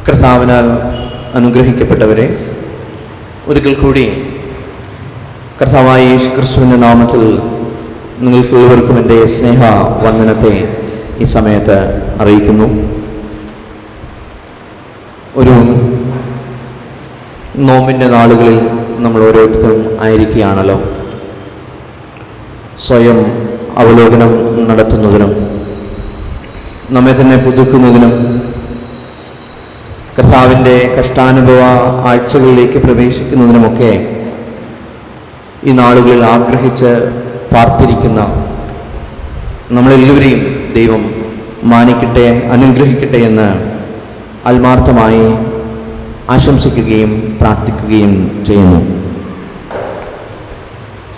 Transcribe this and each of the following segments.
കർത്താവിനാൽ അനുഗ്രഹിക്കപ്പെട്ടവരെ, ഒരിക്കൽ കൂടി കർത്താവായ യേശു ക്രിസ്തുവിൻ്റെ നാമത്തിൽ നിങ്ങൾക്ക് ഏവർക്കും എൻ്റെ സ്നേഹ വന്ദനത്തെ ഈ സമയത്ത് അറിയിക്കുന്നു. ഒരു നോമ്പിൻ്റെ നാളുകളിൽ നമ്മൾ ഓരോരുത്തരും ആയിരിക്കുകയാണല്ലോ. സ്വയം അവലോകനം നടത്തുന്നതിനും നമ്മെ തന്നെ പുതുക്കുന്നതിനും കർത്താവിൻ്റെ കഷ്ടാനുഭവ ആഴ്ചകളിലേക്ക് പ്രവേശിക്കുന്നതിനുമൊക്കെ ഈ നാളുകളിൽ ആഗ്രഹിച്ച് പാർത്തിരിക്കുന്ന നമ്മളെല്ലാവരെയും ദൈവം മാനിക്കട്ടെ, അനുഗ്രഹിക്കട്ടെ എന്ന് ആത്മാർത്ഥമായി ആശംസിക്കുകയും പ്രാർത്ഥിക്കുകയും ചെയ്യുന്നു.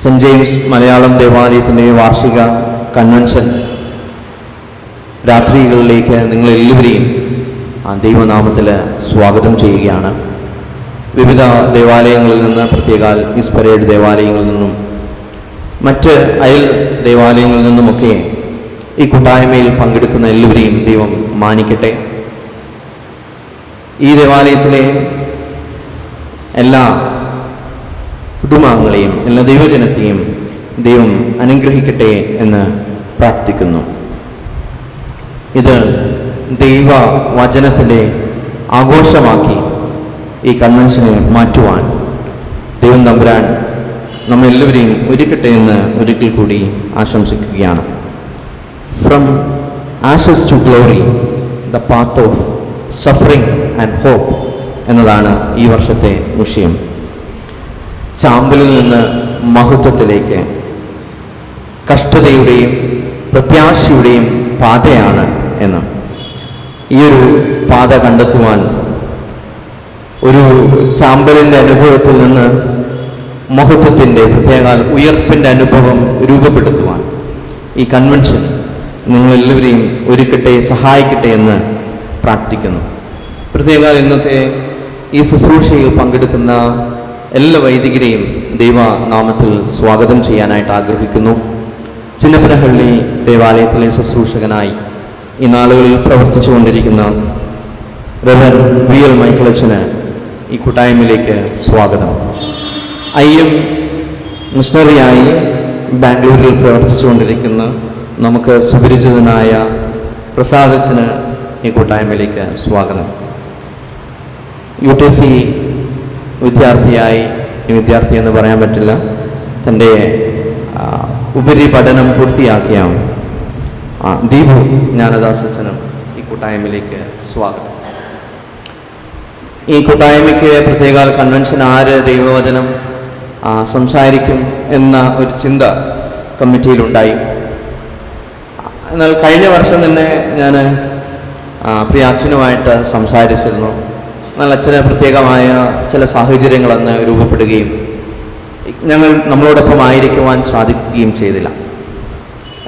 സെൻറ് ജെയിംസ് മലയാളം ദേവാലയത്തിൻ്റെ വാർഷിക കൺവെൻഷൻ രാത്രികളിലേക്ക് നിങ്ങളെല്ലാവരെയും ദൈവനാമത്തിൽ സ്വാഗതം ചെയ്യുകയാണ്. വിവിധ ദേവാലയങ്ങളിൽ നിന്ന്, പ്രത്യേകാൽ മിസ് പരേഡ് ദേവാലയങ്ങളിൽ നിന്നും മറ്റ് അയൽ ദേവാലയങ്ങളിൽ നിന്നുമൊക്കെ ഈ കൂട്ടായ്മയിൽ പങ്കെടുക്കുന്ന എല്ലാവരെയും ദൈവം മാനിക്കട്ടെ. ഈ ദേവാലയത്തിലെ എല്ലാ കുടുംബാംഗങ്ങളെയും എല്ലാ ദൈവജനത്തെയും ദൈവം അനുഗ്രഹിക്കട്ടെ എന്ന് പ്രാർത്ഥിക്കുന്നു. ഇത് ദൈവവചനത്തിൻ്റെ ആഘോഷമാക്കി ഈ കൺവെൻഷനെ മാറ്റുവാൻ ദൈവം തമ്പുരാൻ നമ്മളെല്ലാവരെയും ഒരുക്കട്ടെ എന്ന് ഒരിക്കൽ കൂടി ആശംസിക്കുകയാണ്. From ashes to glory, the path of suffering and hope എന്നതാണ് ഈ വർഷത്തെ വിഷയം. ചാമ്പലിൽ നിന്ന് മഹത്വത്തിലേക്ക് കഷ്ടതയുടെയും പ്രത്യാശയുടെയും പാതയാണ് എന്ന്. ഈ ഒരു പാത കണ്ടെത്തുവാൻ, ഒരു ചാമ്പലിൻ്റെ അനുഭവത്തിൽ നിന്ന് മഹത്വത്തിൻ്റെ, പ്രത്യേകാൽ ഉയർപ്പിൻ്റെ അനുഭവം രൂപപ്പെടുത്തുവാൻ ഈ കൺവെൻഷൻ നിങ്ങളെല്ലാവരെയും ഒരുക്കട്ടെ, സഹായിക്കട്ടെ എന്ന് പ്രാർത്ഥിക്കുന്നു. പ്രത്യേകാൽ ഇന്നത്തെ ഈ ശുശ്രൂഷയിൽ പങ്കെടുക്കുന്ന എല്ലാ വൈദികരെയും ദൈവനാമത്തിൽ സ്വാഗതം ചെയ്യാനായിട്ട് ആഗ്രഹിക്കുന്നു. ചിന്നപ്പനഹള്ളി ദേവാലയത്തിലെ ശുശ്രൂഷകനായി ഈ നാളുകളിൽ പ്രവർത്തിച്ചു കൊണ്ടിരിക്കുന്ന റെവർ വി എൽ മൈക്കിൾ അച്ഛന് ഈ കൂട്ടായ്മയിലേക്ക് സ്വാഗതം. IM മിഷണറിയായി ബാംഗ്ലൂരിൽ പ്രവർത്തിച്ചു കൊണ്ടിരിക്കുന്ന നമുക്ക് സുപരിചിതനായ പ്രസാദച്ചന് ഈ കൂട്ടായ്മയിലേക്ക് സ്വാഗതം. UTC വിദ്യാർത്ഥിയായി, ഈ വിദ്യാർത്ഥി എന്ന് പറയാൻ പറ്റില്ല, തൻ്റെ ഉപരിപഠനം പൂർത്തിയാക്കിയ ദീപു ജ്ഞാനദാസച്ചനും ഈ കൂട്ടായ്മയിലേക്ക് സ്വാഗതം. ഈ കൂട്ടായ്മയ്ക്ക് പ്രത്യേകാൽ കൺവെൻഷൻ ആര് ദൈവവചനം സംസാരിക്കും എന്ന ഒരു ചിന്ത കമ്മിറ്റിയിലുണ്ടായി. എന്നാൽ കഴിഞ്ഞ വർഷം തന്നെ ഞാൻ പ്രിയ അച്ഛനുമായിട്ട് സംസാരിച്ചിരുന്നു. എന്നാൽ അച്ഛന് പ്രത്യേകമായ ചില സാഹചര്യങ്ങൾ അന്ന് രൂപപ്പെടുകയും നമ്മളോടൊപ്പം ആയിരിക്കുവാൻ സാധിക്കുകയും ചെയ്തില്ല.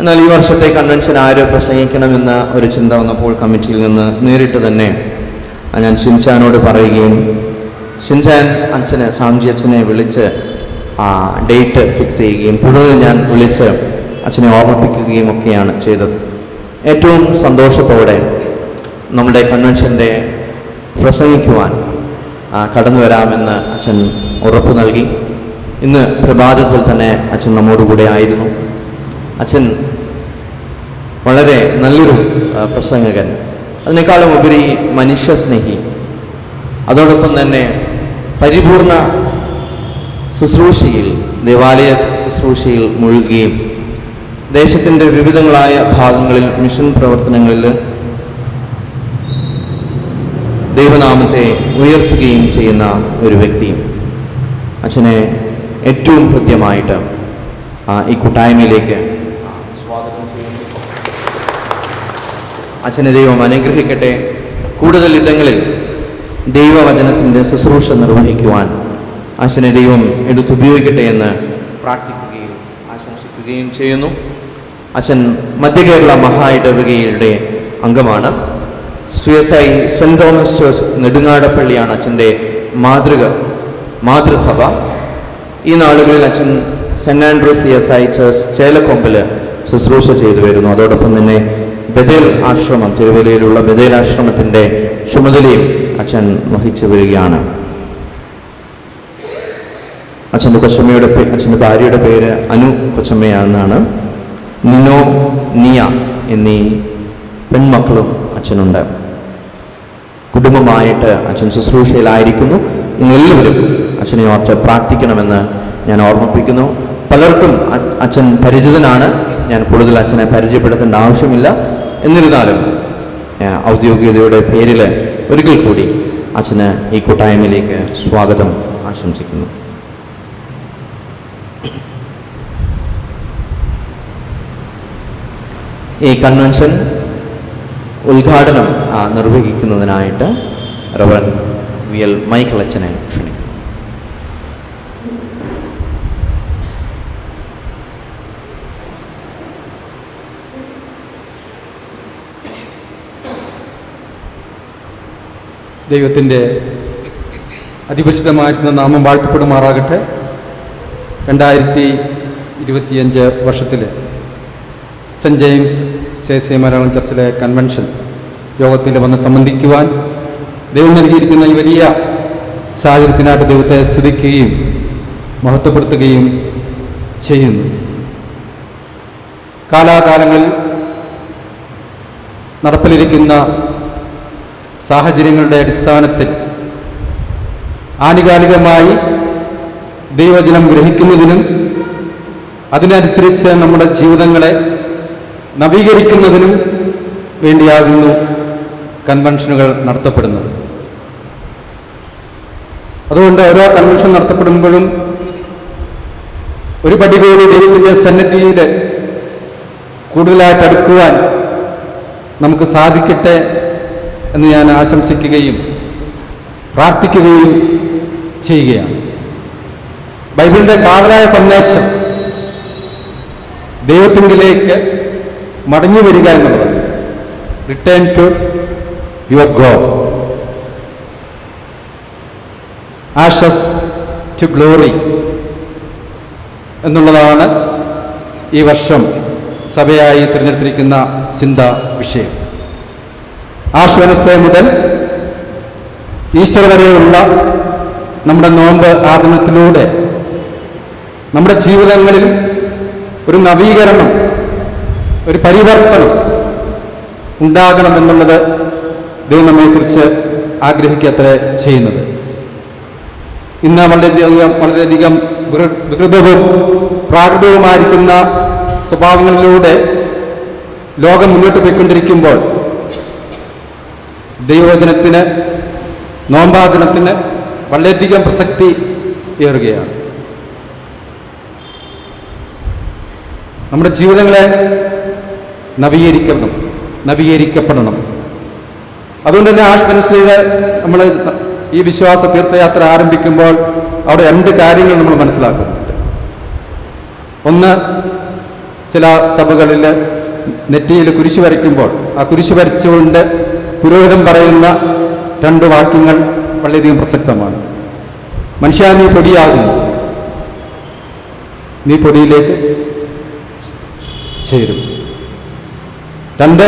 എന്നാൽ ഈ വർഷത്തെ കൺവെൻഷൻ ആര് പ്രസംഗിക്കണമെന്ന ഒരു ചിന്ത വന്നപ്പോൾ കമ്മിറ്റിയിൽ നിന്ന് നേരിട്ട് തന്നെ ഞാൻ ഷിൻചാനോട് പറയുകയും ഷിൻചാൻ അച്ഛന്, സാംജി അച്ഛനെ വിളിച്ച് ഡേറ്റ് ഫിക്സ് ചെയ്യുകയും തുടർന്ന് ഞാൻ വിളിച്ച് അച്ഛനെ ഓർമ്മിപ്പിക്കുകയും ഒക്കെയാണ് ചെയ്തത്. ഏറ്റവും സന്തോഷത്തോടെ നമ്മുടെ കൺവെൻഷൻ്റെ പ്രസംഗിക്കുവാൻ കടന്നു വരാമെന്ന് അച്ഛൻ ഉറപ്പു നൽകി. ഇന്ന് പ്രഭാതത്തിൽ തന്നെ അച്ഛൻ നമ്മോടുകൂടെ ആയിരുന്നു. അച്ഛൻ വളരെ നല്ലൊരു പ്രസംഗകൻ, അതിനേക്കാളും ഉപരി മനുഷ്യസ്നേഹി, അതോടൊപ്പം തന്നെ പരിപൂർണ ശുശ്രൂഷയിൽ, ദേവാലയ ശുശ്രൂഷയിൽ മുഴുകുകയും ദേശത്തിൻ്റെ വിവിധങ്ങളായ ഭാഗങ്ങളിൽ മിഷൻ പ്രവർത്തനങ്ങളിൽ ദൈവനാമത്തെ ഉയർത്തുകയും ചെയ്യുന്ന ഒരു വ്യക്തി. അച്ഛനെ ഏറ്റവും കൃത്യമായിട്ട് ഈ കൂട്ടായ്മയിലേക്ക് സ്വാഗതം ചെയ്യുന്നു. അച്ഛനെ ദൈവം അനുഗ്രഹിക്കട്ടെ. കൂടുതൽ ഇടങ്ങളിൽ ദൈവവചനത്തിൻ്റെ ശുശ്രൂഷ നിർവഹിക്കുവാൻ അച്ഛനെ ദൈവം എടുത്തുപയോഗിക്കട്ടെ എന്ന് പ്രാർത്ഥിക്കുകയും ആശംസിക്കുകയും ചെയ്യുന്നു. അച്ഛൻ മധ്യകേരള മഹാ ഇടവകയുടെ അംഗമാണ്. CSI സെൻറ് തോമസ് ചർച്ച് നെടുങ്ങാടപ്പള്ളിയാണ് അച്ഛൻ്റെ മാതൃസഭ. ഈ നാളുകളിൽ അച്ഛൻ സെൻറ് ആൻഡ്രൂസ് CSI ചർച്ച് ചേലക്കൊമ്പിൽ ശുശ്രൂഷ ചെയ്തു വരുന്നു. അതോടൊപ്പം തന്നെ ബദേൽ ആശ്രമം, തിരുവല്ലയിലുള്ള ബദേൽ ആശ്രമത്തിൻ്റെ ചുമതലയും അച്ഛൻ വഹിച്ചു വരികയാണ്. അച്ഛൻ്റെ ഭാര്യയുടെ പേര് അനു കൊച്ചമ്മയാണെന്നാണ്. നിനോ, നിയ എന്നീ പെൺമക്കളും അച്ഛനുണ്ട്. കുടുംബമായിട്ട് അച്ഛൻ ശുശ്രൂഷയിലായിരിക്കുന്നു. നിങ്ങളെല്ലാവരും അച്ഛനെ ഓർത്ത് പ്രാർത്ഥിക്കണമെന്ന് ഞാൻ ഓർമ്മിപ്പിക്കുന്നു. പലർക്കും അച്ഛൻ പരിചിതനാണ്. ഞാൻ കൂടുതൽ അച്ഛനെ പരിചയപ്പെടുത്തേണ്ട ആവശ്യമില്ല. എന്നിരുന്നാലും ഔദ്യോഗികതയുടെ പേരിൽ ഒരിക്കൽ കൂടി അച്ഛന് ഈ കൂട്ടായ്മയിലേക്ക് സ്വാഗതം ആശംസിക്കുന്നു. ഈ കൺവെൻഷൻ ഉദ്ഘാടനം നിർവഹിക്കുന്നതിനായിട്ട് റവറൻ വി.എൽ. മൈക്കിൾ അച്ഛനെ ക്ഷണിക്കുന്നു. ദൈവത്തിൻ്റെ അതിപരിശുദ്ധമായിരുന്ന നാമം വാഴ്ത്തപ്പെടുമാറാകട്ടെ. 2025 വർഷത്തിൽ സെൻറ്റ് ജെയിംസ് CSI മലയാളം ചർച്ചിലെ കൺവെൻഷൻ യോഗത്തിൽ വന്ന് സംബന്ധിക്കുവാൻ ദൈവം നൽകിയിരിക്കുന്ന ഈ വലിയ സാഹചര്യത്തിനായിട്ട് ദൈവത്തെ സ്തുതിക്കുകയും മഹത്വപ്പെടുത്തുകയും ചെയ്യുന്നു. കാലാകാലങ്ങളിൽ നടപ്പിലിരിക്കുന്ന സാഹചര്യങ്ങളുടെ അടിസ്ഥാനത്തിൽ ആനുകാലികമായി ദൈവവചനം ഗ്രഹിക്കുന്നതിനും അതിനനുസരിച്ച് നമ്മുടെ ജീവിതങ്ങളെ നവീകരിക്കുന്നതിനും വേണ്ടിയാകുന്നു കൺവെൻഷനുകൾ നടത്തപ്പെടുന്നത്. അതുകൊണ്ട് ഓരോ കൺവെൻഷൻ നടത്തപ്പെടുമ്പോഴും ഒരു പടി കൂടി ദൈവത്തിൻ്റെ സന്നിധിയിൽ കൂടുതലായിട്ട് അടുക്കുവാൻ നമുക്ക് സാധിക്കട്ടെ എന്ന് ഞാൻ ആശംസിക്കുകയും പ്രാർത്ഥിക്കുകയും ചെയ്യുകയാണ്. ബൈബിളിൻ്റെ കാതലായ സന്ദേശം ദൈവത്തിങ്കിലേക്ക് മടങ്ങി വരിക എന്നുള്ളതാണ്. Return to your God, ashes to glory എന്നുള്ളതാണ് ഈ വർഷം സഭയായി തിരഞ്ഞെടുത്തിരിക്കുന്ന ചിന്താ വിഷയം. ആഷ് വെനസ്ഡേ മുതൽ ഈസ്റ്റർ വരെയുള്ള നമ്മുടെ നോമ്പ് ആചരണത്തിലൂടെ നമ്മുടെ ജീവിതങ്ങളിൽ ഒരു നവീകരണം, ഒരു പരിവർത്തനം ഉണ്ടാകണമെന്നുള്ളത് ദൈവം നമ്മെക്കുറിച്ച് ആഗ്രഹിക്കത്രേ ചെയ്യുന്നത്. ഇന്ന് വളരെയധികം വികൃതവും പ്രാകൃതവുമായിരിക്കുന്ന സ്വഭാവങ്ങളിലൂടെ ലോകം മുന്നോട്ട് പോയിക്കൊണ്ടിരിക്കുമ്പോൾ ദൈവവചനത്തിന്, നോമ്പാചരണത്തിന് വളരെയധികം പ്രസക്തി ഏറുകയാണ്. നമ്മുടെ ജീവിതങ്ങളെ നവീകരിക്കപ്പെടണം. അതുകൊണ്ട് തന്നെ ആഷ് വെനസ്ഡേയിൽ നമ്മൾ ഈ വിശ്വാസ തീർത്ഥയാത്ര ആരംഭിക്കുമ്പോൾ അവിടെ 2 കാര്യങ്ങൾ നമ്മൾ മനസ്സിലാക്കുന്നുണ്ട്. ഒന്ന്, ചില സഭകളിൽ നെറ്റിയിൽ കുരിശ് വരയ്ക്കുമ്പോൾ ആ കുരിശ് വരച്ചുകൊണ്ട് പുരോഹിതൻ പറയുന്ന 2 വാക്യങ്ങൾ വളരെയധികം പ്രസക്തമാണ്. മനുഷ്യ, നീ പൊടിയാകുന്നു, നീ പൊടിയിലേക്ക് ചേരും. 2,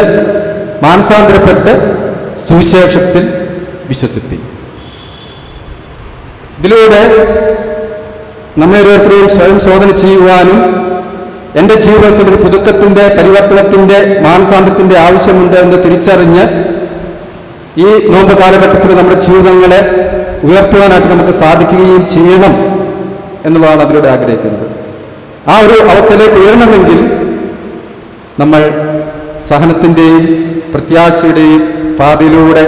മാനസാന്തരപ്പെട്ട് സുവിശേഷത്തിൽ വിശ്വസിപ്പി. ഇതിലൂടെ നമ്മെ ഓരോരുത്തരെയും സ്വയം ശോധന ചെയ്യുവാനും എൻ്റെ ജീവിതത്തിൽ ഒരു പുതുക്കത്തിൻ്റെ, പരിവർത്തനത്തിൻ്റെ, മാനസാന്തരത്തിൻ്റെ ആവശ്യമുണ്ട് എന്ന് തിരിച്ചറിഞ്ഞ് ഈ നോമ്പ് കാലഘട്ടത്തിൽ നമ്മുടെ ജീവിതങ്ങളെ ഉയർത്തുവാനായിട്ട് നമുക്ക് സാധിക്കുകയും ചെയ്യണം എന്നുള്ളതാണ് അതിലൂടെ ആഗ്രഹിക്കുന്നത്. ആ ഒരു അവസ്ഥയിലേക്ക് ഉയരണമെങ്കിൽ നമ്മൾ സഹനത്തിൻ്റെയും പ്രത്യാശയുടെയും പാതയിലൂടെ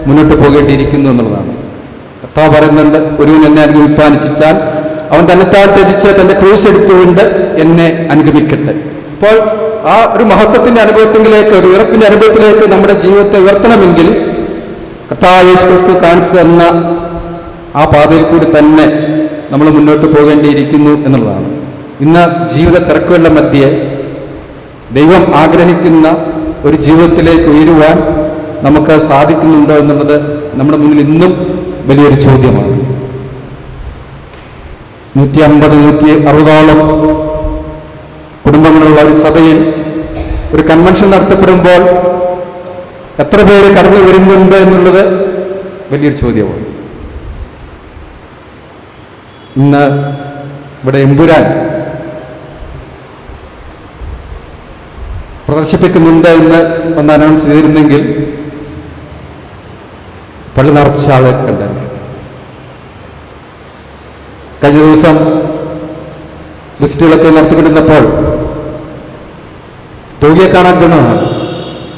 മുന്നോട്ട് പോകേണ്ടിയിരിക്കുന്നു എന്നുള്ളതാണ്. കർത്താവ് പറയുന്നുണ്ട്, ഒരുവൻ എന്നെ അനുഗമിപ്പാൻ ഇച്ഛിച്ചാൽ അവൻ തന്നെത്താൻ ത്യജിച്ച് തൻ്റെ ക്രൂശ് എടുത്തുകൊണ്ട് എന്നെ അനുഗമിക്കട്ടെ. അപ്പോൾ ആ ഒരു മഹത്വത്തിൻ്റെ അനുഭവത്തിലേക്ക്, ഒരു ഉയർപ്പിൻ്റെ അനുഭവത്തിലേക്ക് നമ്മുടെ ജീവിതത്തെ ഉയർത്തണമെങ്കിൽ കർത്താവ് യേശു ക്രിസ്തു കാണിച്ചു തന്ന ആ പാതയിൽ കൂടി തന്നെ നമ്മൾ മുന്നോട്ട് പോകേണ്ടിയിരിക്കുന്നു എന്നുള്ളതാണ്. ഇന്ന് ജീവിത തിരക്കുകളുടെ മധ്യേ ദൈവം ആഗ്രഹിക്കുന്ന ഒരു ജീവിതത്തിലേക്ക് ഉയരുവാൻ നമുക്ക് സാധിക്കുന്നുണ്ടോ എന്നുള്ളത് നമ്മുടെ മുന്നിൽ ഇന്നും വലിയൊരു ചോദ്യമാണ്. 150-160 കുടുംബങ്ങളുള്ള ഒരു സഭയിൽ ഒരു കൺവെൻഷൻ നടത്തപ്പെടുമ്പോൾ എത്ര പേര് കടന്നു വരുന്നുണ്ട് എന്നുള്ളത് വലിയൊരു ചോദ്യമാണ്. ഇന്ന് ഇവിടെ എമ്പുരാൻ പ്രദർശിപ്പിക്കുന്നുണ്ട് എന്ന് ഒന്ന് അനൗൺസ് ചെയ്തിരുന്നെങ്കിൽ പള്ളി നിറച്ച ആളെ കണ്ടത്. കഴിഞ്ഞ ദിവസം വിസിറ്റുകളൊക്കെ നടത്തിക്കൊണ്ടിരുന്നപ്പോൾ രോഗിയെ കാണാൻ ചെന്നതാണ്.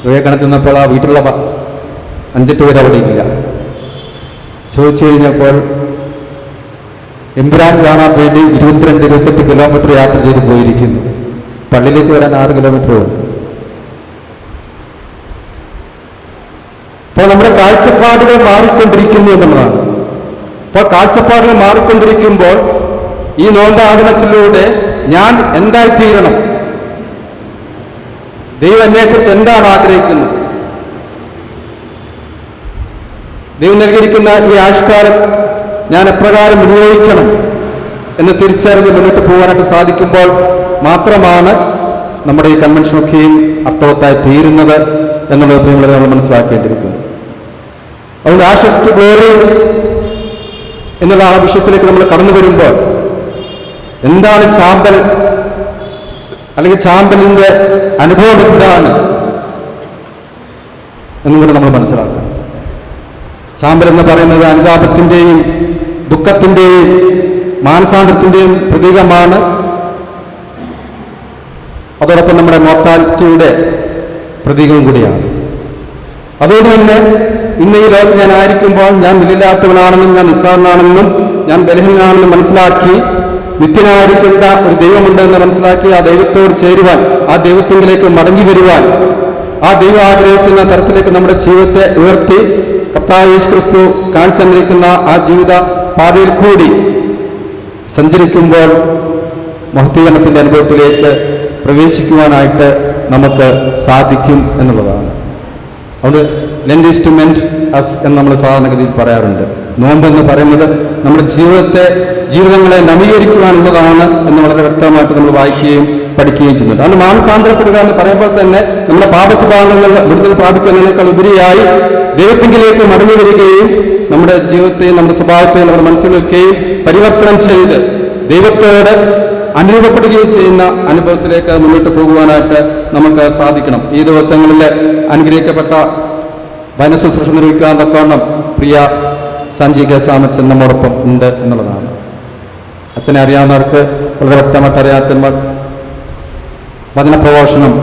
രോഗിയെ കാണാൻ ചെന്നപ്പോൾ ആ വീട്ടിലുള്ള 5-8 പേര് അവിടെ ഇല്ല. ചോദിച്ചു കഴിഞ്ഞപ്പോൾ എമ്പുരാൻ കാണാൻ വേണ്ടി 22-28 കിലോമീറ്റർ യാത്ര ചെയ്ത് പോയിരിക്കുന്നു. പള്ളിയിലേക്ക് വരാൻ 6 കിലോമീറ്റർ ഉണ്ട്. അപ്പോൾ നമ്മുടെ കാഴ്ചപ്പാടുകൾ മാറിക്കൊണ്ടിരിക്കുന്നു എന്നുള്ളതാണ്. അപ്പോൾ കാഴ്ചപ്പാടുകൾ മാറിക്കൊണ്ടിരിക്കുമ്പോൾ ഈ നോമ്പാചരണത്തിലൂടെ ഞാൻ എന്തായിത്തീരണം, ദൈവം എന്നെക്കുറിച്ച് എന്താണ് ആഗ്രഹിക്കുന്നത്, ദൈവം നൽകിയിരിക്കുന്ന ഈ ആവിഷ്കാരം ഞാൻ എപ്രകാരം വിനിയോഗിക്കണം എന്ന് തിരിച്ചറിഞ്ഞ് മുന്നോട്ട് പോകാനായിട്ട് സാധിക്കുമ്പോൾ മാത്രമാണ് നമ്മുടെ ഈ കൺവെൻഷനൊക്കെയും അർത്ഥവത്തായി തീരുന്നത് എന്നുള്ളത് പ്രിയമുള്ളവരെ നമ്മൾ മനസ്സിലാക്കേണ്ടിയിരിക്കുന്നു. അതുകൊണ്ട് ആഷസ് ടു ഗ്ലോറി എന്നുള്ള ആ വിഷയത്തിലേക്ക് നമ്മൾ കടന്നു വരുമ്പോൾ എന്താണ് ചാമ്പൽ, അല്ലെങ്കിൽ ചാമ്പലിന്റെ അനുഭവം എന്താണ് എന്നും കൂടെ നമ്മൾ മനസ്സിലാക്കണം. ചാമ്പൽ എന്ന് പറയുന്നത് അനുതാപത്തിന്റെയും ദുഃഖത്തിന്റെയും മാനസാന്തരത്തിന്റെയും പ്രതീകമാണ്. അതോടൊപ്പം നമ്മുടെ മോർട്ടാലിറ്റിയുടെ പ്രതീകവും കൂടിയാണ്. അതുകൊണ്ട് തന്നെ ഇന്ന് ഈ ലോകത്ത് ഞാൻ ആയിരിക്കുമ്പോൾ ഞാൻ നിലയില്ലാത്തവനാണെന്നും ഞാൻ നിസ്സാരനാണെന്നും ഞാൻ ബലഹീനനാണെന്നും മനസ്സിലാക്കി നിത്യനായിരിക്കുന്ന ഒരു ദൈവമുണ്ടെന്ന് മനസ്സിലാക്കി ആ ദൈവത്തോട് ചേരുവാൻ, ആ ദൈവത്തിലേക്ക് മടങ്ങി വരുവാൻ, ആ ദൈവം ആഗ്രഹിക്കുന്ന തരത്തിലേക്ക് നമ്മുടെ ജീവിതത്തെ ഉയർത്തി കർത്താവ് യേശു ക്രിസ്തു കാണിച്ചു തന്നിരിക്കുന്ന ആ ജീവിത പാതയിൽ കൂടി സഞ്ചരിക്കുമ്പോൾ മഹത്വീകരണത്തിന്റെ അനുഭവത്തിലേക്ക് പ്രവേശിക്കുവാനായിട്ട് നമുക്ക് സാധിക്കും എന്നുള്ളതാണ്. അതുകൊണ്ട് Lent is to mend us എന്ന് നമ്മൾ സാധാരണഗതിയിൽ പറയാറുണ്ട്. നോമ്പ് എന്ന് പറയുന്നത് നമ്മുടെ ജീവിതങ്ങളെ നവീകരിക്കുവാനുള്ളതാണ് എന്ന് വളരെ വ്യക്തമായിട്ട് നമ്മൾ വായിക്കുകയും പഠിക്കുകയും ചെയ്യുന്നുണ്ട്. അതുകൊണ്ട് മാനസാന്തരപ്പെടുക എന്ന് പറയുമ്പോൾ തന്നെ നമ്മുടെ പാപസ്വഭാവങ്ങളിൽ വിടുതൽ പ്രാപിക്കുന്നതിനേക്കാൾ ഉപരിയായി ദൈവത്തിങ്കിലേക്ക് മടങ്ങി വരികയും നമ്മുടെ ജീവിതത്തെയും നമ്മുടെ സ്വഭാവത്തെയും നമ്മുടെ മനസ്സിലൊക്കെയും പരിവർത്തനം ചെയ്ത് ദൈവത്തോട് അനുരൂപപ്പെടുകയും ചെയ്യുന്ന അനുഭവത്തിലേക്ക് മുന്നോട്ട് പോകുവാനായിട്ട് നമുക്ക് സാധിക്കണം. ഈ ദിവസങ്ങളിൽ അനുഗ്രഹിക്കപ്പെട്ട വചന ശുശ്രൂഷ നിർവഹിക്കാൻ തക്കവണ്ണം പ്രിയ സഞ്ജി കെ സാമച്ചൻ നമ്മോടൊപ്പം ഉണ്ട് എന്നുള്ളതാണ്. അച്ഛനെ അറിയാവുന്നവർക്ക് വളരെ വ്യക്തമായിട്ട് അറിയാം. അച്ഛന്മാർ വചനപ്രഭാഷണം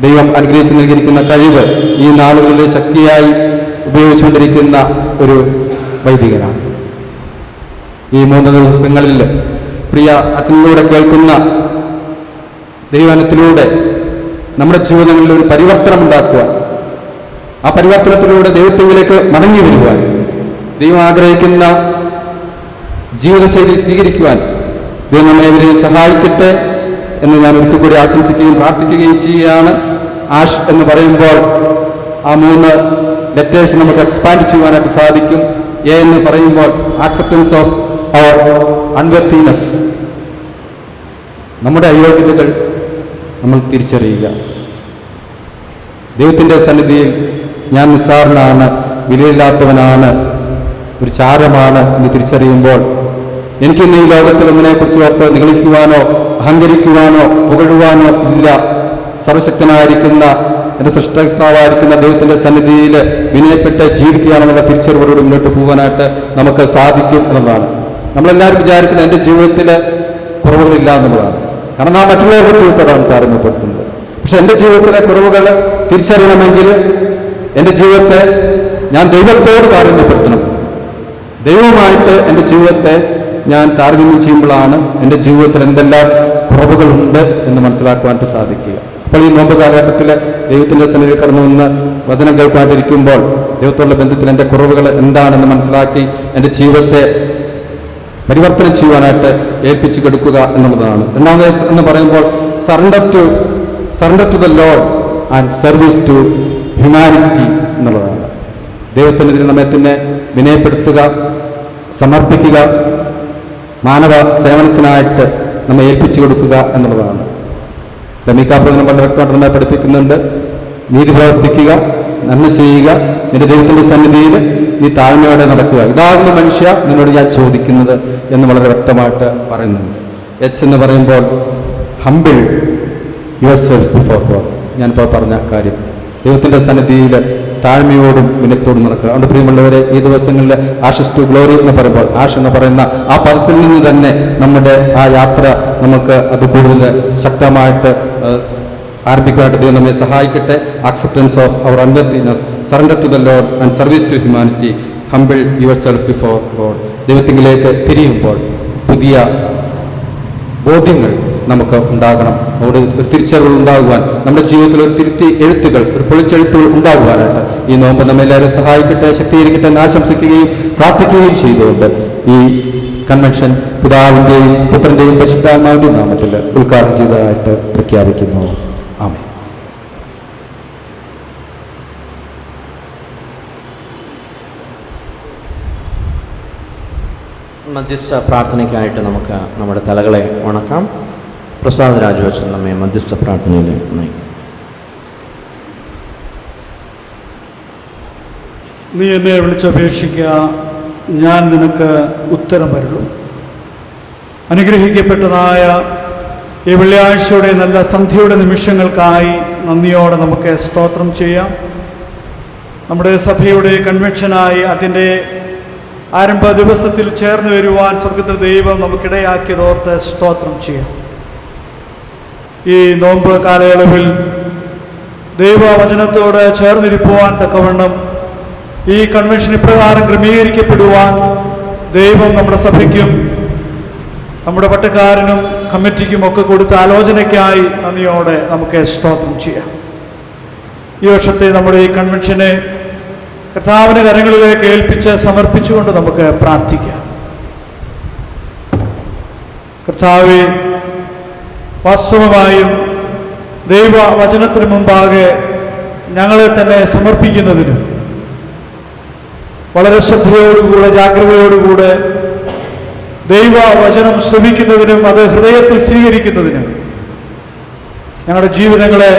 ദൈവം അനുഗ്രഹിച്ച് നൽകിയിരിക്കുന്ന കഴിവ് ഈ നാളുകളിൽ ശക്തിയായി ഉപയോഗിച്ചുകൊണ്ടിരിക്കുന്ന ഒരു വൈദികനാണ്. ഈ 3 ദിവസങ്ങളിൽ പ്രിയ അച്ഛനിലൂടെ കേൾക്കുന്ന ദൈവവചനത്തിലൂടെ നമ്മുടെ ജീവിതങ്ങളിൽ ഒരു പരിവർത്തനം ഉണ്ടാക്കുവാൻ, ആ പരിവർത്തനത്തിലൂടെ ദൈവത്തിലേക്ക് മടങ്ങി വരുവാൻ, ദൈവം ആഗ്രഹിക്കുന്ന ജീവിതശൈലി സ്വീകരിക്കുവാൻ ദൈവം നമ്മെ ഇവരെ സഹായിക്കട്ടെ എന്ന് ഞാൻ ഒരിക്കൽ കൂടി ആശംസിക്കുകയും പ്രാർത്ഥിക്കുകയും ചെയ്യുകയാണ്. ആഷ് എന്ന് പറയുമ്പോൾ ആ 3 ലെറ്റേഴ്സ് നമുക്ക് എക്സ്പാൻഡ് ചെയ്യുവാനായിട്ട് സാധിക്കും. എ എന്ന് പറയുമ്പോൾ ആക്സെപ്റ്റൻസ് ഓഫ് അവർ അൺവർത്തിനെസ്, നമ്മുടെ അയോഗ്യതകൾ നമ്മൾ തിരിച്ചറിയുക. ദൈവത്തിൻ്റെ സന്നിധിയിൽ ഞാൻ നിസ്സാരനാണ്, വിലയില്ലാത്തവനാണ്, ഒരു ചാരമാണ് എന്ന് തിരിച്ചറിയുമ്പോൾ എനിക്കിന്ന് ഈ ലോകത്തിൽ ഒന്നിനെക്കുറിച്ച് ഓർത്ത് നിഗളിക്കുവാനോ അഹങ്കരിക്കുവാനോ പുകഴുവാനോ ഇല്ല. സർവശക്തനായിരിക്കുന്ന എൻ്റെ സൃഷ്ടാവായിരിക്കുന്ന ദൈവത്തിൻ്റെ സന്നിധിയിൽ വിനയപ്പെട്ട് ജീവിക്കുകയാണെന്നുള്ള തിരിച്ചറിവോട് മുന്നോട്ട് പോകാനായിട്ട് നമുക്ക് സാധിക്കും എന്നുള്ളതാണ്. നമ്മളെല്ലാവരും വിചാരിക്കുന്ന എൻ്റെ ജീവിതത്തിൽ കുറവുകളില്ല എന്നുള്ളതാണ്. കാരണം നാം മറ്റുള്ളവരുടെ ജീവിതത്തോടാണ് താരതമ്യപ്പെടുത്തുന്നത്. പക്ഷെ എൻ്റെ ജീവിതത്തിലെ കുറവുകൾ തിരിച്ചറിയണമെങ്കിൽ എൻ്റെ ജീവിതത്തെ ഞാൻ ദൈവത്തോട് താരതമ്യപ്പെടുത്തണം. ദൈവമായിട്ട് എൻ്റെ ജീവിതത്തെ ഞാൻ താരതമ്യം ചെയ്യുമ്പോഴാണ് എൻ്റെ ജീവിതത്തിൽ എന്തെല്ലാം കുറവുകളുണ്ട് എന്ന് മനസ്സിലാക്കുവാനായിട്ട് സാധിക്കുക. അപ്പോൾ ഈ നോമ്പ് കാലഘട്ടത്തിൽ ദൈവത്തിൻ്റെ സന്നിധിയിൽ കടന്നു വന്ന് വചനം കേൾക്കുവാണ്ടിരിക്കുമ്പോൾ ദൈവത്തോടുള്ള ബന്ധത്തിൽ എൻ്റെ കുറവുകൾ എന്താണെന്ന് മനസ്സിലാക്കി എൻ്റെ ജീവിതത്തെ പരിവർത്തനം ചെയ്യുവാനായിട്ട് ഏൽപ്പിച്ചു കൊടുക്കുക എന്നുള്ളതാണ്. രണ്ടാമത് എന്ന് പറയുമ്പോൾ surrender to the Lord and service to humanity എന്നുള്ളതാണ്. ദൈവസന്നിധിയിൽ നമ്മെ തന്നെ വിനയപ്പെടുത്തുക, സമർപ്പിക്കുക, മാനവ സേവനത്തിനായിട്ട് നമ്മെ ഏൽപ്പിച്ചു കൊടുക്കുക എന്നുള്ളതാണ്. ലമിക്കാപ്രദനം വളരെ വ്യക്തമായിട്ട് നമ്മെ പഠിപ്പിക്കുന്നുണ്ട്. നീതി പ്രവർത്തിക്കുക, നന്മ ചെയ്യുക, നിന്റെ ദൈവത്തിന്റെ സന്നിധിയിൽ നീ താഴ്മയോടെ നടക്കുക, ഇതാകുന്ന മനുഷ്യ നിന്നോട് ഞാൻ ചോദിക്കുന്നത് എന്ന് വളരെ വ്യക്തമായിട്ട് പറയുന്നുണ്ട്. എച്ച് എന്ന് പറയുമ്പോൾ humble your self before God. ഞാനിപ്പോൾ പറഞ്ഞ കാര്യം ദൈവത്തിന്റെ സന്നിധിയിൽ താഴ്മയോടും വിനയത്തോടും നടക്കുക. അതുകൊണ്ട് പ്രിയമുള്ളവരെ, ഈ ദിവസങ്ങളിൽ ആഷസ് ടു ഗ്ലോറി എന്ന് പറയുമ്പോൾ ആഷ് എന്ന് പറയുന്ന ആ പദത്തിൽ നിന്ന് തന്നെ നമ്മുടെ ആ യാത്ര നമുക്ക് അത് കൂടുതൽ ശക്തമായിട്ട് ആരംഭിക്കാനായിട്ട് ദൈവം നമ്മെ സഹായിക്കട്ടെ. Acceptance of our unworthiness, surrender to the Lord and service to humanity, humble your self before God. ദൈവത്തിലേക്ക് തിരിയുമ്പോൾ പുതിയ ബോധ്യങ്ങൾ നമുക്ക് ഉണ്ടാകണം. അവിടെ ഒരു തിരിച്ചറിവുകൾ ഉണ്ടാകുവാൻ, നമ്മുടെ ജീവിതത്തിൽ ഒരു തിരുത്തി എഴുത്തുകൾ, ഒരു പൊളിച്ചെഴുത്തുകൾ ഉണ്ടാകുവാനായിട്ട് ഈ നോമ്പ് നമ്മെല്ലാവരും സഹായിക്കട്ടെ, ശക്തീകരിക്കട്ടെ എന്ന് ആശംസിക്കുകയും പ്രാർത്ഥിക്കുകയും ചെയ്തുകൊണ്ട് ഈ കൺവെൻഷൻ പിതാവിൻ്റെയും പുത്രൻ്റെയും പരിശുദ്ധാത്മാവിൻ്റെയും നാമത്തിൽ ഉദ്ഘാടനം ചെയ്തതായിട്ട് പ്രഖ്യാപിക്കുന്നു. ആമേൻ. മധ്യസ്ഥ പ്രാർത്ഥനയ്ക്കായിട്ട് നമുക്ക് നമ്മുടെ തലകളെ വണക്കാം. പ്രസാദ് രാജവച്ചൻ നമ്മെ മധ്യസ്ഥ പ്രാർത്ഥനയിൽ നയിക്കും. നീ എന്നെ വിളിച്ചപേക്ഷിക്കുക, ഞാൻ നിനക്ക് ഉത്തരം വരുള്ളൂ. അനുഗ്രഹിക്കപ്പെട്ടതായ ഈ വെള്ളിയാഴ്ചയുടെ നല്ല സന്ധ്യയുടെ നിമിഷങ്ങൾക്കായി നന്ദിയോടെ നമുക്ക് സ്തോത്രം ചെയ്യാം. നമ്മുടെ സഭയുടെ കൺവെൻഷനായി അതിൻ്റെ ആരംഭ ദിവസത്തിൽ ചേർന്ന് വരുവാൻ സ്വർഗത്തിൽ ദൈവം നമുക്കിടയാക്കിയതോർത്ത് സ്തോത്രം ചെയ്യാം. ഈ നോമ്പ് കാലയളവിൽ ദൈവവചനത്തോട് ചേർന്നിരിക്കുവാൻ തക്കവണ്ണം ഈ കൺവെൻഷൻ ഇപ്രകാരം ക്രമീകരിക്കപ്പെടുവാൻ ദൈവം നമ്മുടെ സഭയ്ക്കും നമ്മുടെ പട്ടക്കാരനും കമ്മിറ്റിക്കും ഒക്കെ കൊടുത്ത ആലോചനയ്ക്കായി നന്ദിയോടെ നമുക്ക് സ്തോത്രം ചെയ്യാം. ഈ വർഷത്തെ നമ്മുടെ ഈ കൺവെൻഷനെ കർത്താവിന്റെ കരങ്ങളിലേക്ക് ഏൽപ്പിച്ച് സമർപ്പിച്ചുകൊണ്ട് നമുക്ക് പ്രാർത്ഥിക്കാം. കർത്താവേ, വാസ്തവമായും ദൈവവചനത്തിന് മുമ്പാകെ ഞങ്ങളെ തന്നെ സമർപ്പിക്കുന്നതിനും വളരെ ശ്രദ്ധയോടുകൂടെ ജാഗ്രതയോടുകൂടെ ദൈവവചനം ശ്രവിക്കുന്നതിനും അത് ഹൃദയത്തിൽ സ്വീകരിക്കുന്നതിനും ഞങ്ങളുടെ ജീവിതങ്ങളെ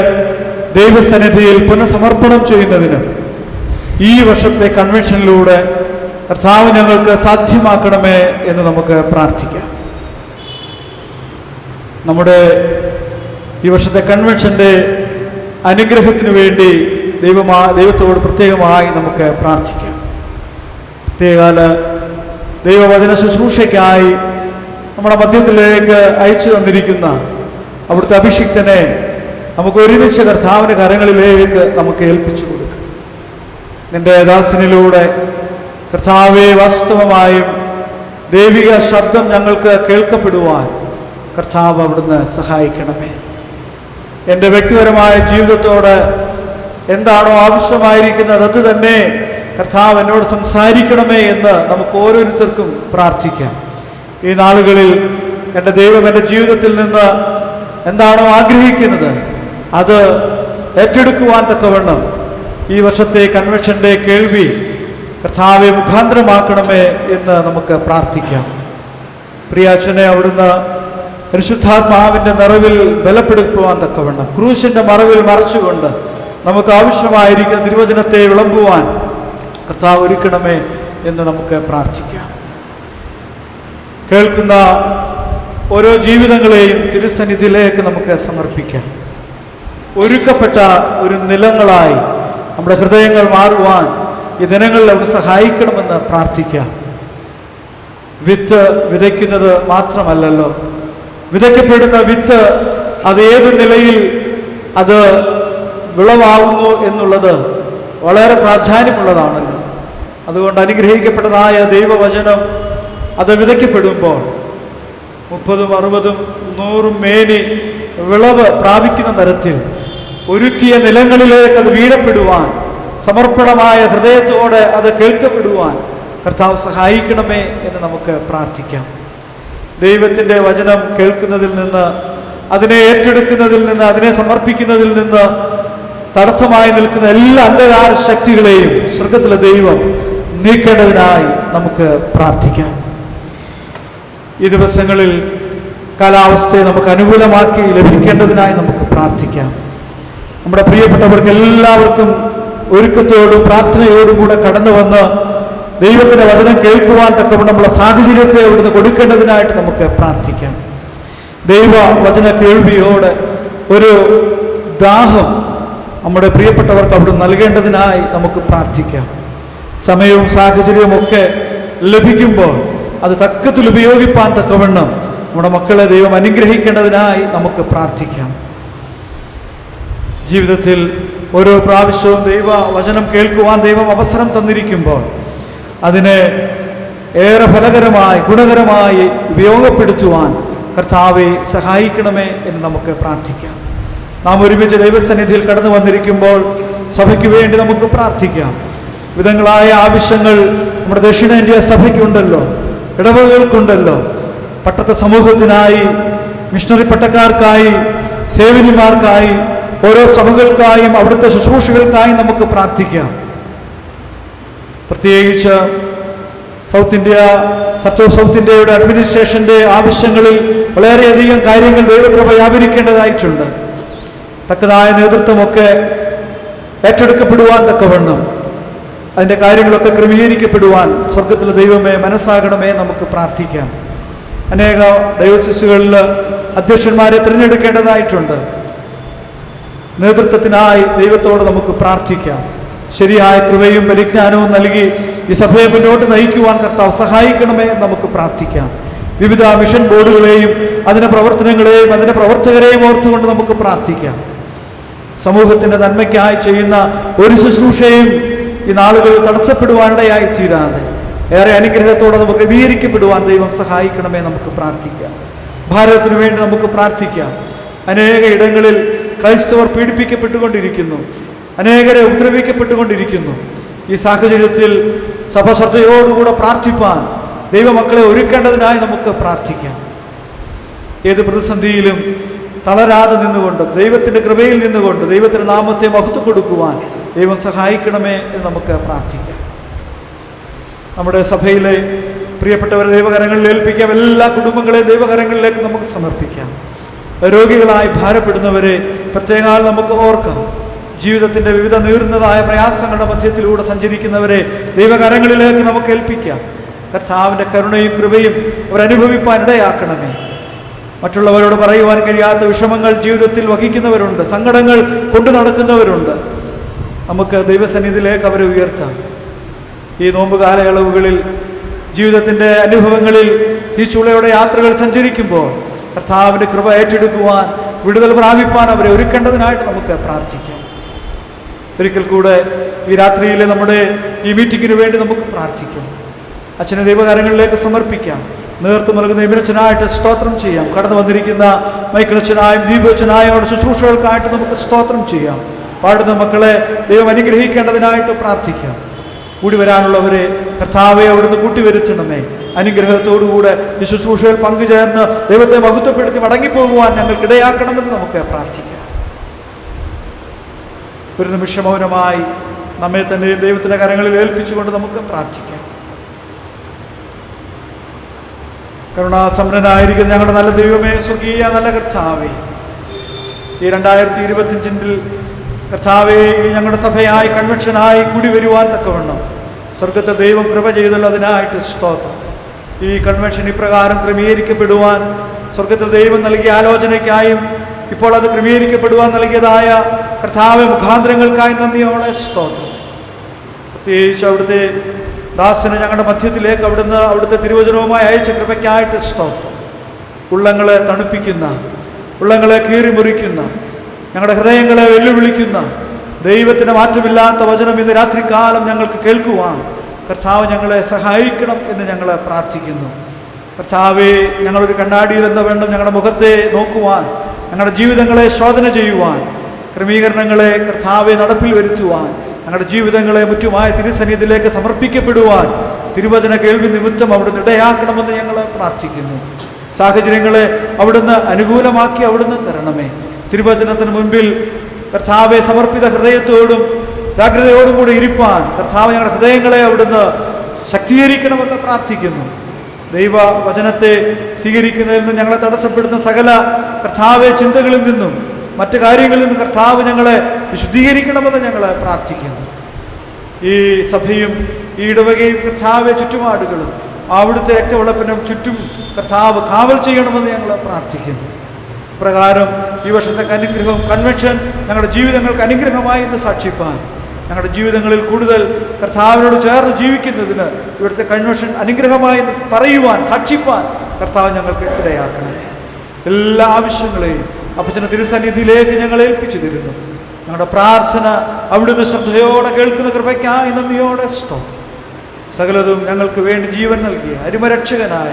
ദൈവസന്നിധിയിൽ പുനഃസമർപ്പണം ചെയ്യുന്നതിനും ഈ വർഷത്തെ കൺവെൻഷനിലൂടെ കർത്താവ് ഞങ്ങൾക്ക് സാധ്യമാക്കണമേ എന്ന് നമുക്ക് പ്രാർത്ഥിക്കാം. നമ്മുടെ ഈ വർഷത്തെ കൺവെൻഷൻ്റെ അനുഗ്രഹത്തിനു വേണ്ടി ദൈവത്തോട് പ്രത്യേകമായി നമുക്ക് പ്രാർത്ഥിക്കാം. പ്രത്യേകാല ദൈവവചന ശുശ്രൂഷയ്ക്കായി നമ്മുടെ മധ്യത്തിലേക്ക് അയച്ചു തന്നിരിക്കുന്ന അവിടുത്തെ അഭിഷിക്തനെ നമുക്ക് ഒരുമിച്ച് കർത്താവിൻ്റെ കരങ്ങളിലേക്ക് നമുക്ക് ഏൽപ്പിച്ചു കൊടുക്കാം. നിന്റെ ദാസനിലൂടെ കർത്താവെ, വാസ്തവമായും ദൈവിക ശബ്ദം ഞങ്ങൾക്ക് കേൾക്കപ്പെടുവാൻ കർത്താവ് അവിടുന്ന് സഹായിക്കണമേ. എൻ്റെ വ്യക്തിപരമായ ജീവിതത്തോട് എന്താണോ ആവശ്യമായിരിക്കുന്നത് അത് തന്നെ കർത്താവ് എന്നോട് സംസാരിക്കണമേ എന്ന് നമുക്ക് ഓരോരുത്തർക്കും പ്രാർത്ഥിക്കാം. ഈ നാളുകളിൽ എൻ്റെ ദൈവം എൻ്റെ ജീവിതത്തിൽ നിന്ന് എന്താണോ ആഗ്രഹിക്കുന്നത് അത് ഏറ്റെടുക്കുവാൻ തക്കവണ്ണം ഈ വർഷത്തെ കൺവെൻഷൻ്റെ കേൾവി കർത്താവെ മുഖാന്തരമാക്കണമേ എന്ന് നമുക്ക് പ്രാർത്ഥിക്കാം. പ്രിയാച്ചനെ അവിടുന്ന് പരിശുദ്ധാത്മാവിൻ്റെ നിറവിൽ ബലപ്പെടുത്തുവാൻ തക്കവണ്ണം ക്രൂശിൻ്റെ മറവിൽ മറച്ചുകൊണ്ട് നമുക്ക് ആവശ്യമായിരിക്കുന്ന തിരുവചനത്തെ വിളമ്പുവാൻ കർത്താവ് ഒരുക്കണമേ എന്ന് നമുക്ക് പ്രാർത്ഥിക്കാം. കേൾക്കുന്ന ഓരോ ജീവിതങ്ങളെയും തിരുസന്നിധിയിലേക്ക് നമുക്ക് സമർപ്പിക്കാം. ഒരുക്കപ്പെട്ട ഒരു നിലങ്ങളായി നമ്മുടെ ഹൃദയങ്ങൾ മാറുവാൻ ഈ ദിനങ്ങളിൽ അവിടെ സഹായിക്കണമെന്ന് പ്രാർത്ഥിക്കാം. വിത്ത് വിതയ്ക്കുന്നത് മാത്രമല്ലല്ലോ, വിതയ്ക്കപ്പെടുന്ന വിത്ത് അത് ഏത് നിലയിൽ അത് വിളവാകുന്നു എന്നുള്ളത് വളരെ പ്രാധാന്യമുള്ളതാണല്ലോ. അതുകൊണ്ട് അനുഗ്രഹിക്കപ്പെട്ടതായ ദൈവവചനം അത് വിതയ്ക്കപ്പെടുമ്പോൾ 30, 60, 100 മേനി വിളവ് പ്രാപിക്കുന്ന തരത്തിൽ ഒരുക്കിയ നിലങ്ങളിലേക്ക് അത് വീഴപ്പെടുവാൻ, സമർപ്പണമായ ഹൃദയത്തോടെ അത് കേൾക്കപ്പെടുവാൻ കർത്താവ് സഹായിക്കണമേ എന്ന് നമുക്ക് പ്രാർത്ഥിക്കാം. ദൈവത്തിൻ്റെ വചനം കേൾക്കുന്നതിൽ നിന്ന്, അതിനെ ഏറ്റെടുക്കുന്നതിൽ നിന്ന്, അതിനെ സമർപ്പിക്കുന്നതിൽ നിന്ന് തടസ്സമായി നിൽക്കുന്ന എല്ലാ അന്ധകാര ശക്തികളെയും സ്വർഗത്തിലെ ദൈവം നീക്കേണ്ടതിനായി നമുക്ക് പ്രാർത്ഥിക്കാം. ഈ ദിവസങ്ങളിൽ കാലാവസ്ഥയെ നമുക്ക് അനുകൂലമാക്കി ലഭിക്കേണ്ടതിനായി നമുക്ക് പ്രാർത്ഥിക്കാം. നമ്മുടെ പ്രിയപ്പെട്ടവർക്ക് എല്ലാവർക്കും ഒരുക്കത്തോടും പ്രാർത്ഥനയോടും കൂടെ കടന്നു വന്ന് ദൈവത്തിൻ്റെ വചനം കേൾക്കുവാൻ തക്കവണ്ണമുള്ള സാഹചര്യത്തെ അവിടുന്ന് കൊടുക്കേണ്ടതിനായിട്ട് നമുക്ക് പ്രാർത്ഥിക്കാം. ദൈവ വചന കേൾവിയോടെ ഒരു ദാഹം നമ്മുടെ പ്രിയപ്പെട്ടവർക്ക് അവിടുന്ന് നൽകേണ്ടതിനായി നമുക്ക് പ്രാർത്ഥിക്കാം. സമയവും സാഹചര്യവും ഒക്കെ ലഭിക്കുമ്പോൾ അത് തക്കത്തിൽ ഉപയോഗിപ്പാൻ തക്കവണ്ണം നമ്മുടെ മക്കളെ ദൈവം അനുഗ്രഹിക്കേണ്ടതിനായി നമുക്ക് പ്രാർത്ഥിക്കാം. ജീവിതത്തിൽ ഓരോ പ്രാവശ്യവും ദൈവ വചനം കേൾക്കുവാൻ ദൈവം അവസരം തന്നിരിക്കുമ്പോൾ അതിനെ ഏറെ ഫലകരമായി ഗുണകരമായി ഉപയോഗപ്പെടുത്തുവാൻ കർത്താവെ സഹായിക്കണമേ എന്ന് നമുക്ക് പ്രാർത്ഥിക്കാം. നാം ഒരുമിച്ച് ദൈവസന്നിധിയിൽ കടന്നു വന്നിരിക്കുമ്പോൾ സഭയ്ക്ക് വേണ്ടി നമുക്ക് പ്രാർത്ഥിക്കാം. വിധങ്ങളായ ആവശ്യങ്ങൾ നമ്മുടെ ദക്ഷിണേന്ത്യ സഭയ്ക്കുണ്ടല്ലോ, ഇടവകകൾക്കുണ്ടല്ലോ. പട്ടത്ത സമൂഹത്തിനായി, മിഷണറി പട്ടക്കാർക്കായി, സേവനിമാർക്കായി, ഓരോ സഭകൾക്കായും അവിടുത്തെ ശുശ്രൂഷകൾക്കായി നമുക്ക് പ്രാർത്ഥിക്കാം. പ്രത്യേകിച്ച് ചർച്ച് ഓഫ് സൗത്ത് ഇന്ത്യയുടെ അഡ്മിനിസ്ട്രേഷൻ്റെ ആവശ്യങ്ങളിൽ വളരെയധികം കാര്യങ്ങൾ ദൈവകൃപ വ്യാപരിക്കേണ്ടതായിട്ടുണ്ട്. തക്കതായ നേതൃത്വമൊക്കെ ഏറ്റെടുക്കപ്പെടുവാൻ തക്കവണ്ണം അതിൻ്റെ കാര്യങ്ങളൊക്കെ ക്രമീകരിക്കപ്പെടുവാൻ സ്വർഗത്തിലെ ദൈവമേ മനസ്സാകണമേ നമുക്ക് പ്രാർത്ഥിക്കാം. അനേക ഡയോസിസുകളിൽ അധ്യക്ഷന്മാരെ തിരഞ്ഞെടുക്കേണ്ടതായിട്ടുണ്ട്. നേതൃത്വത്തിനായി ദൈവത്തോട് നമുക്ക് പ്രാർത്ഥിക്കാം. ശരിയായ കൃപയും പരിജ്ഞാനവും നൽകി ഈ സഭയെ മുന്നോട്ട് നയിക്കുവാൻ കർത്താവ് സഹായിക്കണമേ നമുക്ക് പ്രാർത്ഥിക്കാം. വിവിധ മിഷൻ ബോർഡുകളെയും അതിൻ്റെ പ്രവർത്തനങ്ങളെയും അതിൻ്റെ പ്രവർത്തകരെയും ഓർത്തുകൊണ്ട് നമുക്ക് പ്രാർത്ഥിക്കാം. സമൂഹത്തിൻ്റെ നന്മയ്ക്കായി ചെയ്യുന്ന ഒരു ശുശ്രൂഷയും ഈ നാളുകളിൽ തടസ്സപ്പെടുവാനിടയായി തീരാതെ ഏറെ അനുഗ്രഹത്തോടെ നമുക്ക് ക്രമീകരിക്കപ്പെടുവാൻ ദൈവം സഹായിക്കണമേ നമുക്ക് പ്രാർത്ഥിക്കാം. ഭാരതത്തിന് വേണ്ടി നമുക്ക് പ്രാർത്ഥിക്കാം. അനേക ഇടങ്ങളിൽ ക്രൈസ്തവർ പീഡിപ്പിക്കപ്പെട്ടുകൊണ്ടിരിക്കുന്നു, അനേകരെ ഉപദ്രവിക്കപ്പെട്ടുകൊണ്ടിരിക്കുന്നു. ഈ സാഹചര്യത്തിൽ സഭ ശ്രദ്ധയോടുകൂടെ പ്രാർത്ഥിപ്പാൻ ദൈവമക്കളെ ഒരുക്കേണ്ടതിനായി നമുക്ക് പ്രാർത്ഥിക്കാം. ഏത് പ്രതിസന്ധിയിലും തളരാതെ നിന്നുകൊണ്ടും ദൈവത്തിൻ്റെ കൃപയിൽ നിന്നുകൊണ്ട് ദൈവത്തിൻ്റെ നാമത്തെ മഹത്വം കൊടുക്കുവാൻ ദൈവം സഹായിക്കണമേ എന്ന് നമുക്ക് പ്രാർത്ഥിക്കാം. നമ്മുടെ സഭയിലെ പ്രിയപ്പെട്ടവരെ ദൈവകരങ്ങളിൽ ഏൽപ്പിക്കാം. എല്ലാ കുടുംബങ്ങളെയും ദൈവകരങ്ങളിലേക്ക് നമുക്ക് സമർപ്പിക്കാം. രോഗികളായി ഭാരപ്പെടുന്നവരെ പ്രത്യേകം നമുക്ക് ഓർക്കാം. ജീവിതത്തിൻ്റെ വിവിധ നീറുന്നതായ പ്രയാസങ്ങളുടെ മധ്യത്തിലൂടെ സഞ്ചരിക്കുന്നവരെ ദൈവകരങ്ങളിലേക്ക് നമുക്ക് ഏൽപ്പിക്കാം. കർത്താവിൻ്റെ കരുണയും കൃപയും അവരനുഭവിപ്പാൻ ഇടയാക്കണമേ. മറ്റുള്ളവരോട് പറയുവാൻ കഴിയാത്ത വിഷമങ്ങൾ ജീവിതത്തിൽ വഹിക്കുന്നവരുണ്ട്, സങ്കടങ്ങൾ കൊണ്ടു നടക്കുന്നവരുണ്ട്. നമുക്ക് ദൈവസന്നിധിയിലേക്ക് അവരെ ഉയർത്താം. ഈ നോമ്പ് കാലയളവുകളിൽ ജീവിതത്തിൻ്റെ അനുഭവങ്ങളിൽ തീച്ചുളയുടെ യാത്രകൾ സഞ്ചരിക്കുമ്പോൾ കർത്താവിൻ്റെ കൃപ ഏറ്റെടുക്കുവാൻ, വിടുതൽ പ്രാപിപ്പാൻ അവരെ ഒരുക്കേണ്ടതിനായിട്ട് നമുക്ക് പ്രാർത്ഥിക്കാം. ഒരിക്കൽ കൂടെ ഈ രാത്രിയിൽ നമ്മുടെ ഈ മീറ്റിങ്ങിന് വേണ്ടി നമുക്ക് പ്രാർത്ഥിക്കാം. അച്ഛനെ ദൈവകാര്യങ്ങളിലേക്ക് സമർപ്പിക്കാം. നേതൃത്വം നൽകുന്ന ഇബിനച്ചനായിട്ട് സ്തോത്രം ചെയ്യാം. കടന്നു വന്നിരിക്കുന്ന മൈക്കിളച്ചനായും ദീപച്ചനായും അവരുടെ ശുശ്രൂഷകൾക്കായിട്ട് നമുക്ക് സ്തോത്രം ചെയ്യാം. പാടുന്ന മക്കളെ ദൈവം അനുഗ്രഹിക്കേണ്ടതിനായിട്ട് പ്രാർത്ഥിക്കാം. കൂടി വരാനുള്ളവരെ കർത്താവെ അവിടുന്ന് കൂട്ടിവരുത്തണമേ. അനുഗ്രഹത്തോടുകൂടെ ഈ ശുശ്രൂഷയിൽ പങ്കുചേർന്ന് ദൈവത്തെ മഹത്വപ്പെടുത്തി മടങ്ങിപ്പോകുവാൻ ഞങ്ങൾക്കിടയാക്കണമെന്ന് നമുക്ക് പ്രാർത്ഥിക്കാം. ഒരു നിമിഷം മൗനമായി നമ്മെ തന്നെ ദൈവത്തിൻ്റെ കരങ്ങളിൽ ഏൽപ്പിച്ചുകൊണ്ട് നമുക്ക് പ്രാർത്ഥിക്കാം. കരുണാസമ്പന്നനായിരിക്കുന്ന ഞങ്ങളുടെ നല്ല ദൈവമേ, സ്വർഗീയ നല്ല കർത്താവേ, ഈ 2025 കർത്താവേ, ഈ ഞങ്ങളുടെ സഭയായി കൺവെൻഷനായി കൂടി വരുവാൻ തക്കവണ്ണം സ്വർഗത്തെ ദൈവം കൃപ ചെയ്തല്ലോ, അതിനായിട്ട് സ്തോത്രം. ഈ കൺവെൻഷൻ ഇപ്രകാരം ക്രമീകരിക്കപ്പെടുവാൻ സ്വർഗത്തിൽ ദൈവം നൽകിയ ആലോചനയ്ക്കായും ഇപ്പോൾ അത് ക്രമീകരിക്കപ്പെടുവാൻ നൽകിയതായ കർത്താവ് മുഖാന്തരങ്ങൾക്കായി നന്ദിയോടെ സ്തോത്രം. പ്രത്യേകിച്ച് അവിടുത്തെ ദാസന് ഞങ്ങളുടെ മധ്യത്തിലേക്ക് അവിടുത്തെ തിരുവചനവുമായി അയച്ച കൃപയ്ക്കായിട്ട് സ്തോത്രം. ഉള്ളങ്ങളെ തണുപ്പിക്കുന്ന, ഉള്ളങ്ങളെ കീറിമുറിക്കുന്ന, ഞങ്ങളുടെ ഹൃദയങ്ങളെ വെല്ലുവിളിക്കുന്ന ദൈവത്തിന് മാറ്റമില്ലാത്ത വചനം ഇന്ന് രാത്രികാലം ഞങ്ങൾക്ക് കേൾക്കുവാൻ കർത്താവ് ഞങ്ങളെ സഹായിക്കണം എന്ന് ഞങ്ങൾ പ്രാർത്ഥിക്കുന്നു. കർത്താവെ, ഞങ്ങളൊരു കണ്ണാടിയിൽ എന്ന വേണം ഞങ്ങളുടെ മുഖത്തെ നോക്കുവാൻ, ഞങ്ങളുടെ ജീവിതങ്ങളെ ശോധന ചെയ്യുവാൻ, ക്രമീകരണങ്ങളെ കർത്താവെ നടപ്പിൽ വരുത്തുവാൻ, ഞങ്ങളുടെ ജീവിതങ്ങളെ മുറ്റുമായ തിരുസന്നിധിയിലേക്ക് സമർപ്പിക്കപ്പെടുവാൻ തിരുവചന കേൾവി നിമിത്തം അവിടുന്ന് ഇടയാക്കണമെന്ന് ഞങ്ങൾ പ്രാർത്ഥിക്കുന്നു. സാഹചര്യങ്ങളെ അവിടുന്ന് അനുകൂലമാക്കി അവിടുന്ന് തരണമേ. തിരുവചനത്തിന് മുൻപിൽ കർത്താവെ സമർപ്പിത ഹൃദയത്തോടും ജാഗ്രതയോടും കൂടി ഇരിപ്പാൻ കർത്താവ് ഞങ്ങളുടെ ഹൃദയങ്ങളെ അവിടുന്ന് ശക്തീകരിക്കണമെന്ന് പ്രാർത്ഥിക്കുന്നു. ദൈവവചനത്തെ സ്വീകരിക്കുന്നതിൽ നിന്ന് ഞങ്ങളെ തടസ്സപ്പെടുന്ന സകല കർത്താവെ ചിന്തകളിൽ നിന്നും മറ്റു കാര്യങ്ങളിൽ നിന്നും കർത്താവ് ഞങ്ങളെ വിശുദ്ധീകരിക്കണമെന്ന് ഞങ്ങൾ പ്രാർത്ഥിക്കുന്നു. ഈ സഭയും ഈ ഇടവകയും കർത്താവെ ചുറ്റുപാടുകളും അവിടുത്തെ രക്തവെള്ളപ്പിനും ചുറ്റും കർത്താവ് കാവൽ ചെയ്യണമെന്ന് ഞങ്ങൾ പ്രാർത്ഥിക്കുന്നു. പ്രകാരം ഈ വർഷത്തെ അനുഗ്രഹം കൺവെൻഷൻ ഞങ്ങളുടെ ജീവിതങ്ങൾക്ക് അനുഗ്രഹമായി എന്ന് സാക്ഷിപ്പാൻ, ഞങ്ങളുടെ ജീവിതങ്ങളിൽ കൂടുതൽ കർത്താവിനോട് ചേർന്ന് ജീവിക്കുന്നതിന് ഇവിടുത്തെ കൺവെൻഷൻ അനുഗ്രഹമായി എന്ന് പറയുവാൻ, സാക്ഷിപ്പാൻ കർത്താവ് ഞങ്ങൾക്ക് ഇടയാക്കണമേ. എല്ലാ ആവശ്യങ്ങളെയും അപ്പച്ചൻ്റെ തിരുസന്നിധിയിലേക്ക് ഞങ്ങൾ ഏൽപ്പിച്ചു തരുന്നു. ഞങ്ങളുടെ പ്രാർത്ഥന അവിടുന്ന് ശ്രദ്ധയോടെ കേൾക്കുന്ന കൃപയ്ക്കായി നന്ദിയോടെ സ്തോത്രം. സകലതും ഞങ്ങൾക്ക് വേണ്ടി ജീവൻ നൽകിയ അരുമരക്ഷകനായ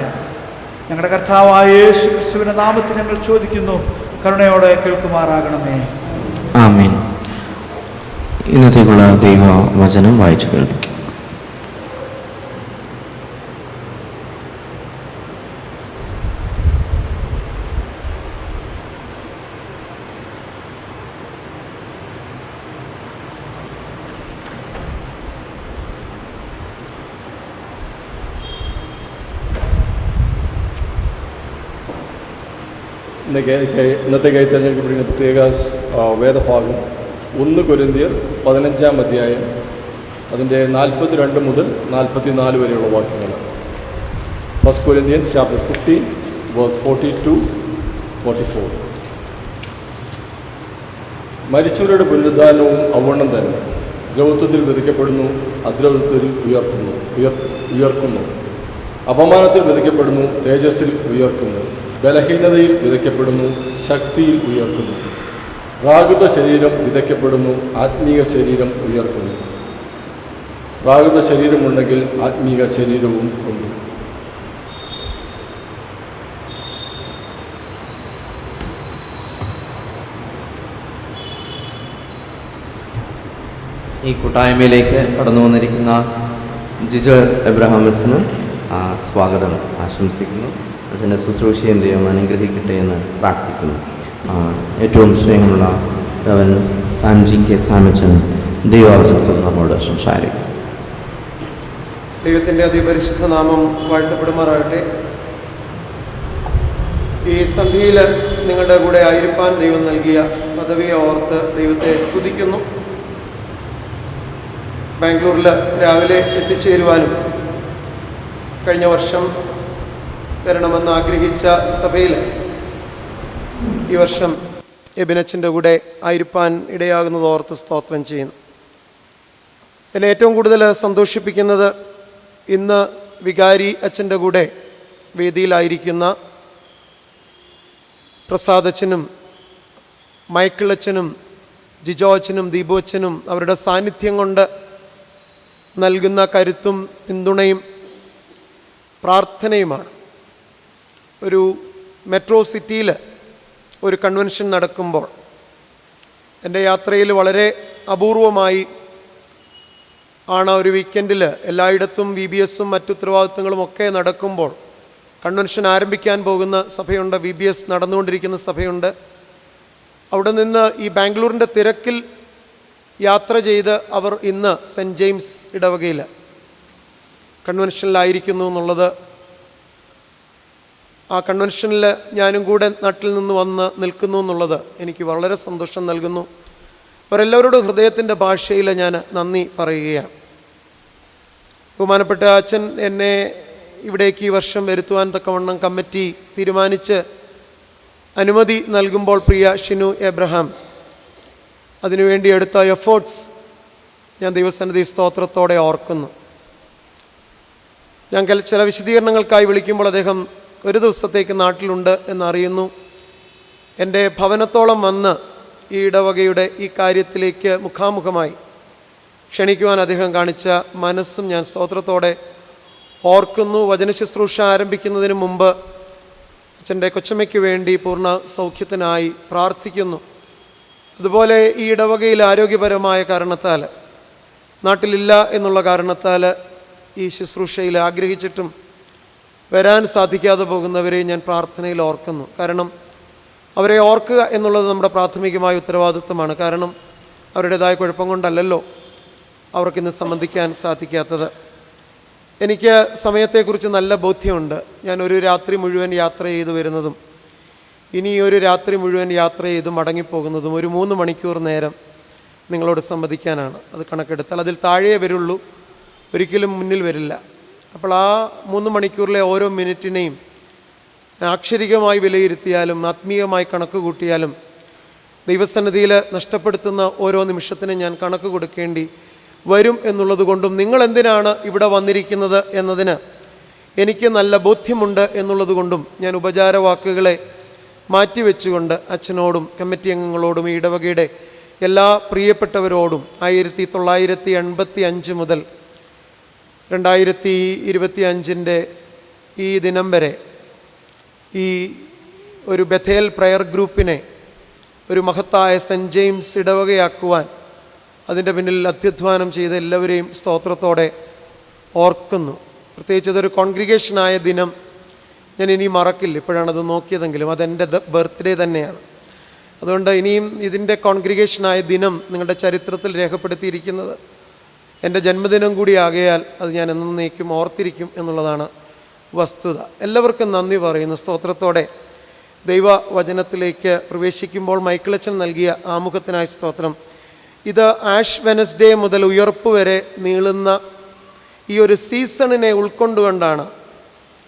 ഞങ്ങളുടെ കർത്താവായ യേശു ക്രിസ്തുവിന്റെ നാമത്തിൽ ഞങ്ങൾ ചോദിക്കുന്നു, കരുണയോടെ കേൾക്കുമാറാകണമേ. ആമേൻ. ഇന്നത്തേക്കുള്ള ദൈവവചനം വായിച്ചു കേൾപ്പിക്കും. ഇന്നത്തെ കൈ തിരഞ്ഞെടുക്കപ്പെടുന്ന പ്രത്യേക വേദഭാഗം 1 കൊരിന്ത്യർ 15-ാം അധ്യായം അതിൻ്റെ 42 മുതൽ 44 വരെയുള്ള വാക്യങ്ങൾ. 1 Corinthians chapter 15 verse 42-44. മരിച്ചവരുടെ പുനരുദ്ധാനവും അവണ്ണം തന്നെ. ദ്രവത്വത്തിൽ വിതയ്ക്കപ്പെടുന്നു, അദ്രവത്വത്തിൽ ഉയർക്കുന്നു. അപമാനത്തിൽ വിതയ്ക്കപ്പെടുന്നു, തേജസ്സിൽ ഉയർക്കുന്നു. ബലഹീനതയിൽ വിതയ്ക്കപ്പെടുന്നു, ശക്തിയിൽ ഉയർത്തുന്നു. പ്രാകൃത ശരീരം വിതയ്ക്കപ്പെടുന്നു, ആത്മീയ ശരീരം ഉയർത്തുന്നു. പ്രാകൃത ശരീരമുണ്ടെങ്കിൽ ആത്മീയ ശരീരവും ഉണ്ട്. ഈ കൂട്ടായ്മയിലേക്ക് കടന്നു വന്നിരിക്കുന്ന ജിജോ എബ്രഹാമിസിന് സ്വാഗതം ആശംസിക്കുന്നു. അതിൻ്റെ ശുശ്രൂഷയും ദൈവം അനുഗ്രഹിക്കട്ടെ എന്ന് പ്രാർത്ഥിക്കുന്നു. ഏറ്റവും സ്നേഹമുള്ള അവൻ സാംജി കെ സാമച്ചൻ ദൈവാവചനത്തിൽ നമ്മോട് സംസാരിക്കും. ദൈവത്തിൻ്റെ അതിപരിശുദ്ധ നാമം വാഴ്ത്തപ്പെടുമാറാകട്ടെ. ഈ സന്ധ്യയിൽ നിങ്ങളുടെ കൂടെ ആയിരിക്കാൻ ദൈവം നൽകിയ പദവിയെ ഓർത്ത് ദൈവത്തെ സ്തുതിക്കുന്നു. ബാംഗ്ലൂരിൽ രാവിലെ എത്തിച്ചേരുവാനും കഴിഞ്ഞ വർഷം വരണമെന്ന് ആഗ്രഹിച്ച സഭയിൽ ഈ വർഷം എബിനച്ചൻ്റെ കൂടെ ആയിരിക്കാൻ ഇടയാകുന്നത് ഓർത്ത് സ്തോത്രം ചെയ്യുന്നു. എന്നെ ഏറ്റവും കൂടുതൽ സന്തോഷിപ്പിക്കുന്നത് ഇന്ന് വികാരി അച്ഛൻ്റെ കൂടെ വേദിയിലായിരിക്കുന്ന പ്രസാദ് അച്ഛനും മൈക്കിൾ അച്ഛനും ജിജോ അച്ഛനും ദീപു അച്ഛനും അവരുടെ സാന്നിധ്യം കൊണ്ട് നൽകുന്ന കരുത്തും പിന്തുണയും പ്രാർത്ഥനയുമാണ്. ഒരു മെട്രോ സിറ്റിയിൽ ഒരു കൺവെൻഷൻ നടക്കുമ്പോൾ എൻ്റെ യാത്രയിൽ വളരെ അപൂർവമായി ആണ് ഒരു വീക്കെൻഡിൽ എല്ലായിടത്തും VBSഉം മറ്റു ഉത്തരവാദിത്തങ്ങളും ഒക്കെ നടക്കുമ്പോൾ കൺവെൻഷൻ ആരംഭിക്കാൻ പോകുന്ന സഭയുണ്ട്, VBS നടന്നുകൊണ്ടിരിക്കുന്ന സഭയുണ്ട്. അവിടെ നിന്ന് ഈ ബാംഗ്ലൂരിൻ്റെ തിരക്കിൽ യാത്ര ചെയ്ത് അവർ ഇന്ന് സെൻറ്റ് ജെയിംസ് ഇടവകയിൽ കൺവെൻഷനിലായിരിക്കുന്നു എന്നുള്ളത്, ആ കൺവെൻഷനിൽ ഞാനും കൂടെ നാട്ടിൽ നിന്ന് വന്ന് നിൽക്കുന്നു എന്നുള്ളത് എനിക്ക് വളരെ സന്തോഷം നൽകുന്നു. അവരെല്ലാവരോടും ഹൃദയത്തിൻ്റെ ഭാഷയിൽ ഞാൻ നന്ദി പറയുകയാണ്. ബഹുമാനപ്പെട്ട അച്ഛൻ എന്നെ ഇവിടേക്ക് ഈ വർഷം വരുത്തുവാൻ തക്കവണ്ണം കമ്മിറ്റി തീരുമാനിച്ച് അനുമതി നൽകുമ്പോൾ പ്രിയ ഷിനു എബ്രഹാം അതിനുവേണ്ടി എടുത്ത എഫേർട്സ് ഞാൻ ദൈവസന്നിധി സ്തോത്രത്തോടെ ഓർക്കുന്നു. ഞാൻ ചില വിശദീകരണങ്ങൾക്കായി വിളിക്കുമ്പോൾ അദ്ദേഹം ഒരു ദിവസത്തേക്ക് നാട്ടിലുണ്ട് എന്നറിയുന്നു. എൻ്റെ ഭവനത്തോളം വന്ന് ഈ ഇടവകയുടെ ഈ കാര്യത്തിലേക്ക് മുഖാമുഖമായി ക്ഷണിക്കുവാൻ അദ്ദേഹം കാണിച്ച മനസ്സും ഞാൻ സ്തോത്രത്തോടെ ഓർക്കുന്നു. വചനശുശ്രൂഷ ആരംഭിക്കുന്നതിന് മുമ്പ് അച്ഛൻ്റെ കൊച്ചമ്മയ്ക്ക് വേണ്ടി പൂർണ്ണ സൗഖ്യത്തിനായി പ്രാർത്ഥിക്കുന്നു. അതുപോലെ ഈ ഇടവകയിൽ ആരോഗ്യപരമായ കാരണത്താൽ, നാട്ടിലില്ല എന്നുള്ള കാരണത്താൽ ഈ ശുശ്രൂഷയിൽ ആഗ്രഹിച്ചിട്ടും വരാൻ സാധിക്കാതെ പോകുന്നവരെ ഞാൻ പ്രാർത്ഥനയിൽ ഓർക്കുന്നു. കാരണം അവരെ ഓർക്കുക എന്നുള്ളത് നമ്മുടെ പ്രാഥമികമായ ഉത്തരവാദിത്വമാണ്. കാരണം അവരുടേതായ കുഴപ്പം കൊണ്ടല്ലല്ലോ അവർക്കിന്ന് സംബന്ധിക്കാൻ സാധിക്കാത്തത്. എനിക്ക് സമയത്തെക്കുറിച്ച് നല്ല ബോധ്യമുണ്ട്. ഞാൻ ഒരു രാത്രി മുഴുവൻ യാത്ര ചെയ്ത് വരുന്നതും ഇനി ഒരു രാത്രി മുഴുവൻ യാത്ര ചെയ്ത് മടങ്ങിപ്പോകുന്നതും ഒരു 3 മണിക്കൂർ നേരം നിങ്ങളോട് സംവദിക്കാനാണ്. അത് കണക്കെടുത്താൽ അതിൽ താഴെ വരുള്ളൂ, ഒരിക്കലും മുന്നിൽ വരില്ല. അപ്പോൾ ആ 3 മണിക്കൂറിലെ ഓരോ മിനിറ്റിനെയും അക്ഷരികമായി വിലയിരുത്തിയാലും ആത്മീയമായി കണക്ക് കൂട്ടിയാലും ദൈവസന്നിധിയിൽ നഷ്ടപ്പെടുത്തുന്ന ഓരോ നിമിഷത്തിനും ഞാൻ കണക്ക് കൊടുക്കേണ്ടി വരും എന്നുള്ളത് കൊണ്ടും നിങ്ങൾ എന്തിനാണ് ഇവിടെ വന്നിരിക്കുന്നത് എന്നതിന് എനിക്ക് നല്ല ബോധ്യമുണ്ട് എന്നുള്ളത് കൊണ്ടും ഞാൻ ഉപചാര വാക്കുകളെ മാറ്റിവെച്ചുകൊണ്ട് അച്ഛനോടും കമ്മിറ്റി അംഗങ്ങളോടും ഈ ഇടവകയുടെ എല്ലാ പ്രിയപ്പെട്ടവരോടും 1985 മുതൽ 2025 ഈ ദിനം വരെ ഈ ഒരു ബഥേൽ പ്രയർ ഗ്രൂപ്പിനെ ഒരു മഹത്തായ സെൻറ്റ് ജെയിംസ് ഇടവകയാക്കുവാൻ അതിൻ്റെ പിന്നിൽ അത്യധ്വാനം ചെയ്ത എല്ലാവരെയും സ്തോത്രത്തോടെ ഓർക്കുന്നു. പ്രത്യേകിച്ച് അതൊരു കോൺഗ്രിഗേഷനായ ദിനം ഞാൻ ഇനി മറക്കില്ല. ഇപ്പോഴാണത് നോക്കിയതെങ്കിലും അതെൻ്റെ ബർത്ത്ഡേ തന്നെയാണ്. അതുകൊണ്ട് ഇനിയും ഇതിൻ്റെ കോൺഗ്രിഗേഷനായ ദിനം നിങ്ങളുടെ ചരിത്രത്തിൽ രേഖപ്പെടുത്തിയിരിക്കുന്നത് എൻ്റെ ജന്മദിനം കൂടി ആകയാൽ അത് ഞാൻ എന്നേക്കും ഓർത്തിരിക്കും എന്നുള്ളതാണ് വസ്തുത. എല്ലാവർക്കും നന്ദി പറയുന്നു. സ്തോത്രത്തോടെ ദൈവവചനത്തിലേക്ക് പ്രവേശിക്കുമ്പോൾ മൈക്കിളച്ചൻ നൽകിയ ആമുഖത്തിനായി സ്തോത്രം. ഇത് ആഷ് വെനസ്ഡേ മുതൽ ഉയർപ്പ് വരെ നീളുന്ന ഈ ഒരു സീസണിനെ ഉൾക്കൊണ്ടുകൊണ്ടാണ്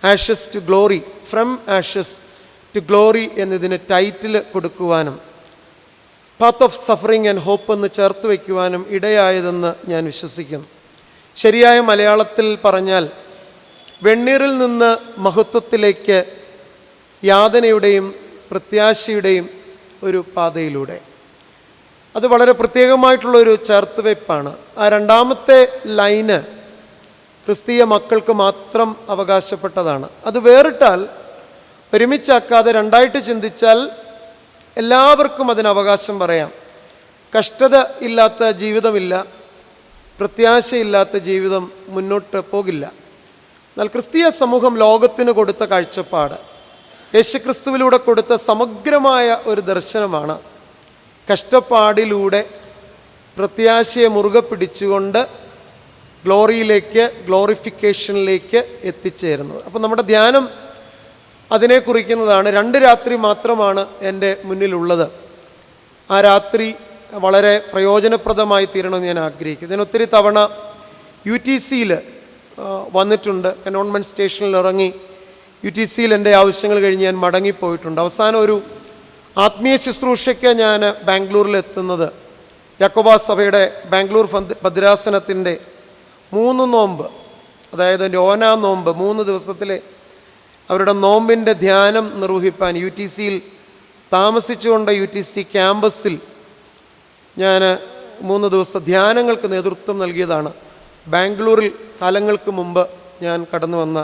ashes to glory, from ashes to glory എന്നതിന് ടൈറ്റിൽ കൊടുക്കുവാനും path of suffering and hope എന്ന് ചേർത്ത് വയ്ക്കുവാനും ഇടയായതെന്ന് ഞാൻ വിശ്വസിക്കുന്നു. ശരിയായ മലയാളത്തിൽ പറഞ്ഞാൽ വെണ്ണീറിൽ നിന്ന് മഹത്വത്തിലേക്ക് യാതനയുടെയും പ്രത്യാശയുടെയും ഒരു പാതയിലൂടെ. അത് വളരെ പ്രത്യേകമായിട്ടുള്ളൊരു ചേർത്തുവയ്പ്പാണ്. ആ രണ്ടാമത്തെ ലൈന് ക്രിസ്തീയ മക്കൾക്ക് മാത്രം അവകാശപ്പെട്ടതാണ്. അത് വേറിട്ടാൽ, ഒരുമിച്ചാക്കാതെ രണ്ടായിട്ട് ചിന്തിച്ചാൽ എല്ലാവർക്കും അതിന് അവകാശം പറയാം. കഷ്ടത ഇല്ലാത്ത ജീവിതമില്ല, പ്രത്യാശയില്ലാത്ത ജീവിതം മുന്നോട്ട് പോകില്ല. എന്നാൽ ക്രിസ്തീയ സമൂഹം ലോകത്തിന് കൊടുത്ത കാഴ്ചപ്പാട്, യേശുക്രിസ്തുവിലൂടെ കൊടുത്ത സമഗ്രമായ ഒരു ദർശനമാണ് കഷ്ടപ്പാടിലൂടെ പ്രത്യാശയെ മുറുകെ പിടിച്ചുകൊണ്ട് ഗ്ലോറിയിലേക്ക്, ഗ്ലോറിഫിക്കേഷനിലേക്ക് എത്തിച്ചേരുന്നത്. അപ്പം നമ്മുടെ ധ്യാനം അതിനെ കുറിക്കുന്നതാണ്. 2 രാത്രി മാത്രമാണ് എൻ്റെ മുന്നിലുള്ളത്. ആ രാത്രി വളരെ പ്രയോജനപ്രദമായി തീരണമെന്ന് ഞാൻ ആഗ്രഹിക്കുന്നു. ഞാൻ ഒത്തിരി തവണ UTCയിൽ വന്നിട്ടുണ്ട്. കനോൺമെൻറ്റ് സ്റ്റേഷനിൽ ഇറങ്ങി UTCയിൽ എൻ്റെ ആവശ്യങ്ങൾ കഴിഞ്ഞ് ഞാൻ മടങ്ങിപ്പോയിട്ടുണ്ട്. അവസാനം ഒരു ആത്മീയ ശുശ്രൂഷയ്ക്ക് ഞാൻ ബാംഗ്ലൂരിൽ എത്തുന്നത് യാക്കോബ സഭയുടെ ബാംഗ്ലൂർ ഭദ്രാസനത്തിൻ്റെ 3 നോമ്പ്, അതായത് ഓനാ നോമ്പ്, 3 ദിവസത്തിലെ അവരുടെ നോമ്പിൻ്റെ ധ്യാനം നിർവഹിപ്പാൻ UTCയിൽ താമസിച്ചുകൊണ്ട് UTC ക്യാമ്പസിൽ ഞാൻ 3 ദിവസ ധ്യാനങ്ങൾക്ക് നേതൃത്വം നൽകിയതാണ്. ബാംഗ്ലൂരിൽ കാലങ്ങൾക്ക് മുമ്പ് ഞാൻ കടന്നു വന്ന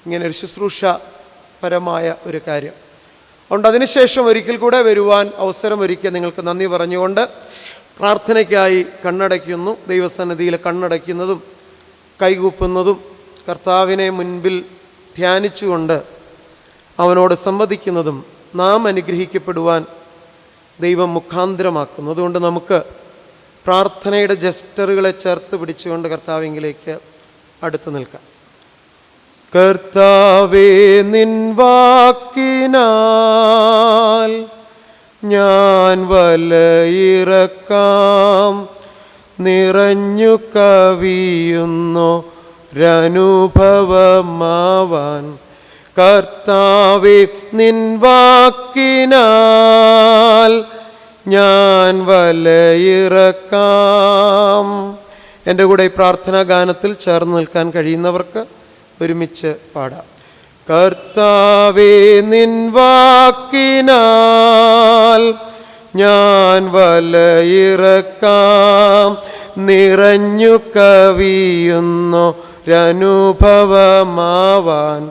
ഇങ്ങനെ ഒരു ശുശ്രൂഷപരമായ ഒരു കാര്യം. അതുകൊണ്ട് അതിനുശേഷം ഒരിക്കൽ കൂടെ വരുവാൻ അവസരമൊരുക്കിയ നിങ്ങൾക്ക് നന്ദി പറഞ്ഞുകൊണ്ട് പ്രാർത്ഥനയ്ക്കായി കണ്ണടയ്ക്കുന്നു. ദൈവസന്നിധിയിൽ കണ്ണടയ്ക്കുന്നതും കൈകൂപ്പുന്നതും കർത്താവിനെ മുൻപിൽ ധ്യാനിച്ചുകൊണ്ട് അവനോട് സംവദിക്കുന്നതും നാം അനുഗ്രഹിക്കപ്പെടുവാൻ ദൈവം മുഖാന്തരമാക്കുന്നു. അതുകൊണ്ട് നമുക്ക് പ്രാർത്ഥനയുടെ ജസ്റ്ററുകളെ ചേർത്ത് പിടിച്ചുകൊണ്ട് കർത്താവിങ്കിലേക്ക് അടുത്ത് നിൽക്കാം. കർത്താവേ, നിൻ വാക്കിനാൽ ഞാൻ വലയിറക്കാം, നിറഞ്ഞു കവിയുന്നൊരനുഭവമാവാൻ. കർത്താവേ, നിൻ വാക്കിനാൽ ഞാൻ വലയിറക്കാം. എൻ്റെ കൂടെ ഈ പ്രാർത്ഥനാ ഗാനത്തിൽ ചേർന്ന് നിൽക്കാൻ കഴിയുന്നവർക്ക് ഒരുമിച്ച് പാടാം. കർത്താവേ, നിൻ വാക്കിനാൽ ഞാൻ വലയിറക്കാം, നിറഞ്ഞു കവിയുന്നൊരനുഭവമാവാൻ.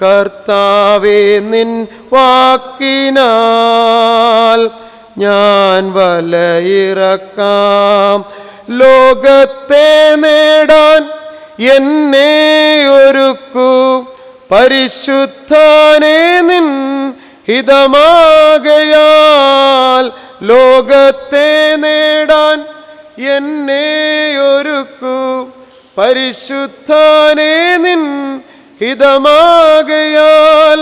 കർത്താവേ, നിൻ വാക്കിനാൽ ഞാൻ വലയിറക്കാം. ലോകത്തെ നേടാൻ എന്നെ ഒരുക്കൂ, പരിശുദ്ധനേ നിൻ ഹിതമാകയാൽ. ലോകത്തെ നേടാൻ എന്നെ ഒരുക്കൂ, പരിശുദ്ധനേ നിൻ ഹിതമാകയാൽ.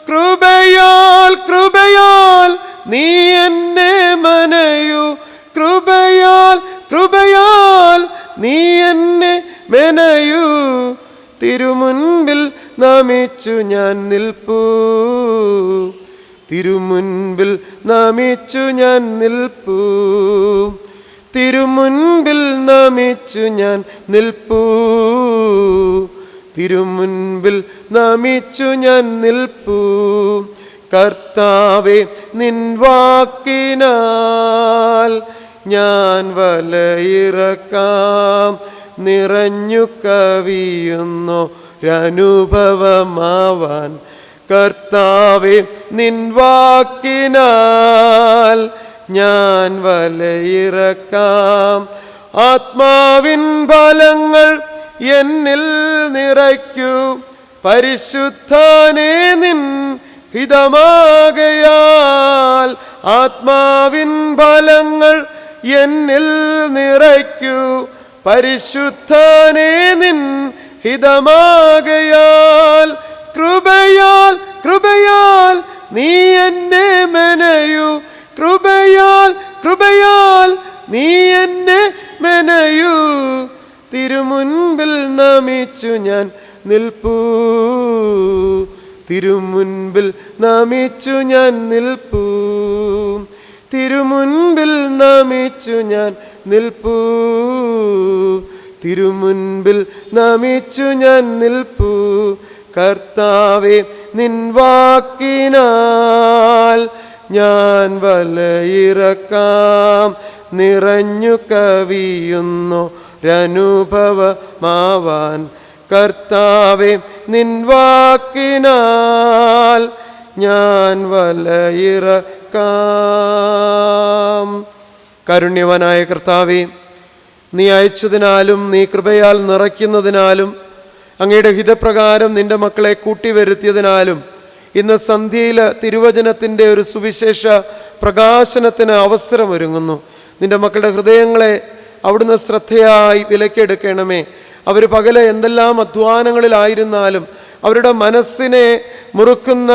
കൃപയാൽ കൃപയാൽ നീ എന്നെ മനയൂ, കൃപയാൽ എന്നെ മെനയൂ, തിരുമുൻപിൽ നമിച്ചു ഞാൻ നിൽപ്പൂ, തിരുമുൻപിൽ നമിച്ചു ഞാൻ നിൽപ്പൂ, തിരുമുൻപിൽ നമിച്ചു ഞാൻ നിൽപ്പൂ, തിരുമുൻപിൽ നമിച്ചു ഞാൻ നിൽപ്പൂ. കർത്താവേ, നിൻ വാക്കിനാൽ ഞാൻ വലയിറക്കാം, നിറഞ്ഞു കവിയുന്നൊരനുഭവമാവാൻ. കർത്താവേ, നിൻ വാക്കിനാൽ ഞാൻ വലയിറക്കാം. ആത്മാവിൻ ഫലങ്ങൾ എന്നിൽ നിറയ്ക്കൂ, പരിശുദ്ധനേ നിൻ ഹിതമാകയാൽ. ആത്മാവിൻ ഫലങ്ങൾ എന്നിൽ നിറയ്ക്കൂ, പരിശുദ്ധനേ നിൻ ഹിതമാകയാൽ. കൃപയാൽ കൃപയാൽ നീ എന്നെ മെനയൂ, കൃപയാൽ കൃപയാൽ നീ എന്നെ മെനയൂ, തിരുമുൻപിൽ നമിച്ചു ഞാൻ നിൽപ്പൂ, തിരുമുൻപിൽ നമിച്ചു ഞാൻ നിൽപ്പൂ, തിരുമുൻപിൽ നമിച്ചു ഞാൻ നിൽപ്പൂ, തിരുമുൻപിൽ നമിച്ചു ഞാൻ നിൽപ്പൂ. കർത്താവേ, നിൻ വാക്കിനാൽ ഞാൻ വലയിറക്കാം, നിറഞ്ഞു കവിയുന്നൊരനുഭവമാവാൻ. കർത്താവേ, നിൻ വാക്കിനാൽ ഞാൻ വലയിറക്കാം. കാരുണ്യവാനായ കർത്താവേ, നീ അയച്ചതിനാലും നീ കൃപയാൽ നിറയ്ക്കുന്നതിനാലും അങ്ങയുടെ ഹിതപ്രകാരം നിന്റെ മക്കളെ കൂട്ടിവരുത്തിയതിനാലും ഇന്ന് സന്ധ്യയിൽ തിരുവചനത്തിൻ്റെ ഒരു സുവിശേഷ പ്രകാശനത്തിന് അവസരമൊരുങ്ങുന്നു. നിന്റെ മക്കളുടെ ഹൃദയങ്ങളെ അവിടുന്ന് ശ്രദ്ധയായി വിലക്കെടുക്കണമേ. അവർ പകല് എന്തെല്ലാം അധ്വാനങ്ങളിലായിരുന്നാലും അവരുടെ മനസ്സിനെ മുറുക്കുന്ന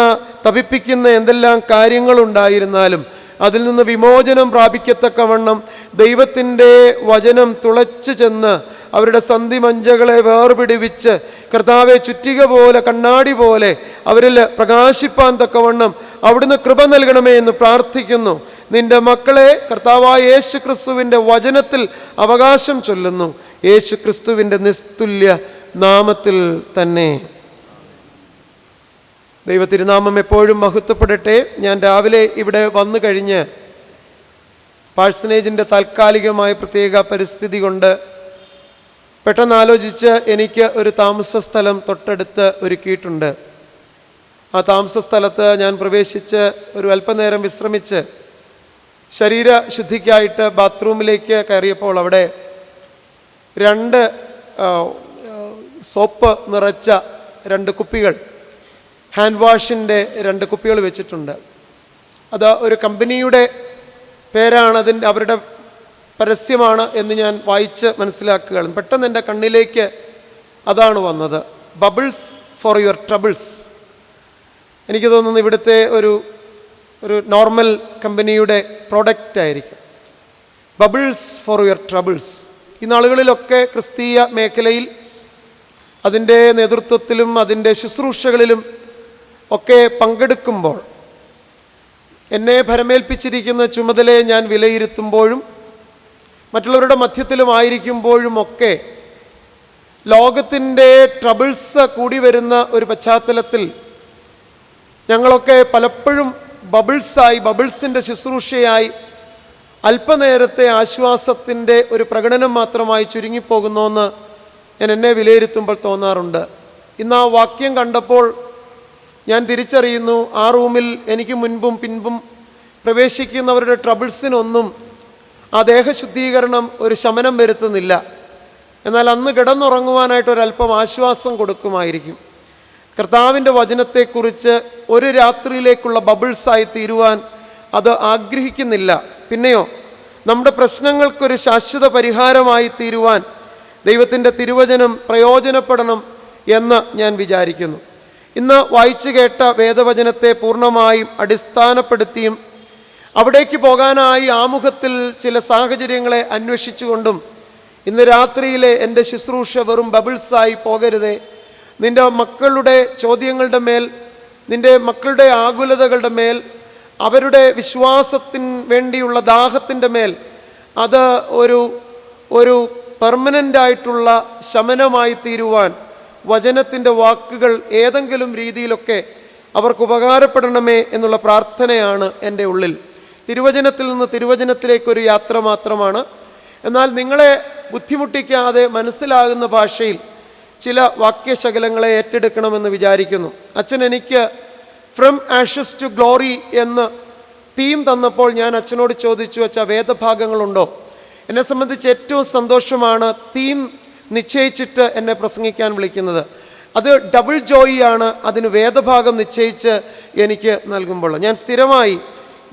തപിപ്പിക്കുന്ന എന്തെല്ലാം കാര്യങ്ങളുണ്ടായിരുന്നാലും അതിൽ നിന്ന് വിമോചനം പ്രാപിക്കത്തക്കവണ്ണം ദൈവത്തിൻ്റെ വചനം തുളച്ചു ചെന്ന് അവരുടെ സന്ധിമഞ്ചകളെ വേർപിടിവിച്ച് കർത്താവെ ചുറ്റിക പോലെ കണ്ണാടി പോലെ അവരിൽ പ്രകാശിപ്പാൻ തക്കവണ്ണം അവിടുന്ന് കൃപ നൽകണമേ എന്ന് പ്രാർത്ഥിക്കുന്നു. നിന്റെ മക്കളെ കർത്താവായ യേശു ക്രിസ്തുവിൻ്റെ വചനത്തിൽ അവകാശം ചൊല്ലുന്നു, യേശു ക്രിസ്തുവിൻ്റെ നിസ്തുല്യ നാമത്തിൽ തന്നെ. ദൈവത്തിരുനാമം എപ്പോഴും മഹത്വപ്പെടട്ടെ. ഞാൻ രാവിലെ ഇവിടെ വന്നു കഴിഞ്ഞ് പാഴ്സനേജിൻ്റെ താൽക്കാലികമായ പ്രത്യേക പരിസ്ഥിതി കൊണ്ട് പെട്ടെന്ന് ആലോചിച്ച് എനിക്ക് ഒരു താമസ സ്ഥലം തൊട്ടടുത്ത് ഒരുക്കിയിട്ടുണ്ട്. ആ താമസ സ്ഥലത്ത് ഞാൻ പ്രവേശിച്ച് ഒരു അല്പനേരം വിശ്രമിച്ച് ശരീരശുദ്ധിക്കായിട്ട് ബാത്റൂമിലേക്ക് കയറിയപ്പോൾ അവിടെ 2 സോപ്പ് നിറച്ച 2 കുപ്പികൾ, ഹാൻഡ് വാഷിൻ്റെ 2 കുപ്പികൾ വെച്ചിട്ടുണ്ട്. അത് ഒരു കമ്പനിയുടെ പേരാണ്, അവരുടെ പരസ്യമാണ് എന്ന് ഞാൻ വായിച്ച് മനസ്സിലാക്കുകയാണ്. പെട്ടെന്ന് എൻ്റെ കണ്ണിലേക്ക് അതാണ് വന്നത്, ബബിൾസ് ഫോർ യുവർ ട്രബിൾസ്. എനിക്ക് തോന്നുന്നു ഇവിടുത്തെ ഒരു നോർമൽ കമ്പനിയുടെ പ്രോഡക്റ്റ് ആയിരിക്കും, ബബിൾസ് ഫോർ യുവർ ട്രബിൾസ്. ഈ നാളുകളിലൊക്കെ ക്രിസ്തീയ മേഖലയിൽ അതിൻ്റെ നേതൃത്വത്തിലും അതിൻ്റെ ശുശ്രൂഷകളിലും ഒക്കെ പങ്കെടുക്കുമ്പോൾ എന്നെ ഭരമേൽപ്പിച്ചിരിക്കുന്ന ചുമതലയെ ഞാൻ വിലയിരുത്തുമ്പോഴും മറ്റുള്ളവരുടെ മധ്യത്തിലുമായിരിക്കുമ്പോഴും ഒക്കെ ലോകത്തിൻ്റെ ട്രബിൾസ് കൂടി വരുന്ന ഒരു പശ്ചാത്തലത്തിൽ ഞങ്ങളൊക്കെ പലപ്പോഴും ബബിൾസിൻ്റെ ശുശ്രൂഷയായി അല്പനേരത്തെ ആശ്വാസത്തിൻ്റെ ഒരു പ്രകടനം മാത്രമായി ചുരുങ്ങിപ്പോകുന്നുവെന്ന് ഞാൻ എന്നെ വിലയിരുത്തുമ്പോൾ തോന്നാറുണ്ട്. ഇന്ന് ആ വാക്യം കണ്ടപ്പോൾ ഞാൻ തിരിച്ചറിയുന്നു, ആ റൂമിൽ എനിക്ക് മുൻപും പിൻപും പ്രവേശിക്കുന്നവരുടെ ട്രബിൾസിനൊന്നും ആ ദേഹശുദ്ധീകരണം ഒരു ശമനം വരുത്തുന്നില്ല. എന്നാൽ അന്ന് കിടന്നുറങ്ങുവാനായിട്ടൊരല്പം ആശ്വാസം കൊടുക്കുമായിരിക്കും. കർത്താവിൻ്റെ വചനത്തെക്കുറിച്ച് ഒരു രാത്രിയിലേക്കുള്ള ബബിൾസായി തീരുവാൻ അത് ആഗ്രഹിക്കുന്നില്ല. പിന്നെയോ നമ്മുടെ പ്രശ്നങ്ങൾക്കൊരു ശാശ്വത പരിഹാരമായി തീരുവാൻ ദൈവത്തിൻ്റെ തിരുവചനം പ്രയോജനപ്പെടണം എന്ന് ഞാൻ വിചാരിക്കുന്നു. ഇന്ന് വായിച്ചു കേട്ട വേദവചനത്തെ പൂർണ്ണമായും അടിസ്ഥാനപ്പെടുത്തിയും അവിടേക്ക് പോകാനായി ആമുഖത്തിൽ ചില സാഹചര്യങ്ങളെ അന്വേഷിച്ചുകൊണ്ടും ഇന്ന് രാത്രിയിലെ എൻ്റെ ശുശ്രൂഷ വെറും ബബിൾസായി പോകരുതേ. നിൻ്റെ മക്കളുടെ ചോദ്യങ്ങളുടെ മേൽ, നിൻ്റെ മക്കളുടെ ആകുലതകളുടെ മേൽ, അവരുടെ വിശ്വാസത്തിന് വേണ്ടിയുള്ള ദാഹത്തിൻ്റെ മേൽ അത് ഒരു പെർമനൻ്റായിട്ടുള്ള ശമനമായി തീരുവാൻ വചനത്തിൻ്റെ വാക്കുകൾ ഏതെങ്കിലും രീതിയിലൊക്കെ അവർക്ക് ഉപകാരപ്പെടണമേ എന്നുള്ള പ്രാർത്ഥനയാണ് എൻ്റെ ഉള്ളിൽ. തിരുവചനത്തിൽ നിന്ന് തിരുവചനത്തിലേക്കൊരു യാത്ര മാത്രമാണ്. എന്നാൽ നിങ്ങളെ ബുദ്ധിമുട്ടിക്കാതെ മനസ്സിലാകുന്ന ഭാഷയിൽ ചില വാക്യശകലങ്ങളെ ഏറ്റെടുക്കണമെന്ന് വിചാരിക്കുന്നു. അച്ഛൻ എനിക്ക് ഫ്രം ആഷസ് ടു ഗ്ലോറി എന്ന് തീം തന്നപ്പോൾ ഞാൻ അച്ഛനോട് ചോദിച്ചു, അച്ഛാ വേദഭാഗങ്ങളുണ്ടോ? എന്നെ സംബന്ധിച്ച് ഏറ്റവും സന്തോഷമാണ് തീം നിശ്ചയിച്ചിട്ട് എന്നെ പ്രസംഗിക്കാൻ വിളിക്കുന്നത്. അത് ഡബിൾ ജോയിയാണ് അതിന് വേദഭാഗം നിശ്ചയിച്ച് എനിക്ക് നൽകുമ്പോൾ. ഞാൻ സ്ഥിരമായി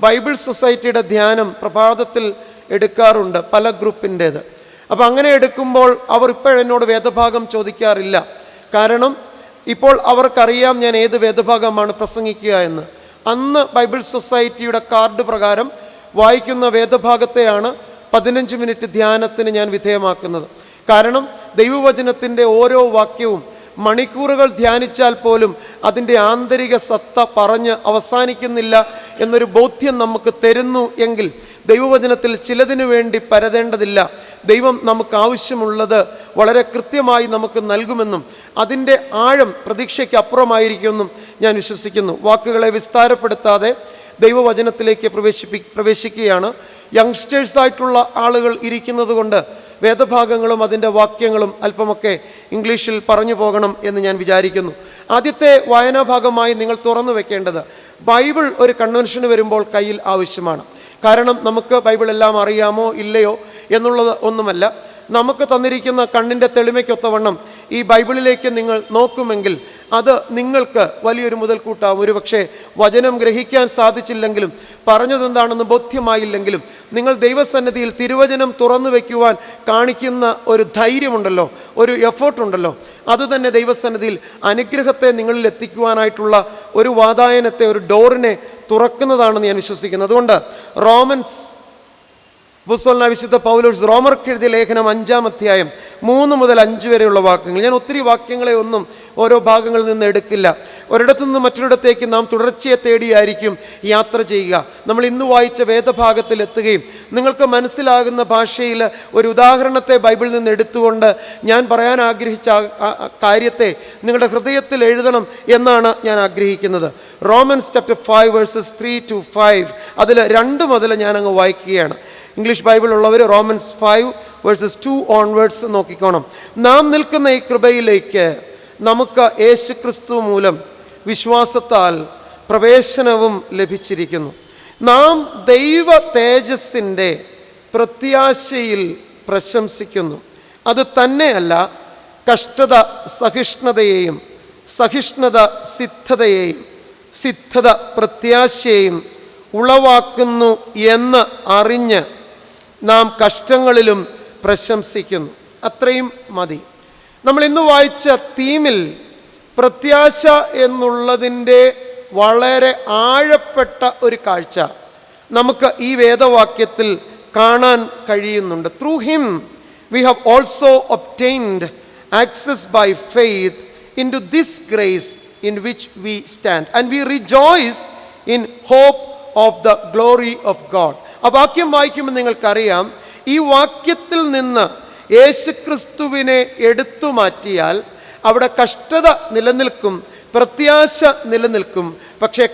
ബൈബിൾ സൊസൈറ്റിയുടെ ധ്യാനം പ്രഭാതത്തിൽ എടുക്കാറുണ്ട്, പല ഗ്രൂപ്പിൻ്റേത്. അപ്പോൾ അങ്ങനെ എടുക്കുമ്പോൾ അവർ ഇപ്പോഴെന്നോട് വേദഭാഗം ചോദിക്കാറില്ല. കാരണം ഇപ്പോൾ അവർക്കറിയാം ഞാൻ ഏത് വേദഭാഗമാണ് പ്രസംഗിക്കുക എന്ന്. അന്ന് ബൈബിൾ സൊസൈറ്റിയുടെ കാർഡ് പ്രകാരം വായിക്കുന്ന വേദഭാഗത്തെയാണ് 15 മിനിറ്റ് ധ്യാനത്തിന് ഞാൻ വിധേയമാക്കുന്നത്. കാരണം ദൈവവചനത്തിൻ്റെ ഓരോ വാക്യവും മണിക്കൂറുകൾ ധ്യാനിച്ചാൽ പോലും അതിൻ്റെ ആന്തരിക സത്ത പറഞ്ഞ് അവസാനിക്കുന്നില്ല എന്നൊരു ബോധ്യം നമുക്ക് തരുന്നു എങ്കിൽ ദൈവവചനത്തിൽ ചിലതിനു വേണ്ടി പരതേണ്ടതില്ല. ദൈവം നമുക്ക് ആവശ്യമുള്ളത് വളരെ കൃത്യമായി നമുക്ക് നൽകുമെന്നും അതിൻ്റെ ആഴം പ്രതീക്ഷയ്ക്ക് അപ്പുറമായിരിക്കുമെന്നും ഞാൻ വിശ്വസിക്കുന്നു. വാക്കുകളെ വിസ്താരപ്പെടുത്താതെ ദൈവവചനത്തിലേക്ക് പ്രവേശിക്കുകയാണ്. യങ്സ്റ്റേഴ്സായിട്ടുള്ള ആളുകൾ ഇരിക്കുന്നത് കൊണ്ട് വേദഭാഗങ്ങളും അതിൻ്റെ വാക്യങ്ങളും അല്പമൊക്കെ ഇംഗ്ലീഷിൽ പറഞ്ഞു പോകണം എന്ന് ഞാൻ വിചാരിക്കുന്നു. ആദ്യത്തെ വായനാഭാഗമായി നിങ്ങൾ തുറന്നു വെക്കേണ്ടത് ബൈബിൾ ഒരു കൺവെൻഷന് വരുമ്പോൾ കയ്യിൽ ആവശ്യമാണ്. കാരണം നമുക്ക് ബൈബിൾ എല്ലാം അറിയാമോ ഇല്ലയോ എന്നുള്ളത് ഒന്നുമല്ല. നമുക്ക് തന്നിരിക്കുന്ന കണ്ണിൻ്റെ തെളിമയ്ക്കൊത്തവണ്ണം ഈ ബൈബിളിലേക്ക് നിങ്ങൾ നോക്കുമെങ്കിൽ അത് നിങ്ങൾക്ക് വലിയൊരു മുതൽക്കൂട്ടാവും. ഒരുപക്ഷെ വചനം ഗ്രഹിക്കാൻ സാധിച്ചില്ലെങ്കിലും പറഞ്ഞതെന്താണെന്ന് ബോധ്യമായില്ലെങ്കിലും നിങ്ങൾ ദൈവസന്നിധിയിൽ തിരുവചനം തുറന്നു വയ്ക്കുവാൻ കാണിക്കുന്ന ഒരു ധൈര്യമുണ്ടല്ലോ, ഒരു എഫേർട്ടുണ്ടല്ലോ, അതുതന്നെ ദൈവസന്നിധിയിൽ അനുഗ്രഹത്തെ നിങ്ങളിൽ എത്തിക്കുവാനായിട്ടുള്ള ഒരു വാതായനത്തെ, ഒരു ഡോറിനെ തുറക്കുന്നതാണെന്ന് ഞാൻ വിശ്വസിക്കുന്നു. അതുകൊണ്ട് റോമൻസ് പുസ്തകനായ വിശുദ്ധ പൗലോസ് റോമർക്ക് എഴുതിയ ലേഖനം 5-ാം അധ്യായം 3 മുതൽ 5 വരെയുള്ള വാക്യങ്ങൾ, ഞാൻ ഒത്തിരി വാക്യങ്ങളെ ഒന്നും ഓരോ ഭാഗങ്ങളിൽ നിന്ന് എടുക്കില്ല. ഒരിടത്തു നിന്ന് മറ്റൊരിടത്തേക്ക് നാം തുടർച്ചയെ തേടിയായിരിക്കും യാത്ര ചെയ്യുക. നമ്മൾ ഇന്ന് വായിച്ച വേദഭാഗത്തിൽ എത്തുകയും നിങ്ങൾക്ക് മനസ്സിലാകുന്ന ഭാഷയിൽ ഒരു ഉദാഹരണത്തെ ബൈബിളിൽ നിന്ന് എടുത്തുകൊണ്ട് ഞാൻ പറയാൻ ആഗ്രഹിച്ച കാര്യത്തെ നിങ്ങളുടെ ഹൃദയത്തിൽ എഴുതണം എന്നാണ് ഞാൻ ആഗ്രഹിക്കുന്നത്. റോമൻസ് ചാപ്റ്റർ 5 വേഴ്സസ് 3-5 അതിൽ 2 മുതൽ ഞാൻ അങ്ങ് വായിക്കുകയാണ്. ഇംഗ്ലീഷ് ബൈബിൾ ഉള്ളവർ റോമൻസ് 5 വേഴ്സസ് 2 ഓൺവേർഡ്സ് നോക്കിക്കോണം. നാം നിൽക്കുന്ന ഈ കൃപയിലേക്ക് നമുക്ക് യേശുക്രിസ്തു മൂലം വിശ്വാസത്താൽ പ്രവേശനവും ലഭിച്ചിരിക്കുന്നു. നാം ദൈവ തേജസ്സിൻ്റെ പ്രത്യാശയിൽ പ്രശംസിക്കുന്നു. അത് തന്നെയല്ല, കഷ്ടത സഹിഷ്ണുതയെയും, സഹിഷ്ണുത സിദ്ധതയെയും, സിദ്ധത പ്രത്യാശയെയും ഉളവാക്കുന്നു എന്ന് അറിഞ്ഞ് നാം കഷ്ടങ്ങളിലും പ്രശംസിക്കുന്നു. അത്രയും മതി. നമ്മൾ ഇന്ന് വായിച്ച തീമിൽ പ്രത്യാശ എന്നുള്ളതിൻ്റെ വളരെ ആഴപ്പെട്ട ഒരു കാഴ്ച നമുക്ക് ഈ വേദവാക്യത്തിൽ കാണാൻ കഴിയുന്നുണ്ട്. Through him we have also obtained access by faith into this grace in which we stand and we rejoice in hope of the glory of God. ആ വാക്യം വായിക്കുമ്പോൾ നിങ്ങൾക്കറിയാം, ഈ വാക്യത്തിൽ നിന്ന് യേശുക്രിസ്തുവിനെ എടുത്തു മാറ്റിയാൽ അവിടെ കഷ്ടത നിലനിൽക്കും, പ്രത്യാശ നിലനിൽക്കും. പക്ഷേ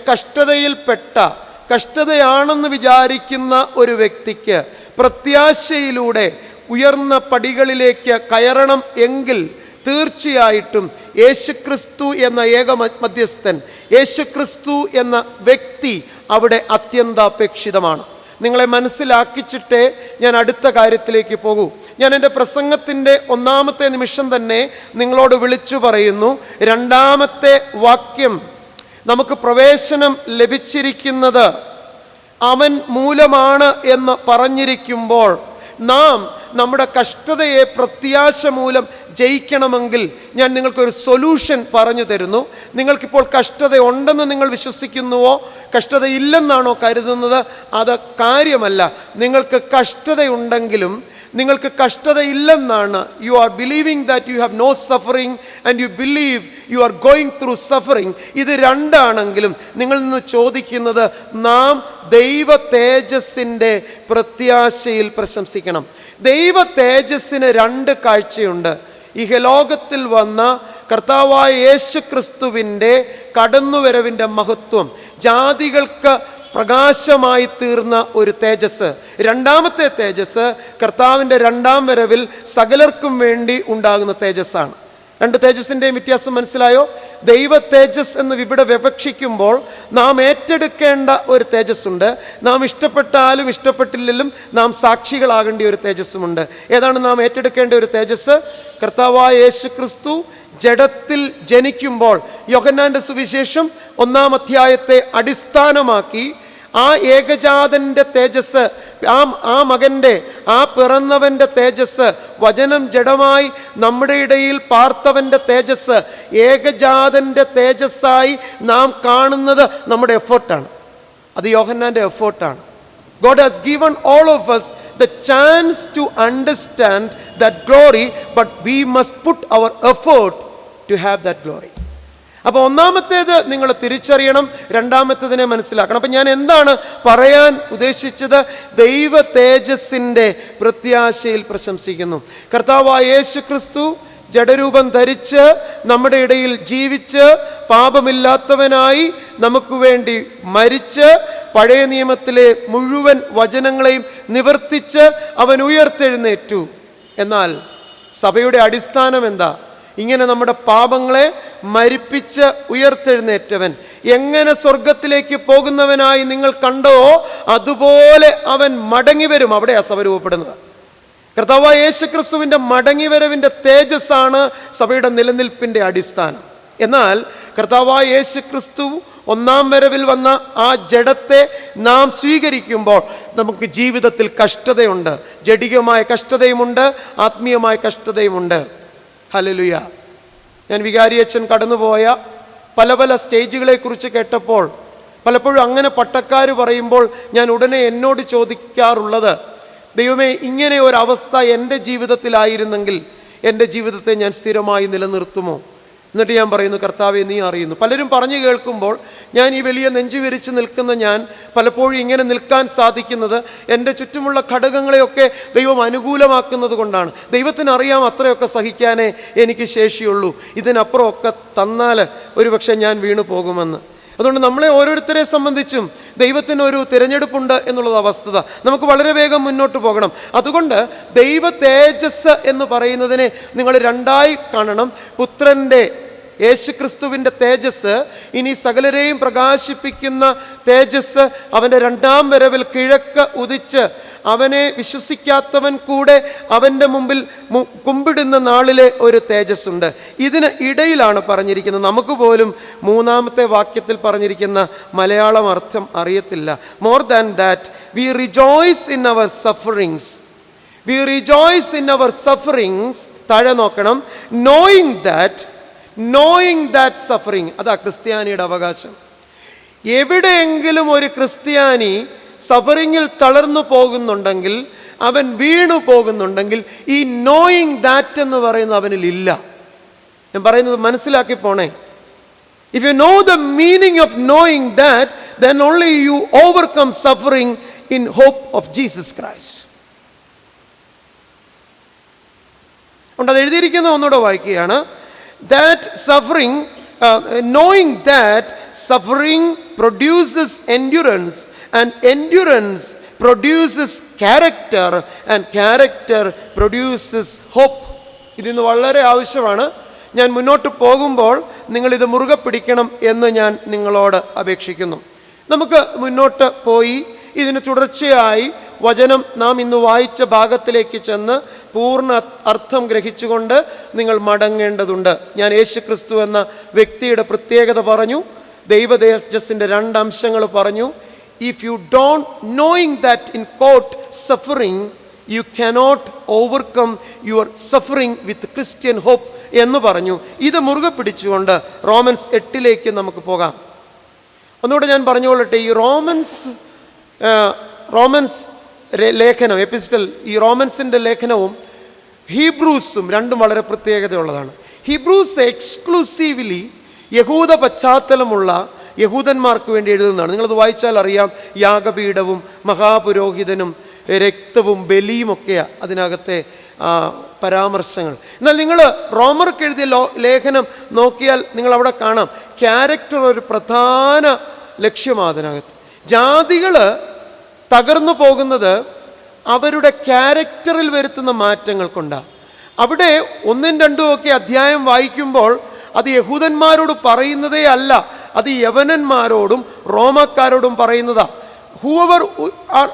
കഷ്ടതയാണെന്ന് വിചാരിക്കുന്ന ഒരു വ്യക്തിക്ക് പ്രത്യാശയിലൂടെ ഉയർന്ന പടികളിലേക്ക് കയറണം എങ്കിൽ തീർച്ചയായിട്ടും യേശുക്രിസ്തു എന്ന ഏക മധ്യസ്ഥൻ, യേശുക്രിസ്തു എന്ന വ്യക്തി അവിടെ അത്യന്താപേക്ഷിതമാണ്. നിങ്ങളെ മനസ്സിലാക്കിച്ചിട്ടേ ഞാൻ അടുത്ത കാര്യത്തിലേക്ക് പോകൂ. ഞാൻ എൻ്റെ പ്രസംഗത്തിൻ്റെ 1-ാമത്തെ നിമിഷം തന്നെ നിങ്ങളോട് വിളിച്ചു പറയുന്നു, 2-ാമത്തെ വാക്യം നമുക്ക് പ്രവേശനം ലഭിച്ചിരിക്കുന്നത് അവൻ മൂലമാണ് എന്ന് പറഞ്ഞിരിക്കുമ്പോൾ നാം നമ്മുടെ കഷ്ടതയെ പ്രത്യാശ മൂലം ജയിക്കണമെങ്കിൽ ഞാൻ നിങ്ങൾക്കൊരു സൊല്യൂഷൻ പറഞ്ഞു തരുന്നു. നിങ്ങൾക്കിപ്പോൾ കഷ്ടത ഉണ്ടെന്ന് നിങ്ങൾ വിശ്വസിക്കുന്നുവോ, കഷ്ടതയില്ലെന്നാണോ കരുതുന്നത്? അത് കാര്യമല്ല. നിങ്ങൾക്ക് കഷ്ടതയുണ്ടെങ്കിലും നിങ്ങൾക്ക് കഷ്ടതയില്ലെന്നാണ്. You are believing that you have no suffering and you believe you are going through suffering. ഇത് രണ്ടാണെങ്കിലും നിങ്ങളിൽ നിന്ന് ചോദിക്കുന്നത് നാം ദൈവ തേജസ്സിൻ്റെ പ്രത്യാശയിൽ പ്രശംസിക്കണം. ദൈവ തേജസ്സിന് രണ്ട് കാഴ്ചയുണ്ട്. ഇഹലോകത്തിൽ വന്ന കർത്താവായ യേശു ക്രിസ്തുവിൻ്റെ കടന്നുവരവിൻ്റെ മഹത്വം, ജാതികൾക്ക് പ്രകാശമായി തീർന്ന ഒരു തേജസ്. രണ്ടാമത്തെ തേജസ് കർത്താവിൻ്റെ രണ്ടാം വരവിൽ സകലർക്കും വേണ്ടി ഉണ്ടാകുന്ന തേജസ്സാണ്. രണ്ട് തേജസ്സിൻ്റെയും വ്യത്യാസം മനസ്സിലായോ? ദൈവ തേജസ് എന്ന് ഇവിടെ വിവക്ഷിക്കുമ്പോൾ നാം ഏറ്റെടുക്കേണ്ട ഒരു തേജസ്സുണ്ട്. നാം ഇഷ്ടപ്പെട്ടാലും ഇഷ്ടപ്പെട്ടില്ലെങ്കിലും നാം സാക്ഷികളാകേണ്ട ഒരു തേജസ്സുമുണ്ട്. ഏതാണ് നാം ഏറ്റെടുക്കേണ്ട ഒരു തേജസ്? കർത്താവായ യേശു ക്രിസ്തു ജഡത്തിൽ ജനിക്കുമ്പോൾ യോഹന്നാന്റെ സുവിശേഷം 1-ാം അധ്യായത്തെ അടിസ്ഥാനമാക്കി ആ ഏകജാതൻ്റെ തേജസ്, ആ മകൻ്റെ, ആ പിറന്നവൻ്റെ തേജസ്, വചനം ജഡമായി നമ്മുടെ ഇടയിൽ പാർത്തവൻ്റെ തേജസ്, ഏകജാതൻ്റെ തേജസ്സായി നാം കാണുന്നത് നമ്മുടെ എഫേർട്ടാണ്. അത് യോഹന്നാൻ്റെ എഫേർട്ടാണ്. God has given all of us the chance to understand that glory, but we must put our effort to have that glory. അപ്പോൾ ഒന്നാമത്തേത് നിങ്ങൾ തിരിച്ചറിയണം, രണ്ടാമത്തേതിനെ മനസ്സിലാക്കണം. അപ്പം ഞാൻ എന്താണ് പറയാൻ ഉദ്ദേശിച്ചത്? ദൈവ തേജസ്സിൻ്റെ പ്രത്യാശയിൽ പ്രശംസിക്കുന്നു. കർത്താവായ യേശു ക്രിസ്തു ജഡരൂപം ധരിച്ച് നമ്മുടെ ഇടയിൽ ജീവിച്ച് പാപമില്ലാത്തവനായി നമുക്ക് വേണ്ടി മരിച്ച് പഴയ നിയമത്തിലെ മുഴുവൻ വചനങ്ങളെയും നിവർത്തിച്ച് അവൻ ഉയർത്തെഴുന്നേറ്റു. എന്നാൽ സഭയുടെ അടിസ്ഥാനം എന്താ? ഇങ്ങനെ നമ്മുടെ പാപങ്ങളെ മരിപ്പിച്ച് ഉയർത്തെഴുന്നേറ്റവൻ എങ്ങനെ സ്വർഗത്തിലേക്ക് പോകുന്നവനായി നിങ്ങൾ കണ്ടോ അതുപോലെ അവൻ മടങ്ങി വരും. അവിടെയാണ് സഭ രൂപപ്പെടുന്നത്. കർത്താവായ യേശു ക്രിസ്തുവിൻ്റെ മടങ്ങിവരവിൻ്റെ തേജസ്സാണ് സഭയുടെ നിലനിൽപ്പിൻ്റെ അടിസ്ഥാനം. എന്നാൽ കർത്താവായ യേശു ക്രിസ്തു 1-ാം വരവിൽ വന്ന ആ ജഡത്തെ നാം സ്വീകരിക്കുമ്പോൾ നമുക്ക് ജീവിതത്തിൽ കഷ്ടതയുണ്ട്. ജഡികമായ കഷ്ടതയുമുണ്ട്, ആത്മീയമായ കഷ്ടതയുമുണ്ട്. ഹല്ലേലൂയ. ഞാൻ വികാരിയച്ഛൻ കടന്നുപോയ പല പല സ്റ്റേജുകളെക്കുറിച്ച് കേട്ടപ്പോൾ പലപ്പോഴും അങ്ങനെ പട്ടക്കാർ പറയുമ്പോൾ ഞാൻ ഉടനെ എന്നോട് ചോദിക്കാറുള്ളത്, ദൈവമേ, ഇങ്ങനെ ഒരവസ്ഥ എൻ്റെ ജീവിതത്തിലായിരുന്നെങ്കിൽ എൻ്റെ ജീവിതത്തെ ഞാൻ സ്ഥിരമായി നിലനിർത്തുമോ? എന്നിട്ട് ഞാൻ പറയുന്നു, കർത്താവേ നീ അറിയുന്നു. പലരും പറഞ്ഞു കേൾക്കുമ്പോൾ ഞാൻ ഈ വലിയ നെഞ്ചുവിരിച്ച് നിൽക്കുന്ന ഞാൻ പലപ്പോഴും ഇങ്ങനെ നിൽക്കാൻ സാധിക്കുന്നത് എൻ്റെ ചുറ്റുമുള്ള ഘടകങ്ങളെയൊക്കെ ദൈവം അനുകൂലമാക്കുന്നത് കൊണ്ടാണ്. ദൈവത്തിനറിയാം അത്രയൊക്കെ സഹിക്കാനേ എനിക്ക് ശേഷിയുള്ളൂ. ഇതിനപ്പുറമൊക്കെ തന്നാൽ ഒരുപക്ഷെ ഞാൻ വീണു പോകുമെന്ന്. അതുകൊണ്ട് നമ്മളെ ഓരോരുത്തരെ സംബന്ധിച്ചും ദൈവത്തിനൊരു തിരഞ്ഞെടുപ്പുണ്ട് എന്നുള്ളത് വസ്തുത. നമുക്ക് വളരെ വേഗം മുന്നോട്ട് പോകണം. അതുകൊണ്ട് ദൈവ തേജസ് എന്ന് പറയുന്നതിനെ നിങ്ങൾ രണ്ടായി കാണണം. പുത്രൻ്റെ യേശു ക്രിസ്തുവിൻ്റെ തേജസ്, ഇനി സകലരെയും പ്രകാശിപ്പിക്കുന്ന തേജസ്, അവൻ്റെ രണ്ടാം വരവിൽ കിഴക്ക് ഉദിച്ച് അവനെ വിശ്വസിക്കാത്തവൻ കൂടെ അവൻ്റെ മുമ്പിൽ കുമ്പിടുന്ന നാളിലെ ഒരു തേജസ്സുണ്ട്. ഇതിന് ഇടയിലാണ് പറഞ്ഞിരിക്കുന്നത്. നമുക്ക് പോലും 3-ാമത്തെ വാക്യത്തിൽ പറഞ്ഞിരിക്കുന്ന മലയാളം അർത്ഥം അറിയത്തില്ല. More than that we rejoice in our sufferings. We rejoice in our sufferings. താഴെ നോക്കണം. Knowing that suffering. അതാ ക്രിസ്ത്യാനിയുടെ അവകാശം. എവിടെയെങ്കിലും ഒരു ക്രിസ്ത്യാനി സഫറിങ്ങിൽ തളർന്നു പോകുന്നുണ്ടെങ്കിൽ, അവൻ വീണു പോകുന്നുണ്ടെങ്കിൽ, ഈ നോയിങ് ദാറ്റ് എന്ന് പറയുന്നത് അവനിൽ ഇല്ല. ഞാൻ പറയുന്നത് മനസ്സിലാക്കി പോണേ. If you know the meaning of knowing that, then only you overcome suffering in hope of Jesus Christ. അത് എഴുതിയിരിക്കുന്ന ഒന്നുകൂടെ വായിക്കുകയാണ്. That suffering, knowing that suffering produces endurance, and endurance produces character, and character produces hope. ഇതിന്ന് വളരെ ആവശ്യമാണ്. ഞാൻ മുന്നോട്ട് പോകുമ്പോൾ നിങ്ങളിത് മുറുകെ പിടിക്കണം എന്ന് ഞാൻ നിങ്ങളോട് അപേക്ഷിക്കുന്നു. നമുക്ക് മുന്നോട്ട് പോയി ഇതിന് തുടർച്ചയായി വചനം നാം ഇന്ന് വായിച്ച ഭാഗത്തിലേക്ക് ചെന്ന് പൂർണ്ണ അർത്ഥം ഗ്രഹിച്ചുകൊണ്ട് നിങ്ങൾ മടങ്ങേണ്ടതുണ്ട്. ഞാൻ യേശു ക്രിസ്തു എന്ന വ്യക്തിയുടെ പ്രത്യേകത പറഞ്ഞു. ദൈവ തേജസ്സിൻ്റെ 2 അംശങ്ങൾ പറഞ്ഞു. If you don't knowing that in caught suffering, you cannot overcome your suffering with Christian hope എന്ന് പറഞ്ഞു. ഇത് മുറുകെ പിടിച്ചുകൊണ്ട് റോമൻസ് 8 നമുക്ക് പോകാം. ഒന്നുകൂടെ ഞാൻ പറഞ്ഞുകൊള്ളട്ടെ. ഈ റോമൻസ് ലേഖനം എപ്പിസ്റ്റൽ, ഈ റോമൻസിൻ്റെ ലേഖനവും ഹീബ്രൂസും രണ്ടും വളരെ പ്രത്യേകതയുള്ളതാണ്. ഹീബ്രൂസ് എക്സ്ക്ലൂസീവ്ലി യഹൂദ പശ്ചാത്തലമുള്ള യഹൂദന്മാർക്ക് വേണ്ടി എഴുതുന്നതാണ്. നിങ്ങളത് വായിച്ചാൽ അറിയാം, യാഗപീഠവും മഹാപുരോഹിതനും രക്തവും ബലിയുമൊക്കെയാണ് അതിനകത്തെ പരാമർശങ്ങൾ. എന്നാൽ നിങ്ങൾ റോമർക്ക് എഴുതിയ ലേഖനം നോക്കിയാൽ നിങ്ങൾ അവിടെ കാണാം, ക്യാരക്ടർ ഒരു പ്രധാന ലക്ഷ്യമാണ് അതിനകത്ത്. ജാതികൾ തകർന്നു പോകുന്നത് അവരുടെ ക്യാരക്ടറിൽ വരുത്തുന്ന മാറ്റങ്ങൾ കൊണ്ടാണ്. അവിടെ 1ഉം 2ഉം ഒക്കെ അധ്യായം വായിക്കുമ്പോൾ അത് യഹൂദന്മാരോട് പറയുന്നതേ അല്ല, അത് യവനന്മാരോടും റോമക്കാരോടും പറയുന്നതാണ്. ഹൂവർ ആർ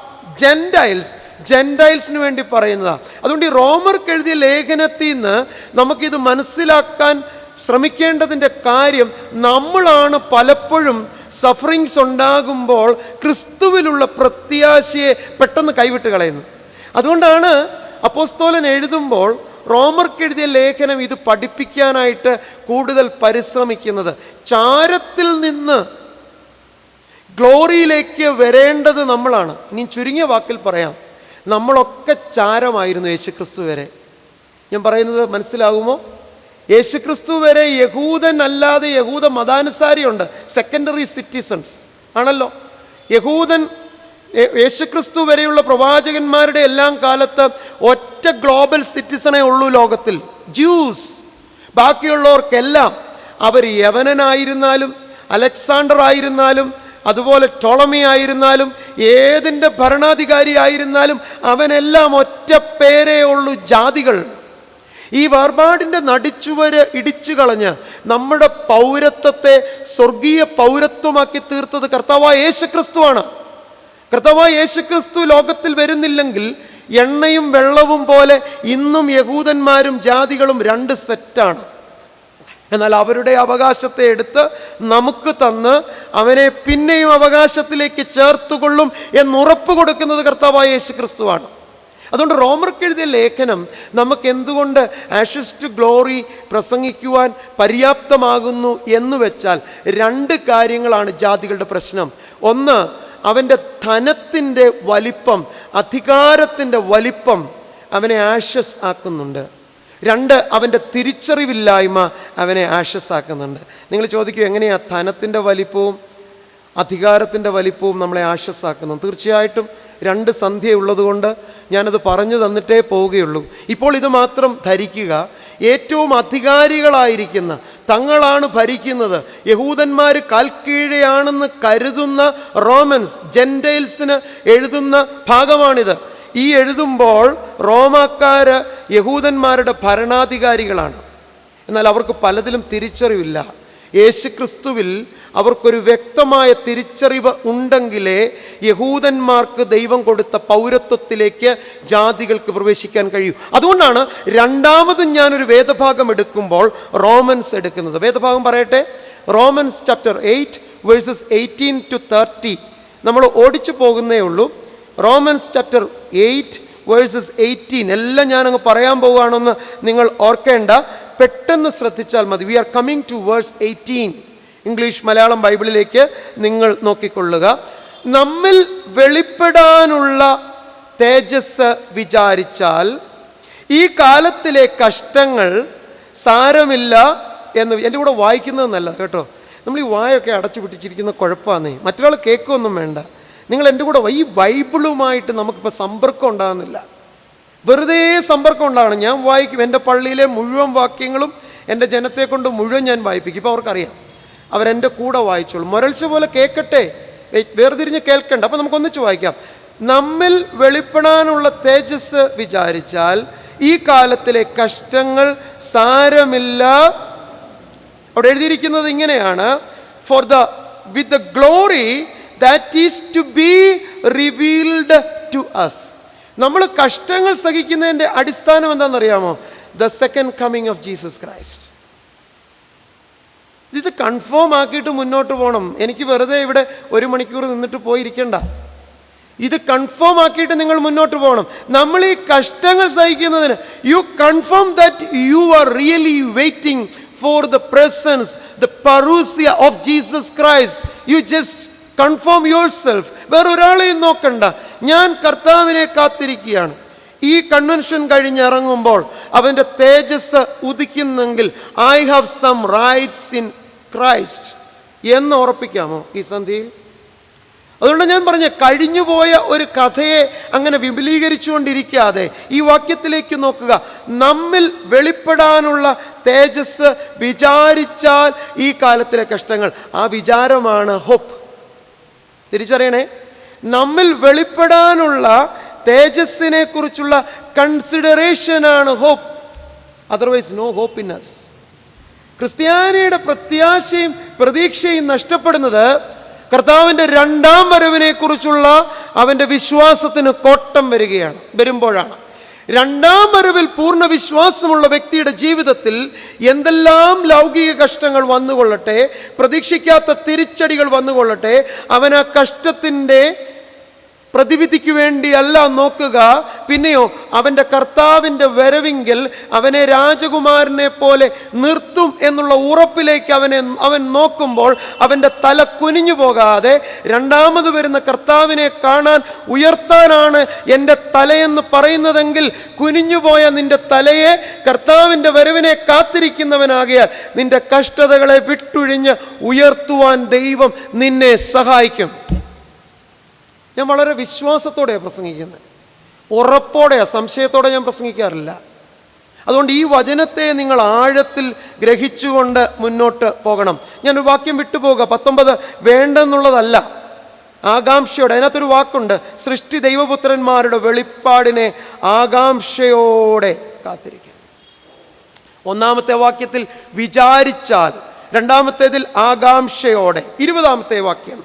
ജെൻഡൈൽസിന് വേണ്ടി പറയുന്നതാണ്. അതുകൊണ്ട് ഈ റോമർക്ക് എഴുതിയ ലേഖനത്തിൽ നിന്ന് നമുക്കിത് മനസ്സിലാക്കാൻ ശ്രമിക്കേണ്ടതിൻ്റെ കാര്യം, നമ്മളാണ് പലപ്പോഴും സഫറിങ്സ് ഉണ്ടാകുമ്പോൾ ക്രിസ്തുവിലുള്ള പ്രത്യാശയെ പെട്ടെന്ന് കൈവിട്ട് കളയുന്നത്. അതുകൊണ്ടാണ് അപ്പോസ്തലൻ എഴുതുമ്പോൾ റോമർക്ക് എഴുതിയ ലേഖനം ഇത് പഠിപ്പിക്കാനായിട്ട് കൂടുതൽ പരിശ്രമിക്കുന്നത്. ചാരത്തിൽ നിന്ന് ഗ്ലോറിയിലേക്ക് വരേണ്ടത് നമ്മളാണ്. ഇനി ചുരുങ്ങിയ വാക്കിൽ പറയാം, നമ്മളൊക്കെ ചാരമായിരുന്നു യേശുക്രിസ്തു വരെ. ഞാൻ പറയുന്നത് മനസ്സിലാകുമോ? യേശുക്രിസ്തു വരെ യഹൂദൻ അല്ലാതെ യഹൂദ മതാനുസാരിയുണ്ട്, സെക്കൻഡറി സിറ്റിസൺസ് ആണല്ലോ. യഹൂദൻ യേശുക്രിസ്തു വരെയുള്ള പ്രവാചകന്മാരുടെ എല്ലാം കാലത്ത് ഒറ്റ ഗ്ലോബൽ സിറ്റിസണേ ഉള്ളൂ ലോകത്തിൽ, ജ്യൂസ്. ബാക്കിയുള്ളവർക്കെല്ലാം അവർ യവനനായിരുന്നാലും അലക്സാണ്ടർ ആയിരുന്നാലും അതുപോലെ ടോളമി ആയിരുന്നാലും ഏതിൻ്റെ ഭരണാധികാരി ആയിരുന്നാലും അവനെല്ലാം ഒറ്റ പേരേ ഉള്ളൂ, ജാതികൾ. ഈ വേർപാടിൻ്റെ നടിച്ചുവര് ഇടിച്ചു കളഞ്ഞ് നമ്മുടെ പൗരത്വത്തെ സ്വർഗീയ പൗരത്വമാക്കി തീർത്തത് കർത്താവായ യേശുക്രിസ്തുവാണ്. കർത്താവായ യേശുക്രിസ്തു ലോകത്തിൽ വരുന്നില്ലെങ്കിൽ എണ്ണയും വെള്ളവും പോലെ ഇന്നും യഹൂദന്മാരും ജാതികളും 2 സെറ്റാണ്. എന്നാൽ അവരുടെ അവകാശത്തെ എടുത്ത് നമുക്ക് തന്ന് അവനെ പിന്നെയും അവകാശത്തിലേക്ക് ചേർത്തുകൊള്ളും എന്നുറപ്പ് കൊടുക്കുന്നത് കർത്താവായ യേശുക്രിസ്തുവാണ്. അതുകൊണ്ട് റോമർക്ക് എഴുതിയ ലേഖനം നമുക്ക് എന്തുകൊണ്ട് ആഷസ് ടു ഗ്ലോറി പ്രസംഗിക്കുവാൻ പര്യാപ്തമാകുന്നു എന്ന് വെച്ചാൽ 2 കാര്യങ്ങളാണ് ജാതികളുടെ പ്രശ്നം. ഒന്ന്, അവൻ്റെ ധനത്തിൻ്റെ വലിപ്പം, അധികാരത്തിൻ്റെ വലിപ്പം അവനെ ആഷസ് ആക്കുന്നുണ്ട്. 2, അവൻ്റെ തിരിച്ചറിവില്ലായ്മ അവനെ ആഷസ് ആക്കുന്നുണ്ട്. നിങ്ങൾ ചോദിക്കും, എങ്ങനെയാണ് ധനത്തിൻ്റെ വലിപ്പവും അധികാരത്തിൻ്റെ വലിപ്പവും നമ്മളെ ആഷസ് ആക്കുന്നത്? തീർച്ചയായിട്ടും 2 സന്ധ്യ ഉള്ളതുകൊണ്ട് ഞാനത് പറഞ്ഞു തന്നിട്ടേ പോവുകയുള്ളൂ. ഇപ്പോൾ ഇത് മാത്രം ധരിക്കുക, ഏറ്റവും അധികാരികളായിരിക്കുന്ന, തങ്ങളാണ് ഭരിക്കുന്നത്, യഹൂദന്മാർ കാൽക്കീഴെയാണെന്ന് കരുതുന്ന റോമൻസ്, ജെൻഡൈൽസിന് എഴുതുന്ന ഭാഗമാണിത്. ഈ എഴുതുമ്പോൾ റോമാക്കാർ യഹൂദന്മാരുടെ ഭരണാധികാരികളാണ്. എന്നാൽ അവർക്ക് പലതിലും തിരിച്ചറിവില്ല. യേശുക്രിസ്തുവിൽ അവർക്കൊരു വ്യക്തമായ തിരിച്ചറിവ് ഉണ്ടെങ്കിലേ യഹൂദന്മാർക്ക് ദൈവം കൊടുത്ത പൗരത്വത്തിലേക്ക് ജാതികൾക്ക് പ്രവേശിക്കാൻ കഴിയൂ. അതുകൊണ്ടാണ് രണ്ടാമതും ഞാനൊരു വേദഭാഗം എടുക്കുമ്പോൾ റോമൻസ് എടുക്കുന്നത്. വേദഭാഗം പറയട്ടെ, റോമൻസ് ചാപ്റ്റർ 8 വേഴ്സസ് 18 to 30. നമ്മൾ ഓടിച്ചു പോകുന്നേ ഉള്ളൂ. റോമൻസ് ചാപ്റ്റർ 8 വേഴ്സസ് 18 എല്ലാം ഞാനങ്ങ് പറയാൻ പോവുകയാണെന്ന് നിങ്ങൾ ഓർക്കേണ്ട, പെട്ടെന്ന് ശ്രദ്ധിച്ചാൽ മതി. We are coming to verse 18. English Malayalam ബൈബിളിലേക്ക് നിങ്ങൾ നോക്കിക്കൊള്ളുക. നമ്മിൽ വെളിപ്പെടാനുള്ള തേജസ് വിചാരിച്ചാൽ ഈ കാലത്തിലെ കഷ്ടങ്ങൾ സാരമില്ല എന്ന്. എൻ്റെ കൂടെ വായിക്കുന്നതെന്നല്ല കേട്ടോ, നമ്മൾ ഈ വായൊക്കെ അടച്ചു പിടിച്ചിരിക്കുന്ന കുഴപ്പമാണേ. മറ്റൊരാൾ കേൾക്കുകയൊന്നും വേണ്ട. നിങ്ങൾ എൻ്റെ കൂടെ ഈ ബൈബിളുമായിട്ട് നമുക്കിപ്പോൾ സമ്പർക്കം ഉണ്ടാകുന്നില്ല, വെറുതെ സമ്പർക്കം ഉണ്ടാകണം. ഞാൻ വായിക്കും, എൻ്റെ പള്ളിയിലെ മുഴുവൻ വാക്യങ്ങളും എൻ്റെ ജനത്തെ കൊണ്ട് മുഴുവൻ ഞാൻ വായിപ്പിക്കും. ഇപ്പോൾ അവർക്കറിയാം, അവരെൻ്റെ കൂടെ വായിച്ചോളൂ. മുരൾച്ച പോലെ കേൾക്കട്ടെ, വേർതിരിഞ്ഞ് കേൾക്കണ്ട. അപ്പം നമുക്കൊന്നിച്ച് വായിക്കാം. നമ്മിൽ വെളിപ്പെടാനുള്ള തേജസ് വിചാരിച്ചാൽ ഈ കാലത്തിലെ കഷ്ടങ്ങൾ സാരമില്ല. അവിടെ എഴുതിയിരിക്കുന്നത് ഇങ്ങനെയാണ്, for the with the glory that is to be revealed to us. നമ്മൾ കഷ്ടങ്ങൾ സഹിക്കുന്നതിൻ്റെ അടിസ്ഥാനം എന്താണെന്നറിയാമോ? The second coming of Jesus Christ. ഇത് കൺഫേം ആക്കിയിട്ട് മുന്നോട്ട് പോകണം. എനിക്ക് വെറുതെ ഇവിടെ 1 മണിക്കൂർ നിന്നിട്ട് പോയിരിക്കണ്ട. ഇത് കൺഫേം ആക്കിയിട്ട് നിങ്ങൾ മുന്നോട്ട് പോകണം. നമ്മൾ ഈ കഷ്ടങ്ങൾ സഹിക്കുന്നതിന് you confirm that you are really waiting for the presence, the parousia of Jesus Christ. You just confirm yourself. വേറെ ഒരാളെയും നോക്കണ്ട. ഞാൻ കർത്താവിനെ കാത്തിരിക്കുകയാണ്. ഈ കൺവെൻഷൻ കഴിഞ്ഞിറങ്ങുമ്പോൾ അവൻ്റെ തേജസ് ഉദിക്കുന്നെങ്കിൽ I have some rights in Christ എന്ന് ഉറപ്പിക്കാമോ ഈ സന്ധ്യയിൽ? അതുകൊണ്ട് ഞാൻ പറഞ്ഞ കഴിഞ്ഞുപോയ ഒരു കഥയെ അങ്ങനെ വിപുലീകരിച്ചുകൊണ്ടിരിക്കാതെ ഈ വാക്യത്തിലേക്ക് നോക്കുക. നമ്മിൽ വെളിപ്പെടാനുള്ള തേജസ് വിചാരിച്ചാൽ ഈ കാലത്തിലെ കഷ്ടങ്ങൾ, ആ വിചാരമാണ് ഹോപ്പ്. തിരിച്ചറിയണേ, നമ്മിൽ വെളിപ്പെടാനുള്ള തേജസ്സിനെ കുറിച്ചുള്ള കൺസിഡറേഷനാണ് hope. Otherwise no hope in us. ക്രിസ്ത്യാനിയുടെ പ്രത്യാശയും പ്രതീക്ഷയും നഷ്ടപ്പെടുന്നത് കർത്താവിൻ്റെ രണ്ടാം വരവിനെ കുറിച്ചുള്ള അവൻ്റെ വിശ്വാസത്തിന് കോട്ടം വരുമ്പോഴാണ്. രണ്ടാം വരവിൽ പൂർണ്ണ വിശ്വാസമുള്ള വ്യക്തിയുടെ ജീവിതത്തിൽ എന്തെല്ലാം ലൗകിക കഷ്ടങ്ങൾ വന്നുകൊള്ളട്ടെ, പ്രതീക്ഷിക്കാത്ത തിരിച്ചടികൾ വന്നുകൊള്ളട്ടെ, അവൻ ആ കഷ്ടത്തിൻ്റെ പ്രതിവിധിക്ക് വേണ്ടിയല്ല നോക്കുക. പിന്നെയോ അവൻ്റെ കർത്താവിൻ്റെ വരവിങ്കിൽ അവനെ രാജകുമാരനെ പോലെ നിർത്തും എന്നുള്ള ഉറപ്പിലേക്ക് അവൻ നോക്കുമ്പോൾ അവൻ്റെ തല കുനിഞ്ഞു പോകാതെ രണ്ടാമത് വരുന്ന കർത്താവിനെ കാണാൻ ഉയർത്താനാണ് എൻ്റെ തലയെന്ന് പറയുന്നതെങ്കിൽ കുനിഞ്ഞുപോയ നിന്റെ തലയെ കർത്താവിൻ്റെ വരവിനെ കാത്തിരിക്കുന്നവനാകിയാൽ നിന്റെ കഷ്ടതകളെ വിട്ടൊഴിഞ്ഞ് ഉയർത്തുവാൻ ദൈവം നിന്നെ സഹായിക്കും. ഞാൻ വളരെ വിശ്വാസത്തോടെയാണ് പ്രസംഗിക്കുന്നത്, ഉറപ്പോടെയാണ്, സംശയത്തോടെ ഞാൻ പ്രസംഗിക്കാറില്ല. അതുകൊണ്ട് ഈ വചനത്തെ നിങ്ങൾ ആഴത്തിൽ ഗ്രഹിച്ചുകൊണ്ട് മുന്നോട്ട് പോകണം. ഞാനൊരു വാക്യം വിട്ടുപോകുക. 19 വേണ്ടെന്നുള്ളതല്ല, ആകാംക്ഷയോടെ. അതിനകത്തൊരു വാക്കുണ്ട്, സൃഷ്ടി ദൈവപുത്രന്മാരുടെ വെളിപ്പാടിനെ ആകാംക്ഷയോടെ കാത്തിരിക്കുക. ഒന്നാമത്തെ വാക്യത്തിൽ വിചാരിച്ചാൽ, രണ്ടാമത്തേതിൽ ആകാംക്ഷയോടെ. 20-ാമത്തെ വാക്യം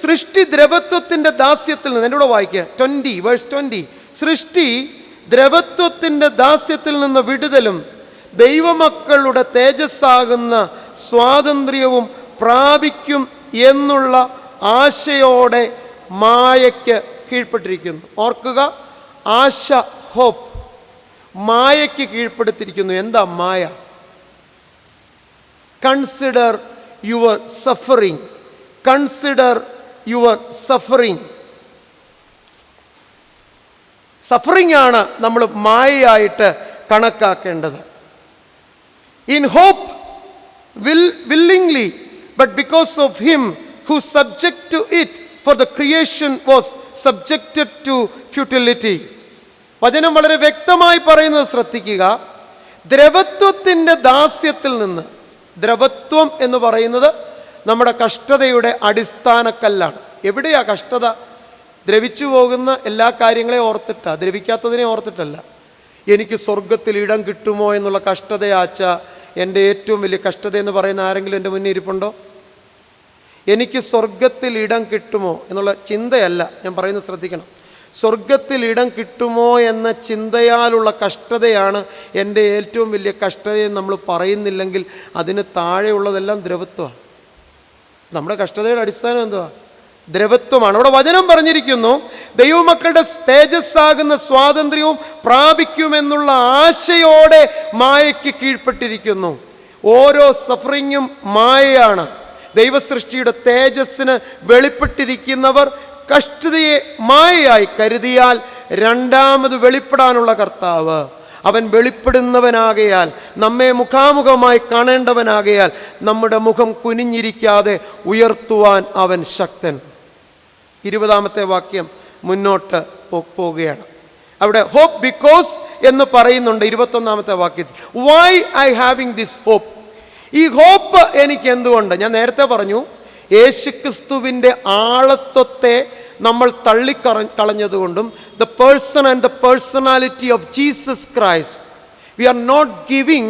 സൃഷ്ടി ദ്രവത്വത്തിന്റെ ദാസ്യത്തിൽ നിന്ന്, എന്നോട് വായിക്കുക 20 വേഴ്സ് 20. സൃഷ്ടി ദ്രവത്വത്തിന്റെ ദാസ്യത്തിൽ നിന്ന് വിടുതലും ദൈവമക്കളുടെ തേജസ്സാകുന്ന സ്വാതന്ത്ര്യവും പ്രാപിക്കും എന്നുള്ള ആശയോടെ മായയ്ക്ക് കീഴ്പ്പെട്ടിരിക്കുന്നു. ഓർക്കുക, ആശ, ഹോപ്പ്, മായയ്ക്ക് കീഴ്പ്പെടുത്തിയിരിക്കുന്നു. എന്താ മായ? Consider your suffering. Consider your suffering. Suffering ആണ് നമ്മൾ മായയായിട്ട് കണക്കാക്കേണ്ടത്. In hope willingly, but because of him who subject to it, for the creation was subjected to futility. വചനം വളരെ വ്യക്തമായി പറയുന്നത് ശ്രദ്ധിക്കുക. ദ്രവത്വത്തിൻ്റെ ദാസ്യത്തിൽ നിന്ന്, ദ്രവത്വം എന്ന് പറയുന്നത് നമ്മുടെ കഷ്ടതയുടെ അടിസ്ഥാനക്കല്ലാണ്. എവിടെയാ കഷ്ടത? ദ്രവിച്ചു പോകുന്ന എല്ലാ കാര്യങ്ങളെയും ഓർത്തിട്ടാ, ദ്രവിക്കാത്തതിനെ ഓർത്തിട്ടല്ല. എനിക്ക് സ്വർഗത്തിൽ ഇടം കിട്ടുമോ എന്നുള്ള കഷ്ടതയാച്ച എൻ്റെ ഏറ്റവും വലിയ കഷ്ടത എന്ന് പറയുന്ന ആരെങ്കിലും എൻ്റെ മുന്നിൽ ഇരിപ്പുണ്ടോ? എനിക്ക് സ്വർഗത്തിൽ ഇടം കിട്ടുമോ എന്നുള്ള ചിന്തയല്ല ഞാൻ പറയുന്നത്, ശ്രദ്ധിക്കണം. സ്വർഗത്തിൽ ഇടം കിട്ടുമോ എന്ന ചിന്തയാലുള്ള കഷ്ടതയാണ് എൻ്റെ ഏറ്റവും വലിയ കഷ്ടതയെന്ന് നമ്മൾ പറയുന്നില്ലെങ്കിൽ അതിന് താഴെയുള്ളതെല്ലാം ദ്രവത്വമാണ്. നമ്മുടെ കഷ്ടതയുടെ അടിസ്ഥാനം എന്തുവാ? ദ്രവത്വമാണ്. അവിടെ വചനം പറഞ്ഞിരിക്കുന്നു, ദൈവമക്കളുടെ തേജസ്സാകുന്ന സ്വാതന്ത്ര്യവും പ്രാപിക്കുമെന്നുള്ള ആശയോടെ മായയ്ക്ക് കീഴ്പ്പെട്ടിരിക്കുന്നു. ഓരോ സഫറിങ്ങും മായയാണ്. ദൈവസൃഷ്ടിയുടെ തേജസ്സിന് വെളിപ്പെട്ടിരിക്കുന്നവർ കഷ്ടതയെ മായയായി കരുതിയാൽ രണ്ടാമത് വെളിപ്പെടാനുള്ള കർത്താവ് അവൻ വെളിപ്പെടുന്നവനാകയാൽ, നമ്മെ മുഖാമുഖമായി കാണേണ്ടവനാകയാൽ നമ്മുടെ മുഖം കുനിഞ്ഞിരിക്കാതെ ഉയർത്തുവാൻ അവൻ ശക്തൻ. 20-ാമത്തെ വാക്യം മുന്നോട്ട് പോകുകയാണ്. അവിടെ ഹോപ്പ് ബിക്കോസ് എന്ന് പറയുന്നുണ്ട് 21-ാമത്തെ വാക്യത്തിൽ. Why I having this hope? ഈ ഹോപ്പ് എനിക്ക് എന്തുകൊണ്ട്? ഞാൻ നേരത്തെ പറഞ്ഞു, യേശുക്രിസ്തുവിൻ്റെ ആളത്വത്തെ നമ്മൾ തള്ളിക്കളഞ്ഞതുകൊണ്ടും the person and the personality of Jesus Christ, we are not giving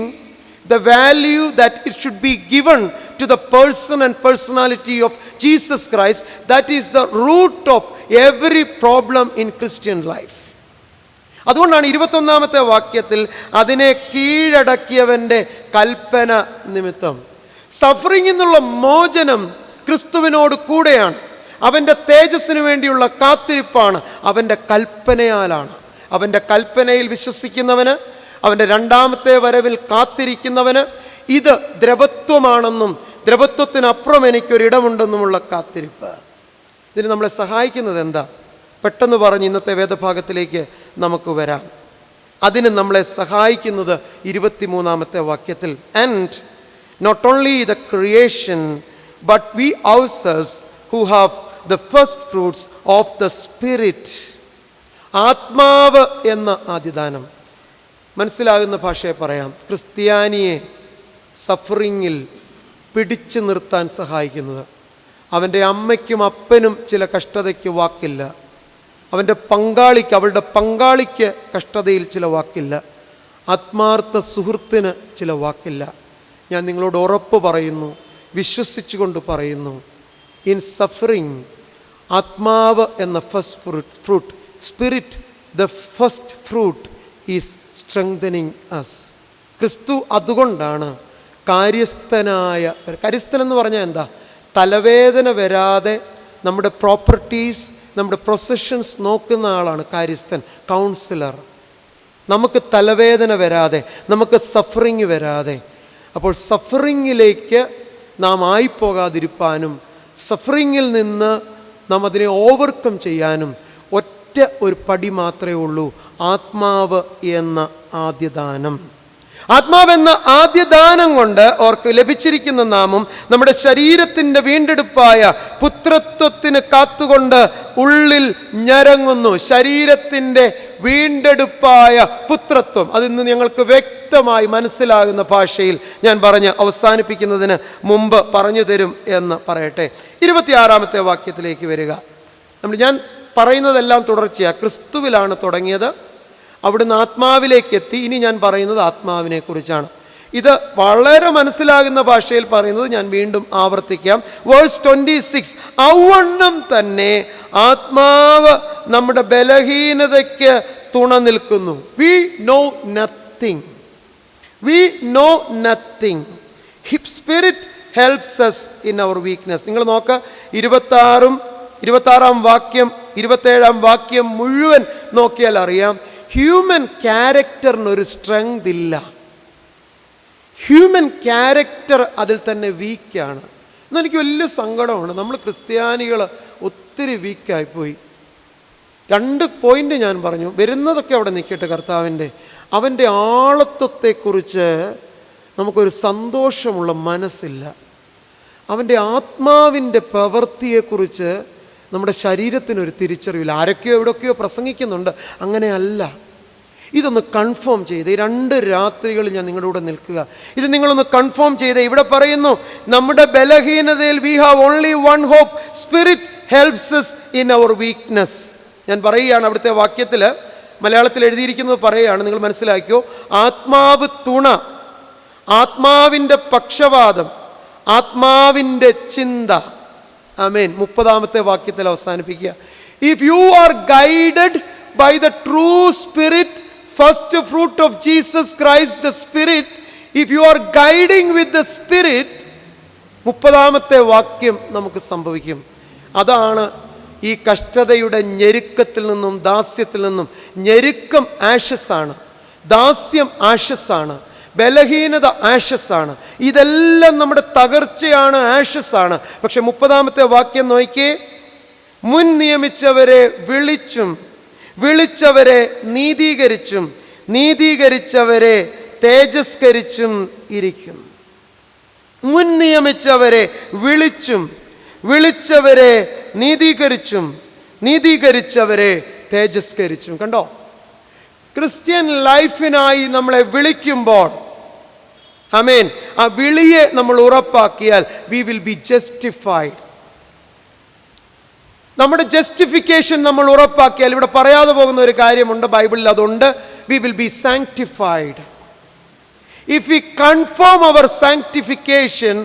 the value that it should be given to the person and personality of Jesus Christ. That is the root of every problem in Christian life. അതുകൊണ്ടാണ് 21-ാമത്തെ വാക്യത്തിൽ അതിനെ കീഴടക്കിയവൻ്റെ കൽപ്പന നിമിത്തം. Suffering എന്നുള്ള മോചനം ക്രിസ്തുവിനോട് കൂടെയാണ്. അവൻ്റെ തേജസ്സിന് വേണ്ടിയുള്ള കാത്തിരിപ്പാണ് അവൻ്റെ കൽപ്പനയാലാണ്. അവൻ്റെ കൽപ്പനയിൽ വിശ്വസിക്കുന്നവന്, അവൻ്റെ രണ്ടാമത്തെ വരവിൽ കാത്തിരിക്കുന്നവന് ഇത് ദ്രവത്വമാണെന്നും ദ്രവത്വത്തിനപ്പുറം എനിക്കൊരിടമുണ്ടെന്നുമുള്ള കാത്തിരിപ്പ്. ഇതിന് നമ്മളെ സഹായിക്കുന്നത് എന്താ? പെട്ടെന്ന് പറഞ്ഞ് ഇന്നത്തെ വേദഭാഗത്തിലേക്ക് നമുക്ക് വരാം. അതിന് നമ്മളെ സഹായിക്കുന്നത് 23-ാമത്തെ വാക്യത്തിൽ, and not only the creation but we ourselves who have the first fruits of the spirit. ആത്മാവ് എന്ന ആദ്യദാനം. മനസ്സിലാകുന്ന ഭാഷയെ പറയാം. ക്രിസ്ത്യാനിയെ സഫറിങ്ങിൽ പിടിച്ചു നിർത്താൻ സഹായിക്കുന്നത്, അവൻ്റെ അമ്മയ്ക്കും അപ്പനും ചില കഷ്ടതയ്ക്ക് വാക്കില്ല, അവൻ്റെ പങ്കാളിക്ക് അവളുടെ പങ്കാളിക്ക് കഷ്ടതയിൽ ചില വാക്കില്ല, ആത്മാർത്ഥ സുഹൃത്തിന് ചില വാക്കില്ല. ഞാൻ നിങ്ങളോട് ഉറപ്പ് പറയുന്നു, വിശ്വസിച്ചുകൊണ്ട് പറയുന്നു, ഇൻ സഫറിങ് ആത്മാവ് എന്ന first fruit, spirit the first fruit is strengthening us. ക്രിസ്തു അതുകൊണ്ടാണ് കാര്യസ്ഥൻ എന്ന് പറഞ്ഞാൽ എന്താ? തലവേദന വരാതെ നമ്മുടെ പ്രോപ്പർട്ടീസ്, നമ്മുടെ പൊസഷൻസ് നോക്കുന്ന ആളാണ് കാര്യസ്ഥൻ, കൗൺസിലർ. നമുക്ക് തലവേദന വരാതെ, നമുക്ക് സഫറിങ് വരാതെ. അപ്പോൾ സഫറിങ്ങിലേക്ക് നാം ആയിപ്പോകാതിരിപ്പാനും സഫറിങ്ങിൽ നിന്ന് നാം അതിനെ ഓവർകം ചെയ്യാനും ഒറ്റ ഒരു പടി മാത്രമേ ഉള്ളൂ, ആത്മാവ് എന്ന ആദ്യദാനം. ആത്മാവെന്ന ആദ്യദാനം കൊണ്ട് അവർക്ക് ലഭിച്ചിരിക്കുന്ന നാമം നമ്മുടെ ശരീരത്തിൻ്റെ വീണ്ടെടുപ്പായ പുത്രത്വത്തിന് കാത്തുകൊണ്ട് ഉള്ളിൽ ഞരങ്ങുന്നു. ശരീരത്തിൻ്റെ വീണ്ടെടുപ്പായ പുത്രത്വം, അതിന്ന് ഞങ്ങൾക്ക് വ്യക്തമായി മനസ്സിലാകുന്ന ഭാഷയിൽ ഞാൻ പറഞ്ഞ് അവസാനിപ്പിക്കുന്നതിന് മുമ്പ് പറഞ്ഞു തരും എന്ന് പറയട്ടെ. 26-ാമത്തെ വാക്യത്തിലേക്ക് വരിക. ഞാൻ പറയുന്നതെല്ലാം തുടർച്ചയാണ്. ക്രിസ്തുവിലാണ് തുടങ്ങിയത്, അവിടുന്ന് ആത്മാവിലേക്ക് എത്തി. ഇനി ഞാൻ പറയുന്നത് ആത്മാവിനെ കുറിച്ചാണ്. ഇത് വളരെ മനസ്സിലാകുന്ന ഭാഷയിൽ പറയുന്നത് ഞാൻ വീണ്ടും ആവർത്തിക്കാം. വേഴ്സ് 26, ഔവണ്ണം തന്നെ ആത്മാവ് നമ്മുടെ ബലഹീനതയ്ക്ക് തുണ നിൽക്കുന്നു. We know nothing, we know nothing. Spirit helps us in our weakness. നിങ്ങൾ നോക്ക, 26-ാം വാക്യം 27-ാം വാക്യം മുഴുവൻ നോക്കിയാൽ അറിയാം, ഹ്യൂമൻ ക്യാരക്ടറിനൊരു സ്ട്രെങ്ത് ഇല്ല. ഹ്യൂമൻ ക്യാരക്ടർ അതിൽ തന്നെ വീക്കാണ്. എന്നെനിക്ക് വലിയ സങ്കടമാണ്. നമ്മൾ ക്രിസ്ത്യാനികൾ ഒത്തിരി വീക്കായിപ്പോയി. 2 പോയിന്റ് ഞാൻ പറഞ്ഞു. വരുന്നതൊക്കെ അവിടെ നിൽക്കട്ടെ. കർത്താവിൻ്റെ അവൻ്റെ ആളത്വത്തെക്കുറിച്ച് നമുക്കൊരു സന്തോഷമുള്ള മനസ്സില്ല. അവൻ്റെ ആത്മാവിൻ്റെ പ്രവൃത്തിയെക്കുറിച്ച് നമ്മുടെ ശരീരത്തിനൊരു തിരിച്ചറിവില്ല. ആരൊക്കെയോ എവിടെയൊക്കെയോ പ്രസംഗിക്കുന്നുണ്ട്, അങ്ങനെയല്ല. ഇതൊന്ന് കൺഫേം ചെയ്ത് ഈ 2 രാത്രികൾ ഞാൻ നിങ്ങളുടെ കൂടെ നിൽക്കുക. ഇത് നിങ്ങളൊന്ന് കൺഫേം ചെയ്ത്, ഇവിടെ പറയുന്നു നമ്മുടെ ബലഹീനതയിൽ we have only one hope, spirit helps us in our weakness. ഞാൻ പറയുകയാണ്, അവിടുത്തെ വാക്യത്തിൽ മലയാളത്തിൽ എഴുതിയിരിക്കുന്നത് പറയുകയാണ്, നിങ്ങൾ മനസ്സിലാക്കിയോ. ആത്മാവ് തുണ, ആത്മാവിൻ്റെ പക്ഷപാതം, ആത്മാവിൻ്റെ ചിന്ത. ആമേൻ. 30-ാമത്തെ വാക്യത്തിൽ അവസാനിപ്പിക്കുക. If you are guided by the true spirit, first fruit of Jesus Christ the spirit, if you are guiding with the spirit, 30-ാമത്തെ വാക്യം നമുക്ക് സംഭവിക്കും. അതാണ് ഈ കഷ്ടതയുടെ ഞെരുക്കത്തിൽ നിന്നും ദാസ്യത്തിൽ നിന്നും. ഞെരുക്കം ആഷസാണ്, ദാസ്യം ആഷസാണ്, ബലഹീനത ആഷസാണ്, ഇതെല്ലാം നമ്മുടെ തകർച്ചയാണ്, ആഷസാണ്. പക്ഷെ 30-ാമത്തെ വാക്യം നോക്കിയേ, മുൻ നിയമിച്ചവരെ വിളിച്ചും വിളിച്ചവരെ നീതീകരിച്ചും നീതീകരിച്ചവരെ തേജസ്കരിച്ചും ഇരിക്കും. മുൻ നിയമിച്ചവരെ വിളിച്ചും വിളിച്ചവരെ നീതീകരിച്ചും നീതീകരിച്ചവരെ തേജസ്കരിച്ചും. കണ്ടോ, ക്രിസ്ത്യൻ ലൈഫിനായി നമ്മളെ വിളിക്കുമ്പോൾ, ആമേൻ, ആ വിളിയെ നമ്മൾ ഉറപ്പാക്കിയാൽ വി വിൽ ബി ജസ്റ്റിഫൈഡ്. നമ്മുടെ ജസ്റ്റിഫിക്കേഷൻ നമ്മൾ ഉറപ്പാക്കിയാൽ, ഇവിടെ പറയാതെ പോകുന്ന ഒരു കാര്യമുണ്ട്, ബൈബിളിൽ അതുണ്ട്, we will be sanctified. If we confirm our sanctification,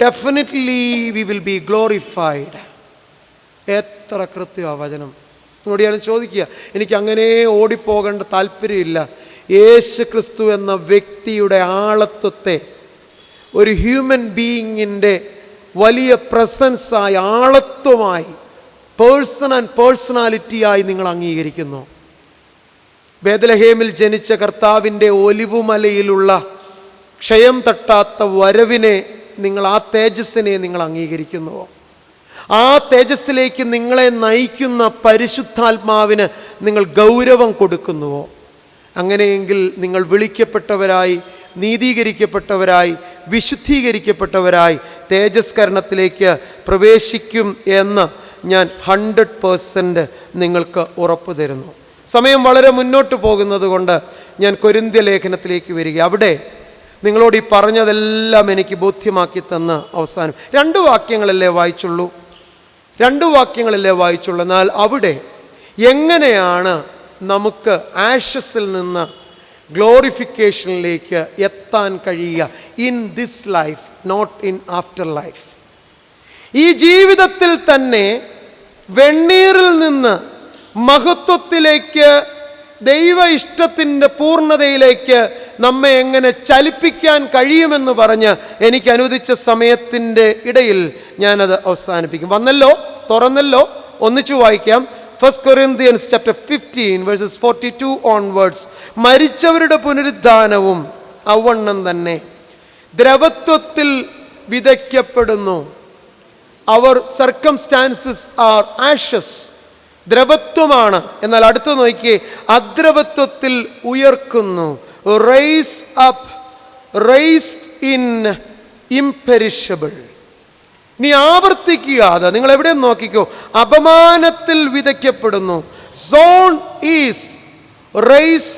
definitely we will be glorified. എത്ര കൃത്യ വചനം. എന്നോട് ഞാൻ ചോദിക്കുക, എനിക്ക് അങ്ങനെ ഓടിപ്പോകേണ്ട താല്പര്യമില്ല. യേശു ക്രിസ്തു എന്ന വ്യക്തിയുടെ ആളത്വത്തെ ഒരു ഹ്യൂമൻ ബീയിങ്ങിൻ്റെ വലിയ പ്രസൻസായി, ആളത്വമായി, പേഴ്സൺ ആൻഡ് പേഴ്സണാലിറ്റിയായി നിങ്ങൾ അംഗീകരിക്കുന്നു. ബേത്ലഹേമിൽ ജനിച്ച കർത്താവിൻ്റെ ഒലിവുമലയിലുള്ള ക്ഷയം തട്ടാത്ത വരവിനെ നിങ്ങൾ, ആ തേജസ്സിനെ നിങ്ങൾ അംഗീകരിക്കുന്നുവോ? ആ തേജസ്സിലേക്ക് നിങ്ങളെ നയിക്കുന്ന പരിശുദ്ധാത്മാവിന് നിങ്ങൾ ഗൗരവം കൊടുക്കുന്നുവോ? അങ്ങനെയെങ്കിൽ നിങ്ങൾ വിളിക്കപ്പെട്ടവരായി, നീതീകരിക്കപ്പെട്ടവരായി, വിശുദ്ധീകരിക്കപ്പെട്ടവരായി തേജസ്കരണത്തിലേക്ക് പ്രവേശിക്കും എന്ന് ഞാൻ 100% നിങ്ങൾക്ക് ഉറപ്പ് തരുന്നു. സമയം വളരെ മുന്നോട്ട് പോകുന്നത് കൊണ്ട് ഞാൻ കൊരിന്ത്യ ലേഖനത്തിലേക്ക് വരിക. അവിടെ നിങ്ങളോട് ഈ പറഞ്ഞതെല്ലാം എനിക്ക് ബോധ്യമാക്കി തന്ന് അവസാനം 2 വാക്യങ്ങളല്ലേ വായിച്ചുള്ളൂ. എന്നാൽ അവിടെ എങ്ങനെയാണ് നമുക്ക് ആഷസിൽ നിന്ന് ഗ്ലോറിഫിക്കേഷനിലേക്ക് എത്താൻ കഴിയുക? In this life, not in after life. ഈ ജീവിതത്തിൽ തന്നെ വെണ്ണീറിൽ നിന്ന് മഹത്വത്തിലേക്ക്, ദൈവ ഇഷ്ടത്തിൻ്റെ പൂർണ്ണതയിലേക്ക് നമ്മെ എങ്ങനെ ചലിപ്പിക്കാൻ കഴിയുമെന്ന് പറഞ്ഞ് എനിക്ക് അനുവദിച്ച സമയത്തിൻ്റെ ഇടയിൽ ഞാനത് അവസാനിപ്പിക്കും. വന്നല്ലോ, തുറന്നല്ലോ, ഒന്നിച്ചു വായിക്കാം. 1 Corinthians chapter 15 verses 42 onwards. മരിച്ചവരുടെ പുനരുദ്ധാനവും അവണ്ണം തന്നെ ദ്രവത്വത്തിൽ വിതയ്ക്കപ്പെടുന്നു. അവർ സർക്കംസ്റ്റാൻസസ് ആർ ആഷസ്, ദ്രവത്വമാണ്. എന്നാൽ അടുത്ത് നോക്കിയേ, അദ്രവത്വത്തിൽ ഉയർക്കുന്നു. Rise up, raised in imperishable. നീ ആവർത്തിക്കുക, അത് നിങ്ങൾ എവിടെ നോക്കിക്കോ. അപമാനത്തിൽ വിതയ്ക്കപ്പെടുന്നു. സോൺ ഈസ് റൈസ്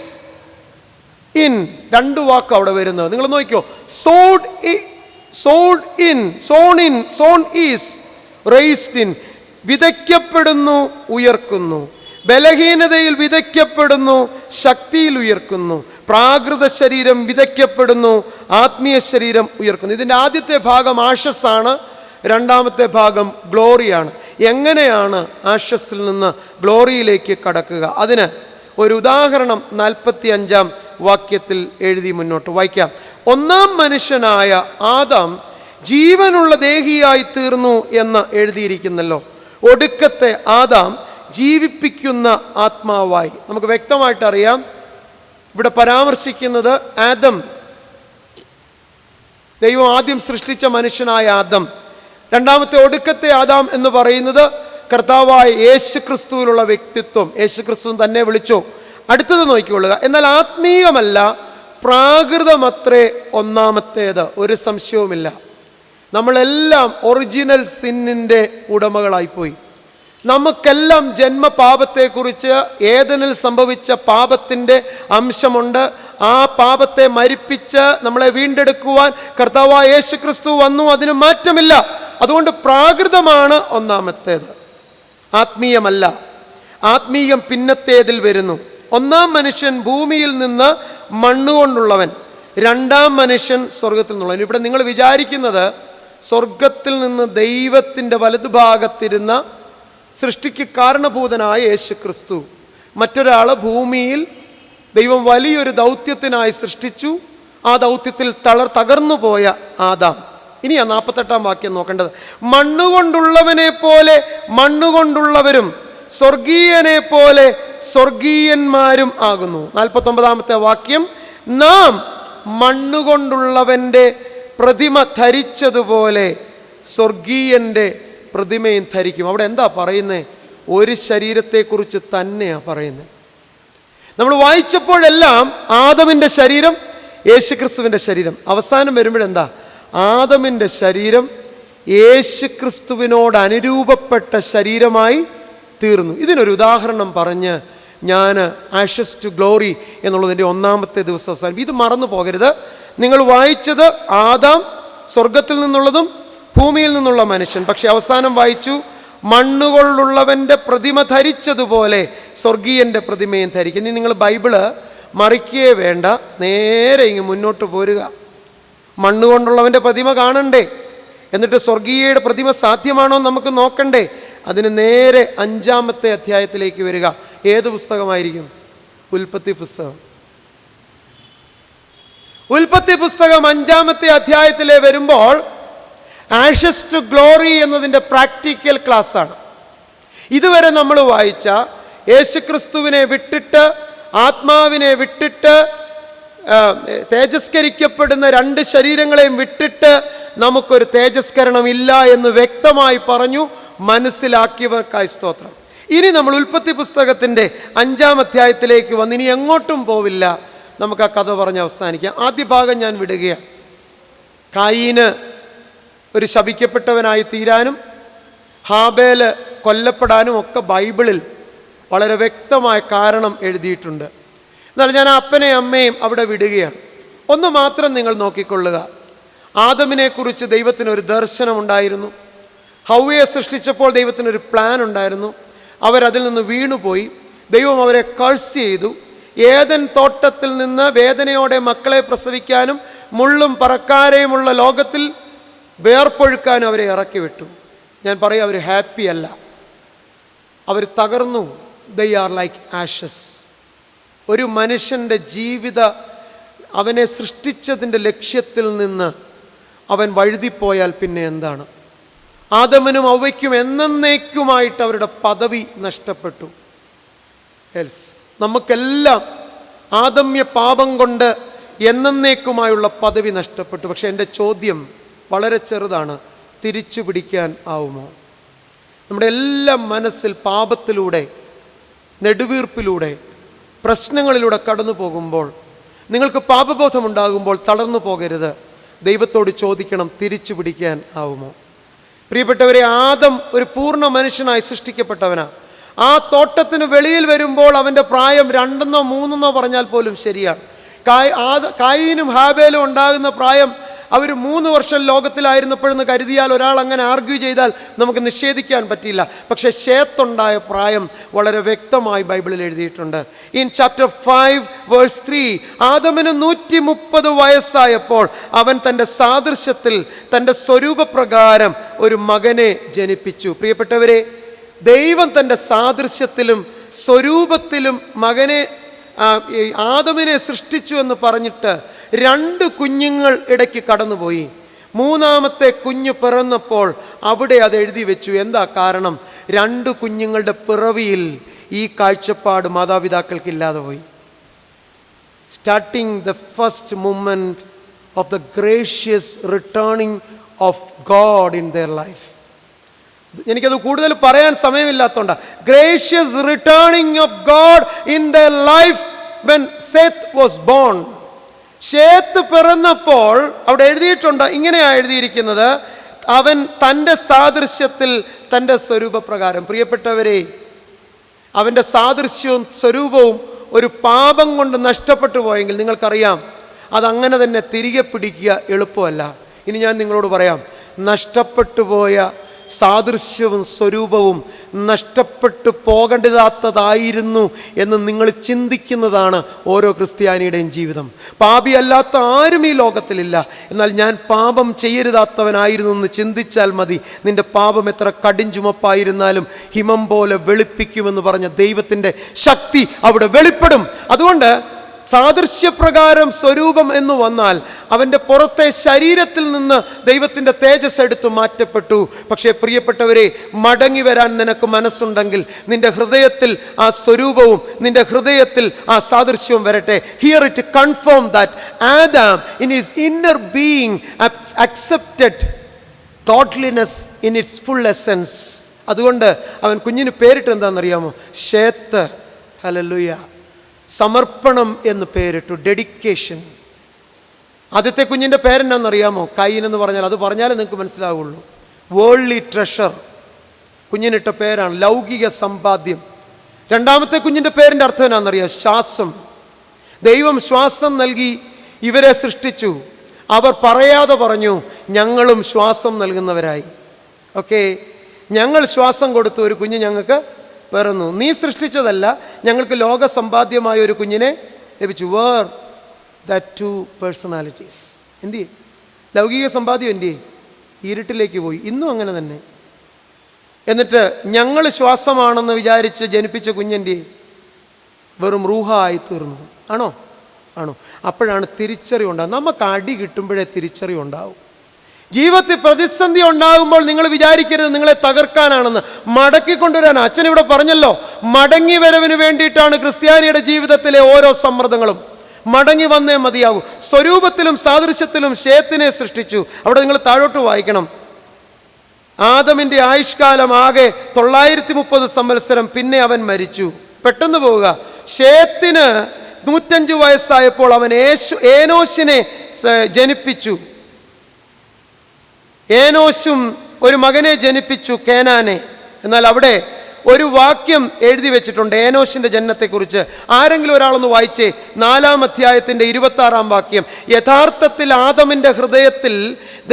ഇൻ, 2 വാക്ക് അവിടെ വരുന്നത് നിങ്ങൾ നോക്കിക്കോ. സോൺ ഈസ് റൈസ്ഡ് ഇൻ, വിതയ്ക്കപ്പെടുന്നു, ഉയർക്കുന്നു. ബലഹീനതയിൽ വിതയ്ക്കപ്പെടുന്നു, ശക്തിയിൽ ഉയർക്കുന്നു. പ്രാകൃത ശരീരം വിതയ്ക്കപ്പെടുന്നു, ആത്മീയ ശരീരം ഉയർക്കുന്നു. ഇതിൻ്റെ ആദ്യത്തെ ഭാഗം ആഷസാണ്, രണ്ടാമത്തെ ഭാഗം ഗ്ലോറിയാണ്. എങ്ങനെയാണ് ആഷസിൽ നിന്ന് ഗ്ലോറിയിലേക്ക് കടക്കുക? അതിന് ഒരു ഉദാഹരണം 45-ാം വാക്യത്തിൽ എഴുതി മുന്നോട്ട് വായിക്കാം. 1-ാം മനുഷ്യനായ ആദാം ജീവനുള്ള ദേഹിയായി തീർന്നു എന്ന് എഴുതിയിരിക്കുന്നല്ലോ. ഒടുക്കത്തെ ആദാം ജീവിപ്പിക്കുന്ന ആത്മാവായി. നമുക്ക് വ്യക്തമായിട്ടറിയാം, ഇവിടെ പരാമർശിക്കുന്നത് ആദം, ദൈവം ആദ്യം സൃഷ്ടിച്ച മനുഷ്യനായ ആദം. രണ്ടാമത്തെ ഒടുക്കത്തെ ആദാം എന്ന് പറയുന്നത് കർത്താവായ യേശു ക്രിസ്തുവിലുള്ള വ്യക്തിത്വം. യേശു ക്രിസ്തു തന്നെ വിളിച്ചു. അടുത്തത് നോക്കിക്കൊള്ളുക. എന്നാൽ ആത്മീയമല്ല, പ്രാകൃതമത്രേ ഒന്നാമത്തേത്, ഒരു സംശയവുമില്ല. നമ്മളെല്ലാം ഒറിജിനൽ സിന്നിൻ്റെ ഉടമകളായിപ്പോയി. നമുക്കെല്ലാം ജന്മപാപത്തെക്കുറിച്ച്, ഏദനിൽ സംഭവിച്ച പാപത്തിൻ്റെ അംശമുണ്ട്. ആ പാപത്തെ മരിപ്പിച്ച് നമ്മളെ വീണ്ടെടുക്കുവാൻ കർത്താവായ യേശു ക്രിസ്തു വന്നു, അതിന് മാറ്റമില്ല. അതുകൊണ്ട് പ്രാകൃതമാണ് ഒന്നാമത്തേത്, ആത്മീയമല്ല. ആത്മീയം പിന്നത്തേതിൽ വരുന്നു. 1-ാം മനുഷ്യൻ ഭൂമിയിൽ നിന്ന് മണ്ണുകൊണ്ടുള്ളവൻ, 2-ാം മനുഷ്യൻ സ്വർഗത്തിൽ നിന്നുള്ളവൻ. ഇവിടെ നിങ്ങൾ വിചാരിക്കുന്നത് സ്വർഗത്തിൽ നിന്ന് ദൈവത്തിൻ്റെ വലതുഭാഗത്തിരുന്ന സൃഷ്ടിക്ക് കാരണഭൂതനായ യേശു ക്രിസ്തു, മറ്റൊരാൾ ഭൂമിയിൽ ദൈവം വലിയൊരു ദൗത്യത്തിനായി സൃഷ്ടിച്ചു. ആ ദൗത്യത്തിൽ തകർന്നു പോയ ആദാം. ഇനിയാ 48-ാം വാക്യം നോക്കേണ്ടത്. മണ്ണുകൊണ്ടുള്ളവനെ പോലെ മണ്ണുകൊണ്ടുള്ളവരും സ്വർഗീയനെ പോലെ സ്വർഗീയന്മാരും ആകുന്നു. 49-ാമത്തെ വാക്യം, നാം മണ്ണുകൊണ്ടുള്ളവൻ്റെ പ്രതിമ ധരിച്ചതുപോലെ സ്വർഗീയൻ്റെ പ്രതിമയും ധരിക്കും. അവിടെ എന്താ പറയുന്നത്? ഒരു ശരീരത്തെക്കുറിച്ച് തന്നെയാണ് പറയുന്നത്. നമ്മൾ വായിച്ചപ്പോഴെല്ലാം ആദമിൻ്റെ ശരീരം, യേശുക്രിസ്തുവിൻ്റെ ശരീരം. അവസാനം വരുമ്പോഴെന്താ? ആദമിൻ്റെ ശരീരം യേശുക്രിസ്തുവിനോട് അനുരൂപപ്പെട്ട ശരീരമായി തീർന്നു. ഇതിനൊരു ഉദാഹരണം പറഞ്ഞ് ഞാൻ ആഷസ് ടു ഗ്ലോറി എന്നുള്ളതിൻ്റെ 1-ാമത്തെ ദിവസം അവസാനം. ഇത് മറന്നു പോകരുത്. നിങ്ങൾ വായിച്ചത് ആദാം, സ്വർഗത്തിൽ നിന്നുള്ളതും ഭൂമിയിൽ നിന്നുള്ള മനുഷ്യൻ. പക്ഷെ അവസാനം വായിച്ചു, മണ്ണുകൊണ്ടുള്ളവൻ്റെ പ്രതിമ ധരിച്ചതുപോലെ സ്വർഗീയൻ്റെ പ്രതിമയും ധരിക്കും. ഇനി നിങ്ങൾ ബൈബിള് മറിക്കുകയേ വേണ്ട, നേരെ ഇങ്ങ് മുന്നോട്ട് പോരുക. മണ്ണുകൊണ്ടുള്ളവൻ്റെ പ്രതിമ കാണണ്ടേ? എന്നിട്ട് സ്വർഗീയയുടെ പ്രതിമ സാധ്യമാണോ നമുക്ക് നോക്കണ്ടേ? അതിന് നേരെ 5-ാമത്തെ അധ്യായത്തിലേക്ക് വരിക. ഏത് പുസ്തകമായിരിക്കും? ഉൽപ്പത്തി പുസ്തകം. ഉൽപ്പത്തി പുസ്തകം 5-ാമത്തെ അധ്യായത്തിലെ വരുമ്പോൾ ആഷസ് ടു ഗ്ലോറി എന്നതിൻ്റെ പ്രാക്ടിക്കൽ ക്ലാസ്സാണ്. ഇതുവരെ നമ്മൾ വായിച്ച യേശുക്രിസ്തുവിനെ വിട്ടിട്ട്, ആത്മാവിനെ വിട്ടിട്ട്, തേജസ്കരിക്കപ്പെടുന്ന 2 ശരീരങ്ങളെയും വിട്ടിട്ട് നമുക്കൊരു തേജസ്കരണം ഇല്ല എന്ന് വ്യക്തമായി പറഞ്ഞു. മനസ്സിലാക്കിയവർക്കായി സ്തോത്രം. ഇനി നമ്മൾ ഉൽപ്പത്തി പുസ്തകത്തിൻ്റെ 5-ാം അധ്യായത്തിലേക്ക് വന്ന് ഇനി എങ്ങോട്ടും പോവില്ല. നമുക്ക് ആ കഥ പറഞ്ഞ് അവസാനിക്കാം. ആദ്യ ഭാഗം ഞാൻ വിടുകയാണ്. കായീന് ഒരു ശപിക്കപ്പെട്ടവനായി തീരാനും ഹാബേല് കൊല്ലപ്പെടാനും ഒക്കെ ബൈബിളിൽ വളരെ വ്യക്തമായ കാരണം എഴുതിയിട്ടുണ്ട്. എന്നാൽ ഞാൻ അപ്പനെയും അമ്മയും അവിടെ വിടുകയാണ്. ഒന്ന് മാത്രം നിങ്ങൾ നോക്കിക്കൊള്ളുക. ആദമിനെക്കുറിച്ച് ദൈവത്തിനൊരു ദർശനമുണ്ടായിരുന്നു. ഹൗവയെ സൃഷ്ടിച്ചപ്പോൾ ദൈവത്തിനൊരു പ്ലാൻ ഉണ്ടായിരുന്നു. അവരതിൽ നിന്ന് വീണുപോയി. ദൈവം അവരെ കഴ്സ് ചെയ്തു. ഏദൻ തോട്ടത്തിൽ നിന്ന് വേദനയോടെ മക്കളെ പ്രസവിക്കാനും മുള്ളും പറക്കാരെയുമുള്ള ലോകത്തിൽ വേർപ്പൊഴുക്കാനും അവരെ ഇറക്കി വിട്ടു. ഞാൻ പറയും, അവർ ഹാപ്പി അല്ല, അവർ തകർന്നു. They are like Ashes. ഒരു മനുഷ്യൻ്റെ അവനെ സൃഷ്ടിച്ചതിൻ്റെ ലക്ഷ്യത്തിൽ നിന്ന് അവൻ വഴുതിപ്പോയാൽ പിന്നെ എന്താണ്? ആദമനും ഔവയ്ക്കും എന്നേക്കുമായിട്ട് അവരുടെ പദവി നഷ്ടപ്പെട്ടു. നമുക്കെല്ലാം ആദമ്യ പാപം കൊണ്ട് എന്നേക്കുമായുള്ള പദവി നഷ്ടപ്പെട്ടു. പക്ഷെ എൻ്റെ ചോദ്യം വളരെ ചെറുതാണ്, തിരിച്ചു പിടിക്കാൻ ആവുമോ? നമ്മുടെ എല്ലാം മനസ്സിൽ പാപത്തിലൂടെ, നെടുവീർപ്പിലൂടെ, പ്രശ്നങ്ങളിലൂടെ കടന്നു പോകുമ്പോൾ, നിങ്ങൾക്ക് പാപബോധമുണ്ടാകുമ്പോൾ തളർന്നു പോകരുത്. ദൈവത്തോട് ചോദിക്കണം, തിരിച്ചു പിടിക്കാൻ ആവുമോ? പ്രിയപ്പെട്ടവരെ, ആദം ഒരു പൂർണ്ണ മനുഷ്യനായി സൃഷ്ടിക്കപ്പെട്ടവനാണ്. ആ തോട്ടത്തിന് വെളിയിൽ വരുമ്പോൾ അവൻ്റെ പ്രായം 2 or 3 പറഞ്ഞാൽ പോലും ശരിയാണ്. കായീനും ഹാബേലും ഉണ്ടാകുന്ന പ്രായം അവർ 3 വർഷം ലോകത്തിലായിരുന്നപ്പോഴെന്ന് കരുതിയാൽ, ഒരാൾ അങ്ങനെ ആർഗ്യൂ ചെയ്താൽ നമുക്ക് നിഷേധിക്കാൻ പറ്റില്ല. പക്ഷേ ശേത്തുണ്ടായ പ്രായം വളരെ വ്യക്തമായി ബൈബിളിൽ എഴുതിയിട്ടുണ്ട്. ഇൻ ചാപ്റ്റർ 5 വേഴ്സ് 3, ആദമിന് 130 വയസ്സായപ്പോൾ അവൻ തൻ്റെ സാദൃശ്യത്തിൽ, തൻ്റെ സ്വരൂപപ്രകാരം ഒരു മകനെ ജനിപ്പിച്ചു. പ്രിയപ്പെട്ടവരെ, ദൈവം തൻ്റെ സാദൃശ്യത്തിലും സ്വരൂപത്തിലും ആദമിനെ സൃഷ്ടിച്ചു എന്ന് പറഞ്ഞിട്ട് 2 കുഞ്ഞുങ്ങൾ ഇടയ്ക്ക് കടന്നുപോയി. 3-ാമത്തെ കുഞ്ഞ് പിറന്നപ്പോൾ അവിടെ അത് എഴുതി വെച്ചു. എന്താ കാരണം? 2 കുഞ്ഞുങ്ങളുടെ പിറവിയിൽ ഈ കാഴ്ചപ്പാട് മാതാപിതാക്കൾക്ക് ഇല്ലാതെ പോയി. Starting the first moment of the gracious returning of God in their life. എനിക്കത് കൂടുതൽ പറയാൻ സമയമില്ലാത്തതുകൊണ്ട്, gracious returning of God in their life when Seth was born. ശേത്ത് പിറന്നപ്പോൾ അവിടെ എഴുതിയിട്ടുണ്ട്, ഇങ്ങനെയാണ് എഴുതിയിരിക്കുന്നത്, അവൻ തൻ്റെ സാദൃശ്യത്തിൽ, തൻ്റെ സ്വരൂപപ്രകാരം. പ്രിയപ്പെട്ടവരെ, അവൻ്റെ സാദൃശ്യവും സ്വരൂപവും ഒരു പാപം കൊണ്ട് നഷ്ടപ്പെട്ടു പോയെങ്കിൽ നിങ്ങൾക്കറിയാം, അതങ്ങനെ തന്നെ തിരികെ പിടിക്കുക എളുപ്പമല്ല. ഇനി ഞാൻ നിങ്ങളോട് പറയാം, നഷ്ടപ്പെട്ടു പോയ സാദൃശ്യവും സ്വരൂപവും നഷ്ടപ്പെട്ടു പോകേണ്ടതാത്തതായിരുന്നു എന്ന് നിങ്ങൾ ചിന്തിക്കുന്നതാണ് ഓരോ ക്രിസ്ത്യാനിയുടെയും ജീവിതം. പാപിയല്ലാത്ത ആരും ഈ ലോകത്തിലില്ല. എന്നാൽ ഞാൻ പാപം ചെയ്യരുതാത്തവനായിരുന്നു എന്ന് ചിന്തിച്ചാൽ മതി. നിന്റെ പാപം എത്ര കടിഞ്ചുമപ്പായിരുന്നാലും ഹിമം പോലെ വെളുപ്പിക്കുമെന്ന് പറഞ്ഞ ദൈവത്തിൻ്റെ ശക്തി അവിടെ വെളിപ്പെടും. അതുകൊണ്ട് സാദൃശ്യപ്രകാരം സ്വരൂപം എന്ന് വന്നാൽ അവൻ്റെ പുറത്തെ ശരീരത്തിൽ നിന്ന് ദൈവത്തിൻ്റെ തേജസ് എടുത്തു മാറ്റപ്പെട്ടു. പക്ഷേ പ്രിയപ്പെട്ടവരെ, മടങ്ങി വരാൻ നിനക്ക് മനസ്സുണ്ടെങ്കിൽ നിന്റെ ഹൃദയത്തിൽ ആ സ്വരൂപവും നിന്റെ ഹൃദയത്തിൽ ആ സാദൃശ്യവും വരട്ടെ. Here it confirm that Adam in his inner being accepted godliness in its full essence. അതുകൊണ്ട് അവൻ കുഞ്ഞിന് പേരിട്ട് എന്താണെന്നറിയാമോ? ശേത്ത്. ഹല്ലേലൂയ. സമർപ്പണം എന്ന് പേരിട്ടു, ഡെഡിക്കേഷൻ. ആദ്യത്തെ കുഞ്ഞിൻ്റെ പേരെന്നാണെന്നറിയാമോ? കയീൻ എന്ന് പറഞ്ഞാൽ, അത് പറഞ്ഞാലേ നിങ്ങൾക്ക് മനസ്സിലാവുള്ളൂ. വേൾഡ്ലി ട്രഷർ കുഞ്ഞിനിട്ട പേരാണ്, ലൗകിക സമ്പാദ്യം. 2-ാമത്തെ കുഞ്ഞിൻ്റെ പേരിൻ്റെ അർത്ഥം എന്നാണെന്നറിയാം? ശ്വാസം. ദൈവം ശ്വാസം നൽകി ഇവരെ സൃഷ്ടിച്ചു. അവർ പറയാതെ പറഞ്ഞു, ഞങ്ങളും ശ്വാസം നൽകുന്നവരായി. ഓക്കെ, ഞങ്ങൾ ശ്വാസം കൊടുത്തു, ഒരു കുഞ്ഞ് ഞങ്ങൾക്ക് പിറന്നു. നീ സൃഷ്ടിച്ചതല്ല, ഞങ്ങൾക്ക് ലോക സമ്പാദ്യമായ ഒരു കുഞ്ഞിനെ ലഭിച്ചു. Where that 2 personalities. എന്ത് ചെയ്യും? ലൗകിക സമ്പാദ്യം എന്ത് ചെയ്യും? ഇരുട്ടിലേക്ക് പോയി. ഇന്നും അങ്ങനെ തന്നെ. എന്നിട്ട് ഞങ്ങൾ ശ്വാസമാണെന്ന് വിചാരിച്ച് ജനിപ്പിച്ച കുഞ്ഞെന്ത് വെറും റൂഹായി തീർന്നു. ആണോ? അപ്പോഴാണ് തിരിച്ചറിവുണ്ടാകും. നമുക്ക് അടി കിട്ടുമ്പോഴേ തിരിച്ചറിവുണ്ടാവും. ജീവിതത്തിൽ പ്രതിസന്ധി ഉണ്ടാകുമ്പോൾ നിങ്ങൾ വിചാരിക്കരുത് നിങ്ങളെ തകർക്കാനാണെന്ന്, മടക്കിക്കൊണ്ടുവരാൻ. അച്ഛൻ ഇവിടെ പറഞ്ഞല്ലോ, മടങ്ങി വരവിന് വേണ്ടിയിട്ടാണ് ക്രിസ്ത്യാനിയുടെ ജീവിതത്തിലെ ഓരോ സമ്മർദ്ദങ്ങളും. മടങ്ങി വന്നേ മതിയാകൂ. സ്വരൂപത്തിലും സാദൃശ്യത്തിലും ശേത്തിനെ സൃഷ്ടിച്ചു. അവിടെ നിങ്ങൾ താഴോട്ട് വായിക്കണം. ആദമിൻ്റെ ആയുഷ്കാലം ആകെ 930 സംവത്സരം. പിന്നെ അവൻ മരിച്ചു. പെട്ടെന്ന് പോവുക. ശേത്തിന് 105 വയസ്സായപ്പോൾ അവൻ ഏനോശിനെ ജനിപ്പിച്ചു. ഏനോശും ഒരു മകനെ ജനിപ്പിച്ചു, കേനാനെ. എന്നാൽ അവിടെ ഒരു വാക്യം എഴുതി വെച്ചിട്ടുണ്ട് ഏനോശിന്റെ ജനനത്തെക്കുറിച്ച്. ആരെങ്കിലും ഒരാളൊന്ന് വായിച്ചേ. 4-ാം അധ്യായത്തിന്റെ 26-ാം വാക്യം. യഥാർത്ഥത്തിൽ ആദമിന്റെ ഹൃദയത്തിൽ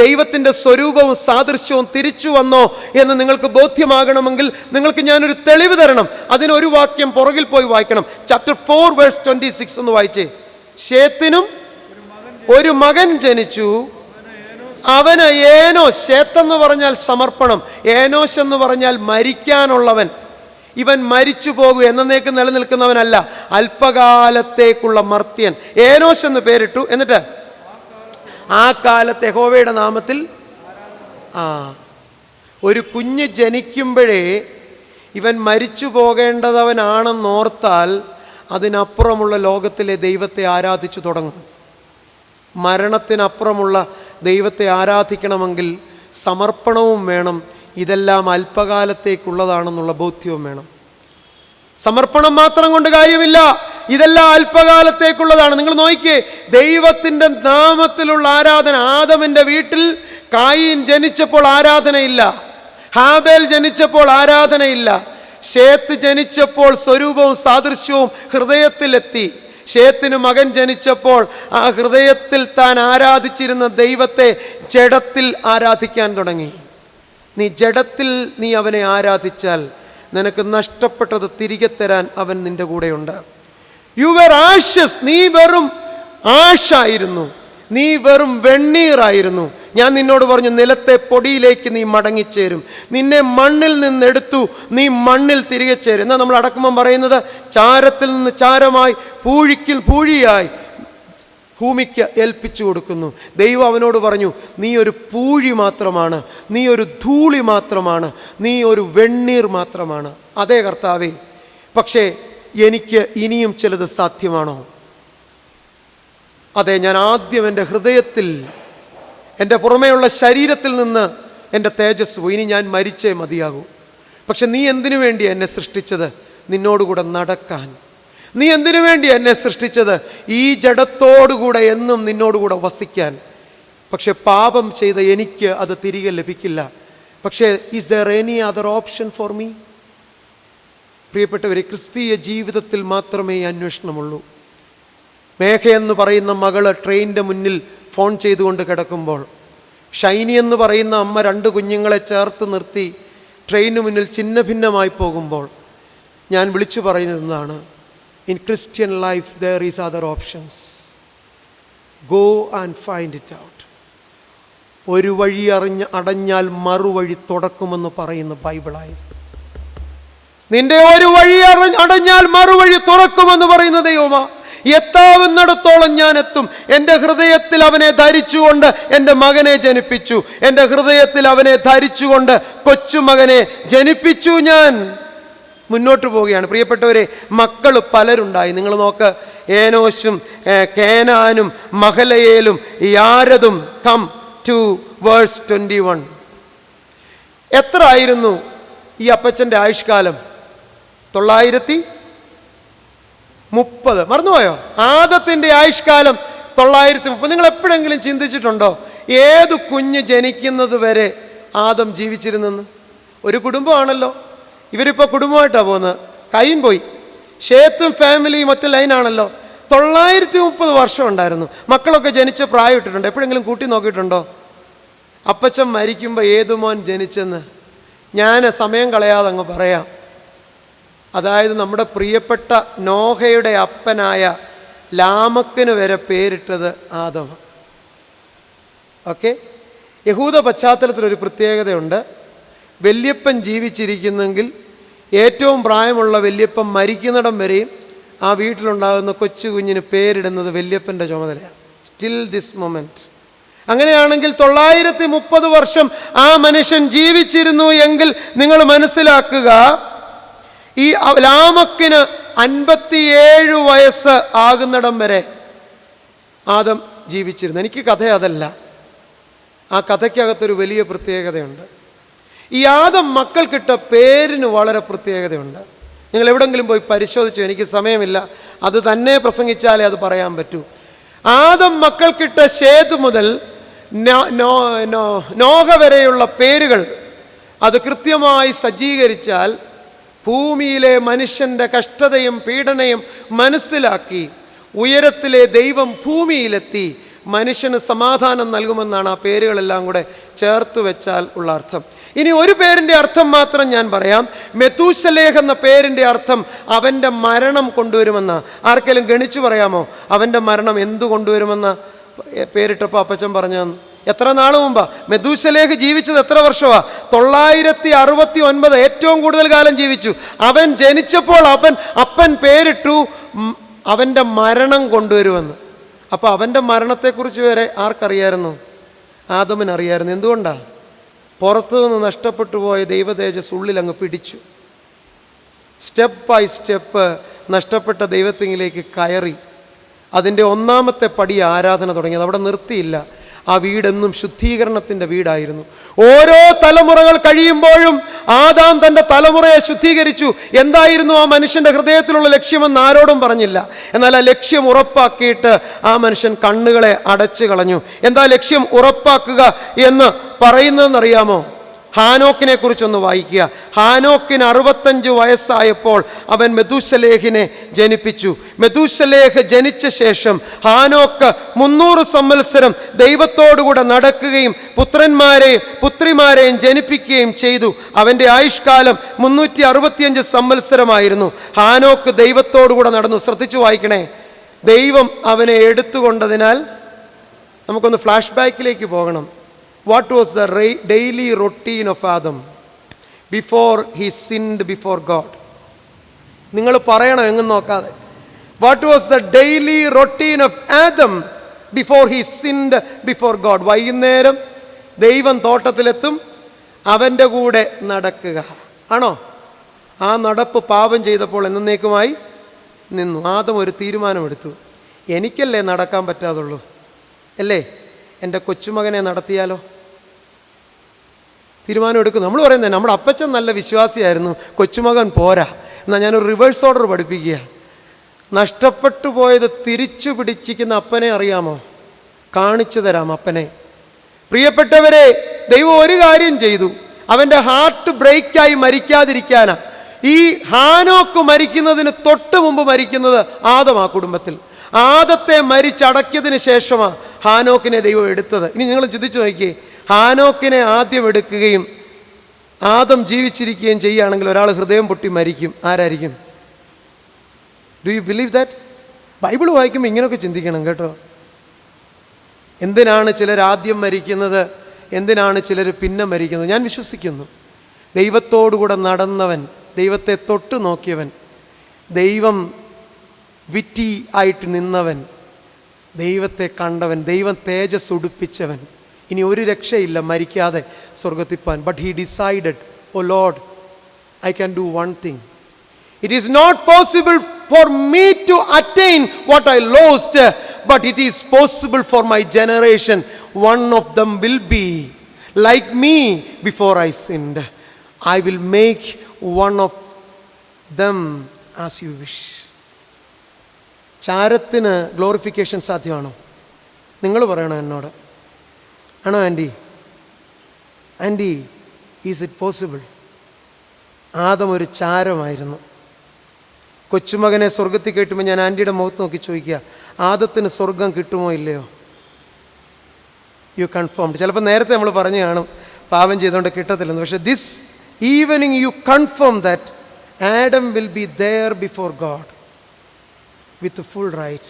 ദൈവത്തിന്റെ സ്വരൂപവും സാദൃശ്യവും തിരിച്ചു വന്നോ എന്ന് നിങ്ങൾക്ക് ബോധ്യമാകണമെങ്കിൽ നിങ്ങൾക്ക് ഞാനൊരു തെളിവ് തരണം. അതിനൊരു വാക്യം പുറകിൽ പോയി വായിക്കണം. ചാപ്റ്റർ 4 വേഴ്സ് 26 ഒന്ന് വായിച്ചേ. ശേത്തിനും ഒരു മകൻ ജനിച്ചു, അവന് ഏനോശ്. ശേത്തെന്ന് പറഞ്ഞാൽ സമർപ്പണം, ഏനോശ് എന്ന് പറഞ്ഞാൽ മരിക്കാനുള്ളവൻ. ഇവൻ മരിച്ചു പോകുക, എന്നേക്ക് നിലനിൽക്കുന്നവനല്ല, അല്പകാലത്തേക്കുള്ള മർത്യൻ. ഏനോശ് എന്ന് പേരിട്ടു. എന്നിട്ട് ആ കാലത്ത് യഹോവയുടെ നാമത്തിൽ ഒരു കുഞ്ഞ് ജനിക്കുമ്പോഴേ ഇവൻ മരിച്ചു പോകേണ്ടതവനാണെന്നോർത്താൽ അതിനപ്പുറമുള്ള ലോകത്തിലെ ദൈവത്തെ ആരാധിച്ചു തുടങ്ങും. മരണത്തിനപ്പുറമുള്ള ദൈവത്തെ ആരാധിക്കണമെങ്കിൽ സമർപ്പണവും വേണം. ഇതെല്ലാം അല്പകാലത്തേക്കുള്ളതാണെന്നുള്ള ബോധ്യവും വേണം. സമർപ്പണം മാത്രം കൊണ്ട് കാര്യമില്ല, ഇതെല്ലാം അല്പകാലത്തേക്കുള്ളതാണ്. നിങ്ങൾ നോക്കിയേ, ദൈവത്തിൻ്റെ നാമത്തിലുള്ള ആരാധന. ആദമിൻ്റെ വീട്ടിൽ കായീൻ ജനിച്ചപ്പോൾ ആരാധനയില്ല, ഹാബേൽ ജനിച്ചപ്പോൾ ആരാധനയില്ല. ശേത്ത് ജനിച്ചപ്പോൾ സ്വരൂപവും സാദൃശ്യവും ഹൃദയത്തിലെത്തി. ശേത്തിന് മകൻ ജനിച്ചപ്പോൾ ആ ഹൃദയത്തിൽ താൻ ആരാധിച്ചിരുന്ന ദൈവത്തെ ജഡത്തിൽ ആരാധിക്കാൻ തുടങ്ങി. നീ ജഡത്തിൽ നീ അവനെ ആരാധിച്ചാൽ നിനക്ക് നഷ്ടപ്പെട്ടത് തിരികെ തരാൻ അവൻ നിന്റെ കൂടെയുണ്ട്. You were ashes. നീ വെറും ആഷായിരുന്നു, നീ വെറും വെണ്ണീറായിരുന്നു. ഞാൻ നിന്നോട് പറഞ്ഞു, നിലത്തെ പൊടിയിലേക്ക് നീ മടങ്ങിച്ചേരും. നിന്നെ മണ്ണിൽ നിന്നെടുത്തു, നീ മണ്ണിൽ തിരികെ ചേരും. എന്നാൽ നമ്മൾ അടക്കുമ്പം പറയുന്നത്, ചാരത്തിൽ നിന്ന് ചാരമായി, പൂഴിക്കിൽ പൂഴിയായി ഭൂമിക്ക് ഏൽപ്പിച്ചു കൊടുക്കുന്നു. ദൈവം അവനോട് പറഞ്ഞു, നീ ഒരു പൂഴി മാത്രമാണ്, നീ ഒരു ധൂളി മാത്രമാണ്, നീ ഒരു വെണ്ണീർ മാത്രമാണ്. അതേ കർത്താവേ, പക്ഷേ എനിക്ക് ഇനിയും ചിലത് സാധ്യമാണോ? അതെ, ഞാൻ ആദ്യം എൻ്റെ ഹൃദയത്തിൽ, എൻ്റെ പുറമേയുള്ള ശരീരത്തിൽ നിന്ന് എൻ്റെ തേജസ് പോയി. ഇനി ഞാൻ മരിച്ചേ മതിയാകൂ. പക്ഷെ നീ എന്തിനു വേണ്ടി എന്നെ സൃഷ്ടിച്ചത്? നിന്നോടുകൂടെ നടക്കാൻ. നീ എന്തിനു വേണ്ടി എന്നെ സൃഷ്ടിച്ചത്? ഈ ജഡത്തോടുകൂടെ എന്നും നിന്നോടുകൂടെ വസിക്കാൻ. പക്ഷെ പാപം ചെയ്ത എനിക്ക് അത് തിരികെ ലഭിക്കില്ല. പക്ഷേ is there any other option for me? പ്രിയപ്പെട്ടവരെ, ക്രിസ്തീയ ജീവിതത്തിൽ മാത്രമേ ഈ അന്വേഷണമുള്ളൂ. മേഘ എന്ന് പറയുന്ന മകള് ട്രെയിനിൻ്റെ മുന്നിൽ ഫോൺ ചെയ്തുകൊണ്ട് കിടക്കുമ്പോൾ, ഷൈനി എന്ന് പറയുന്ന അമ്മ 2 കുഞ്ഞുങ്ങളെ ചേർത്ത് നിർത്തി ട്രെയിനിന് മുന്നിൽ ഛിന്ന ഭിന്നമായി പോകുമ്പോൾ ഞാൻ വിളിച്ചു പറയുന്നതാണ്, in Christian life there is other options. Go and find it out. ഒരു വഴി അടഞ്ഞാൽ മറുവഴി തുറക്കുമെന്ന് പറയുന്ന ബൈബിളായത്. നിന്റെ ഒരു വഴി അടഞ്ഞാൽ മറുവഴി തുറക്കുമെന്ന് പറയുന്ന ദൈവമാ. എത്താവുന്നിടത്തോളം ഞാൻ എത്തും. എൻ്റെ ഹൃദയത്തിൽ അവനെ ധരിച്ചുകൊണ്ട് എൻ്റെ മകനെ ജനിപ്പിച്ചു. എൻ്റെ ഹൃദയത്തിൽ അവനെ ധരിച്ചുകൊണ്ട് കൊച്ചുമകനെ ജനിപ്പിച്ചു. ഞാൻ മുന്നോട്ട് പോവുകയാണ്. പ്രിയപ്പെട്ടവരെ, മക്കൾ പലരുണ്ടായി. നിങ്ങൾ നോക്ക്, ഏനോശും കേനാനും മഹലയേലും യാരദും. Come to verse 21. എത്ര ആയിരുന്നു ഈ അപ്പച്ചൻ്റെ ആയുഷ്കാലം? 930. മറന്നുപോയോ? ആദത്തിൻ്റെ ആയുഷ്കാലം 930. നിങ്ങൾ എപ്പോഴെങ്കിലും ചിന്തിച്ചിട്ടുണ്ടോ ഏത് കുഞ്ഞ് ജനിക്കുന്നത് വരെ ആദം ജീവിച്ചിരുന്നെന്ന്? ഒരു കുടുംബമാണല്ലോ. ഇവരിപ്പോൾ കുടുംബമായിട്ടാണ് പോകുന്നത്. കയീൻ പോയി, ശേത്തും ഫാമിലിയും ഒറ്റ ലൈനാണല്ലോ. 930 വർഷം ഉണ്ടായിരുന്നു. മക്കളൊക്കെ ജനിച്ച് പ്രായം ഇട്ടിട്ടുണ്ട്. എപ്പോഴെങ്കിലും കൂട്ടി നോക്കിയിട്ടുണ്ടോ? അപ്പച്ചൻ മരിക്കുമ്പോൾ ഏതു മോൻ ജനിച്ചെന്ന് ഞാൻ സമയം കളയാതെ അങ്ങ് പറയാം. അതായത് നമ്മുടെ പ്രിയപ്പെട്ട നോഹയുടെ അപ്പനായ ലാമക്കിന് വരെ പേരിട്ടത് ആദമ. ഓക്കെ, യഹൂദ പശ്ചാത്തലത്തിലൊരു പ്രത്യേകതയുണ്ട്. വല്യപ്പൻ ജീവിച്ചിരിക്കുന്നെങ്കിൽ ഏറ്റവും പ്രായമുള്ള വല്യപ്പൻ മരിക്കുന്നിടം വരെയും ആ വീട്ടിലുണ്ടാകുന്ന കൊച്ചു കുഞ്ഞിന് പേരിടുന്നത് വല്യപ്പൻ്റെ ചുമതലയാണ്. Still this moment. അങ്ങനെയാണെങ്കിൽ 930 വർഷം ആ മനുഷ്യൻ ജീവിച്ചിരുന്നു എങ്കിൽ നിങ്ങൾ മനസ്സിലാക്കുക, ഈ ലാമക്കിന് 57 വയസ്സ് ആകുന്നിടം വരെ ആദം ജീവിച്ചിരുന്നു. എനിക്ക് കഥ അതല്ല, ആ കഥയ്ക്കകത്തൊരു വലിയ പ്രത്യേകതയുണ്ട്. ഈ ആദം മക്കൾക്കിട്ട പേരിന് വളരെ പ്രത്യേകതയുണ്ട്. നിങ്ങൾ എവിടെങ്കിലും പോയി പരിശോധിച്ചു, എനിക്ക് സമയമില്ല, അത് തന്നെ പ്രസംഗിച്ചാലേ അത് പറയാൻ പറ്റൂ. ആദം മക്കൾക്കിട്ട ശേത് മുതൽ നോഹ വരെയുള്ള പേരുകൾ അത് കൃത്യമായി സജ്ജീകരിച്ചാൽ ഭൂമിയിലെ മനുഷ്യൻ്റെ കഷ്ടതയും പീഡനയും മനസ്സിലാക്കി ഉയരത്തിലെ ദൈവം ഭൂമിയിലെത്തി മനുഷ്യന് സമാധാനം നൽകുമെന്നാണ് ആ പേരുകളെല്ലാം കൂടെ ചേർത്ത് വെച്ചാൽ ഉള്ള അർത്ഥം. ഇനി ഒരു പേരിൻ്റെ അർത്ഥം മാത്രം ഞാൻ പറയാം. മെതൂശലേഹ് എന്ന പേരിൻ്റെ അർത്ഥം അവൻ്റെ മരണം കൊണ്ടുവരുമെന്ന. ആർക്കെങ്കിലും ഗണിച്ചു പറയാമോ അവൻ്റെ മരണം എന്തു കൊണ്ടുവരുമെന്ന പേരിട്ടപ്പോൾ അപ്പച്ചൻ പറഞ്ഞു? എത്ര നാൾ മുമ്പാ മെതൂശലേഹ് ജീവിച്ചത്? എത്ര വർഷമാണ്? 969, ഏറ്റവും കൂടുതൽ കാലം ജീവിച്ചു. അവൻ ജനിച്ചപ്പോൾ അപ്പൻ പേരിട്ടു അവൻ്റെ മരണം കൊണ്ടുവരുമെന്ന്. അപ്പോൾ അവൻ്റെ മരണത്തെക്കുറിച്ച് വരെ ആർക്കറിയായിരുന്നു? ആദമിനറിയായിരുന്നു. എന്തുകൊണ്ടാണ്? പുറത്തു നിന്ന് നഷ്ടപ്പെട്ടു പോയ ദൈവതേജസ് ഉള്ളിൽ അങ്ങ് പിടിച്ചു. സ്റ്റെപ്പ് ബൈ സ്റ്റെപ്പ് നഷ്ടപ്പെട്ട ദൈവത്തിലേക്ക് കയറി. അതിൻ്റെ ഒന്നാമത്തെ പടി ആരാധന തുടങ്ങിയത്. അവിടെ നിർത്തിയില്ല. ആ വീടെന്നും ശുദ്ധീകരണത്തിൻ്റെ വീടായിരുന്നു. ഓരോ തലമുറകൾ കഴിയുമ്പോഴും ആദാം തൻ്റെ തലമുറയെ ശുദ്ധീകരിച്ചു. എന്തായിരുന്നു ആ മനുഷ്യൻ്റെ ഹൃദയത്തിലുള്ള ലക്ഷ്യമെന്ന് ആരോടും പറഞ്ഞില്ല. എന്നാൽ ആ ലക്ഷ്യം ഉറപ്പാക്കിയിട്ട് ആ മനുഷ്യൻ കണ്ണുകളെ അടച്ചു കളഞ്ഞു. എന്താ ലക്ഷ്യം ഉറപ്പാക്കുക എന്ന് പറയുന്നതെന്നറിയാമോ? ഹാനോക്കിനെ കുറിച്ചൊന്ന് വായിക്കുക. ഹാനോക്കിന് 65 വയസ്സായപ്പോൾ അവൻ മെതൂശലേഹിനെ ജനിപ്പിച്ചു. മെതൂശലേഹ് ജനിച്ച ശേഷം ഹാനോക്ക് 300 സംവത്സരം ദൈവത്തോടുകൂടെ നടക്കുകയും പുത്രന്മാരെയും പുത്രിമാരെയും ജനിപ്പിക്കുകയും ചെയ്തു. അവൻ്റെ ആയുഷ്കാലം 365 സംവത്സരമായിരുന്നു. ഹാനോക്ക് ദൈവത്തോടുകൂടെ നടന്നു. ശ്രദ്ധിച്ചു വായിക്കണേ. ദൈവം അവനെ എടുത്തുകൊണ്ടതിനാൽ നമുക്കൊന്ന് ഫ്ലാഷ് ബാക്കിലേക്ക് പോകണം. What was the daily routine of Adam before he sinned before God? നിങ്ങൾ പറയണം എങ്ങും നോക്കാതെ. What was the daily routine of Adam before he sinned before God? വൈകുന്നേരം ദൈവം തോട്ടത്തിലെത്തും, അവൻ്റെ കൂടെ നടക്കുക. ആണോ? ആ നടപ്പ് പാപം ചെയ്തപ്പോൾ എന്നേക്കുമായി നിന്നു. ആദം ഒരു തീരുമാനമെടുത്തു. എനിക്കല്ലേ നടക്കാൻ പറ്റാതുള്ളൂ, അല്ലേ? എൻ്റെ കൊച്ചുമകനെ നടത്തിയാലോ? തീരുമാനം എടുക്കും. നമ്മൾ പറയുന്നത് നമ്മുടെ അപ്പച്ചൻ നല്ല വിശ്വാസിയായിരുന്നു, കൊച്ചുമകൻ പോരാ. എന്നാൽ ഞാനൊരു റിവേഴ്സ് ഓർഡർ പഠിപ്പിക്കുക. നഷ്ടപ്പെട്ടു പോയത് തിരിച്ചു പിടിച്ചിരിക്കുന്ന അപ്പനെ അറിയാമോ? കാണിച്ചു തരാം അപ്പനെ. പ്രിയപ്പെട്ടവരെ, ദൈവം ഒരു കാര്യം ചെയ്തു. അവൻ്റെ ഹാർട്ട് ബ്രേക്കായി മരിക്കാതിരിക്കാനാ. ഈ ഹാനോക്ക് മരിക്കുന്നതിന് തൊട്ട് മുമ്പ് മരിക്കുന്നത് ആദം. ആ കുടുംബത്തിൽ ആദത്തെ മരിച്ചടക്കിയതിന് ശേഷമാണ് ഹാനോക്കിനെ ദൈവം എടുത്തത്. ഇനി നിങ്ങൾ ചിന്തിച്ചു നോക്കിയേ, ഹാനോക്കിനെ ആദ്യം എടുക്കുകയും ആദം ജീവിച്ചിരിക്കുകയും ചെയ്യുകയാണെങ്കിൽ ഒരാൾ ഹൃദയം പൊട്ടി മരിക്കും. ആരായിരിക്കും? Do you believe that? Bible വായിക്കുമ്പോൾ ഇങ്ങനെയൊക്കെ ചിന്തിക്കണം കേട്ടോ. എന്തിനാണ് ചിലർ ആദ്യം മരിക്കുന്നത്? എന്തിനാണ് ചിലർ പിന്നെ മരിക്കുന്നത്? ഞാൻ വിശ്വസിക്കുന്നു ദൈവത്തോടുകൂടെ നടന്നവൻ, ദൈവത്തെ തൊട്ട് നോക്കിയവൻ, ദൈവം വിറ്റി ആയിട്ട് നിന്നവൻ, ദൈവത്തെ കണ്ടവൻ, ദൈവം തേജസ് ഉടുപ്പിച്ചവൻ, ഇനി ഒരു രക്ഷയില്ല മരിക്കാതെ സ്വർഗത്തിപ്പാൻ. But he decided, oh Lord, I can do one thing. It is not possible for me to attain what I lost, but it is possible for my generation. One of them will be like me before I sinned. I will make one of them as you wish. ചാരത്തിന് glorification സാധ്യമാണോ? നിങ്ങൾ പറയണോ എന്നോട്? ആണോ aunty? Aunty, is it possible? Adam ഒരു ചാരമായിരുന്നു. കൊച്ചുമകനെ സ്വർഗത്തിൽ കയറ്റുമ്പോൾ ഞാൻ ആൻറ്റിയുടെ മുഖത്ത് നോക്കി ചോദിക്കുക, ആദത്തിന് സ്വർഗം കിട്ടുമോ ഇല്ലയോ? You confirmed. ചിലപ്പോൾ നേരത്തെ നമ്മൾ പറഞ്ഞു കാണും പാപം ചെയ്തുകൊണ്ട് കിട്ടത്തില്ലെന്ന്. പക്ഷേ this evening you confirm that Adam will be there before God with full right.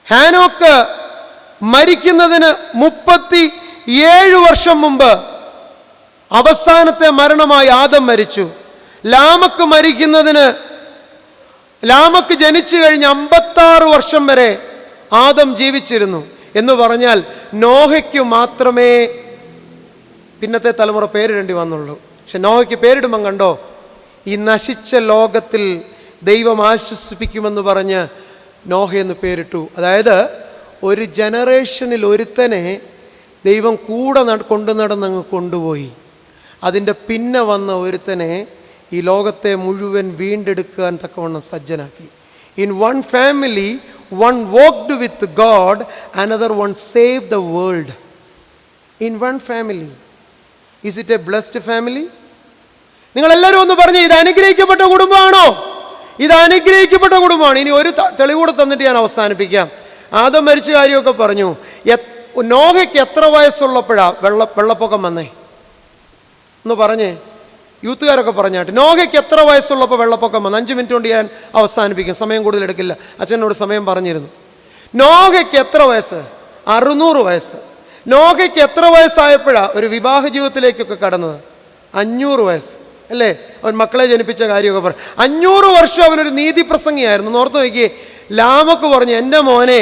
ഹാനോക്ക് മരിക്കുന്നതിന് 37 വർഷം മുമ്പ് അവസാനത്തെ മരണമായി ആദം മരിച്ചു. ലാമക്ക് ജനിച്ചു കഴിഞ്ഞ് 56 വർഷം വരെ ആദം ജീവിച്ചിരുന്നു. എന്ന് പറഞ്ഞാൽ നോഹയ്ക്ക് മാത്രമേ പിന്നത്തെ തലമുറ പേരിടേണ്ടി വന്നുള്ളൂ. പക്ഷെ നോഹയ്ക്ക് പേരിടുമ്പം കണ്ടോ, ഈ നശിച്ച ലോകത്തിൽ ദൈവം ആശ്വസിപ്പിക്കുമെന്ന് പറഞ്ഞ് നോഹ എന്ന് പേരിട്ടു. അതായത് ഒരു ജനറേഷനിൽ ഒരുത്തനെ ദൈവം കൂടെ കൊണ്ടു നടന്നങ്ങ് കൊണ്ടുപോയി. അതിൻ്റെ പിന്നെ വന്ന ഒരുത്തനെ ഈ ലോകത്തെ മുഴുവൻ വീണ്ടെടുക്കാൻ തക്കവണ്ണം സജ്ജനാക്കി. In one family one walked with God, another one saved the world. In one family. Is it a blessed family? നിങ്ങളെല്ലാവരും ഒന്ന് പറഞ്ഞേ, ഇത് അനുഗ്രഹിക്കപ്പെട്ട കുടുംബമാണോ? ഇത് അനുഗ്രഹിക്കപ്പെട്ട കുടുംബമാണ്. ഇനി ഒരു തെളിവൂടെ തന്നിട്ട് ഞാൻ അവസാനിപ്പിക്കാം. ആദം മരിച്ച കാര്യമൊക്കെ പറഞ്ഞു. നോഹയ്ക്ക് എത്ര വയസ്സുള്ളപ്പോഴാണ് വെള്ളപ്പൊക്കം വന്നേ എന്ന് പറഞ്ഞേ? യൂത്തുകാരൊക്കെ പറഞ്ഞാട്ട് നോഹയ്ക്ക് എത്ര വയസ്സുള്ളപ്പോൾ വെള്ളപ്പൊക്കം വന്നു? 5 മിനിറ്റ് കൊണ്ട് ഞാൻ അവസാനിപ്പിക്കും, സമയം കൂടുതൽ എടുക്കില്ല. അച്ഛനോട് സമയം പറഞ്ഞിരുന്നു. നോഹയ്ക്ക് എത്ര വയസ്സ്? 600 വയസ്സ്. നോഹയ്ക്ക് എത്ര വയസ്സായപ്പോഴാണ് ഒരു വിവാഹ ജീവിതത്തിലേക്കൊക്കെ കടന്നത്? 500 വയസ്സ് അല്ലേ? അവൻ മക്കളെ ജനിപ്പിച്ച കാര്യമൊക്കെ പറഞ്ഞു. 500 വർഷം അവനൊരു നീതി പ്രസംഗിയായിരുന്നു. ഓർത്ത് നോക്കിയേ, ലാമക്ക് പറഞ്ഞു, എൻ്റെ മോനെ,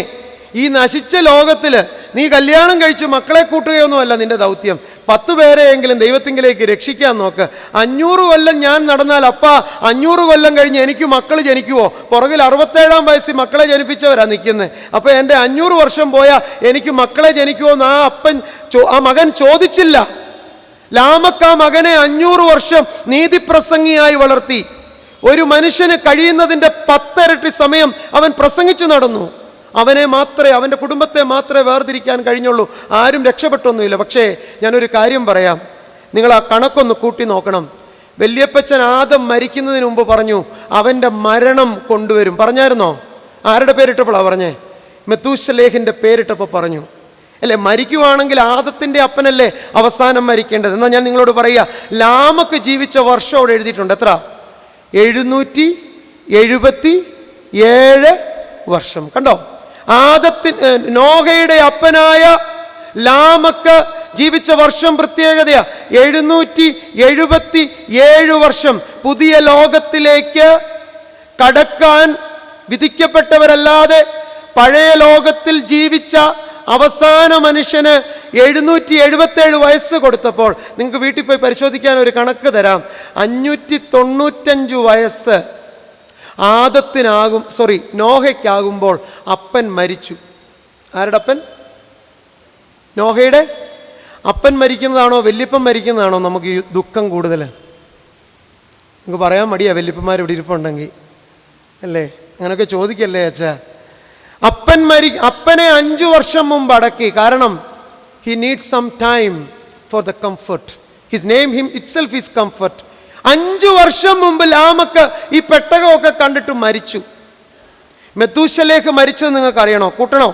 ഈ നശിച്ച ലോകത്തിൽ നീ കല്യാണം കഴിച്ച് മക്കളെ കൂട്ടുകയൊന്നുമല്ല നിന്റെ ദൗത്യം. 10 പേരെയെങ്കിലും ദൈവത്തിങ്കിലേക്ക് രക്ഷിക്കാൻ നോക്ക്. 500 കൊല്ലം ഞാൻ നടന്നാൽ അപ്പാ 500 കൊല്ലം കഴിഞ്ഞ് എനിക്ക് മക്കൾ ജനിക്കുവോ? പുറകിൽ 67-ാം വയസ്സിൽ മക്കളെ ജനിപ്പിച്ചവരാ നിൽക്കുന്നത്. അപ്പോൾ എൻ്റെ 500 വർഷം പോയാൽ എനിക്ക് മക്കളെ ജനിക്കുമോ എന്ന് ആ മകൻ ചോദിച്ചില്ല. ലാമക്ക് ആ മകനെ 500 വർഷം നീതിപ്രസംഗിയായി വളർത്തി. ഒരു മനുഷ്യന് കഴിയുന്നതിൻ്റെ 10 ഇരട്ടി സമയം അവൻ പ്രസംഗിച്ചു നടന്നു. അവനെ മാത്രമേ, അവൻ്റെ കുടുംബത്തെ മാത്രമേ വേർതിരിക്കാൻ കഴിഞ്ഞുള്ളൂ. ആരും രക്ഷപ്പെട്ടൊന്നുമില്ല. പക്ഷേ ഞാനൊരു കാര്യം പറയാം, നിങ്ങൾ ആ കണക്കൊന്ന് കൂട്ടി നോക്കണം. വല്യപ്പച്ചൻ ആദം മരിക്കുന്നതിന് മുമ്പ് പറഞ്ഞു അവൻ്റെ മരണം കൊണ്ടുവരും. പറഞ്ഞായിരുന്നോ? ആരുടെ പേരിട്ടപ്പോഴാണ് പറഞ്ഞേ? മെത്തൂശലേഹിൻ്റെ പേരിട്ടപ്പോൾ പറഞ്ഞു അല്ലേ? മരിക്കുവാണെങ്കിൽ ആദത്തിൻ്റെ അപ്പനല്ലേ അവസാനം മരിക്കേണ്ടത്. എന്നാൽ ഞാൻ നിങ്ങളോട് പറയുക, ലാമക്ക് ജീവിച്ച വർഷം അവിടെ എഴുതിയിട്ടുണ്ട്. എത്ര? 777 വർഷം. കണ്ടോ? നോഹയുടെ അപ്പനായ ലാമക്ക് ജീവിച്ച വർഷം പ്രത്യേകതയാ 777 വർഷം. പുതിയ ലോകത്തിലേക്ക് കടക്കാൻ വിധിക്കപ്പെട്ടവരല്ലാതെ പഴയ ലോകത്തിൽ ജീവിച്ച അവസാന മനുഷ്യന് 777 വയസ്സ് കൊടുത്തപ്പോൾ, നിങ്ങൾക്ക് വീട്ടിൽ പോയി പരിശോധിക്കാൻ ഒരു കണക്ക് തരാം. 595 വയസ്സ് നോഹയ്ക്കാകുമ്പോൾ അപ്പൻ മരിച്ചു. ആരുടെ അപ്പൻ? നോഹയുടെ അപ്പൻ മരിക്കുന്നതാണോ വല്യപ്പൻ മരിക്കുന്നതാണോ നമുക്ക് ഈ ദുഃഖം കൂടുതൽ? നിങ്ങൾക്ക് പറയാൻ മടിയാ വല്യപ്പന്മാർ ഇവിടെ ഇരിപ്പുണ്ടെങ്കിൽ അല്ലേ? അങ്ങനെയൊക്കെ ചോദിക്കല്ലേ അച്ഛാ. അപ്പനെ 5 വർഷം മുമ്പ് അടക്കി. കാരണം he needs some time for the comfort. His name him itself is comfort. 5 വർഷം മുമ്പ് ലാമക്ക് ഈ പെട്ടകമൊക്കെ കണ്ടിട്ട് മരിച്ചു. മെത്തൂശലേഹ് മരിച്ചത് നിങ്ങൾക്ക് അറിയണോ? കൂട്ടണോ?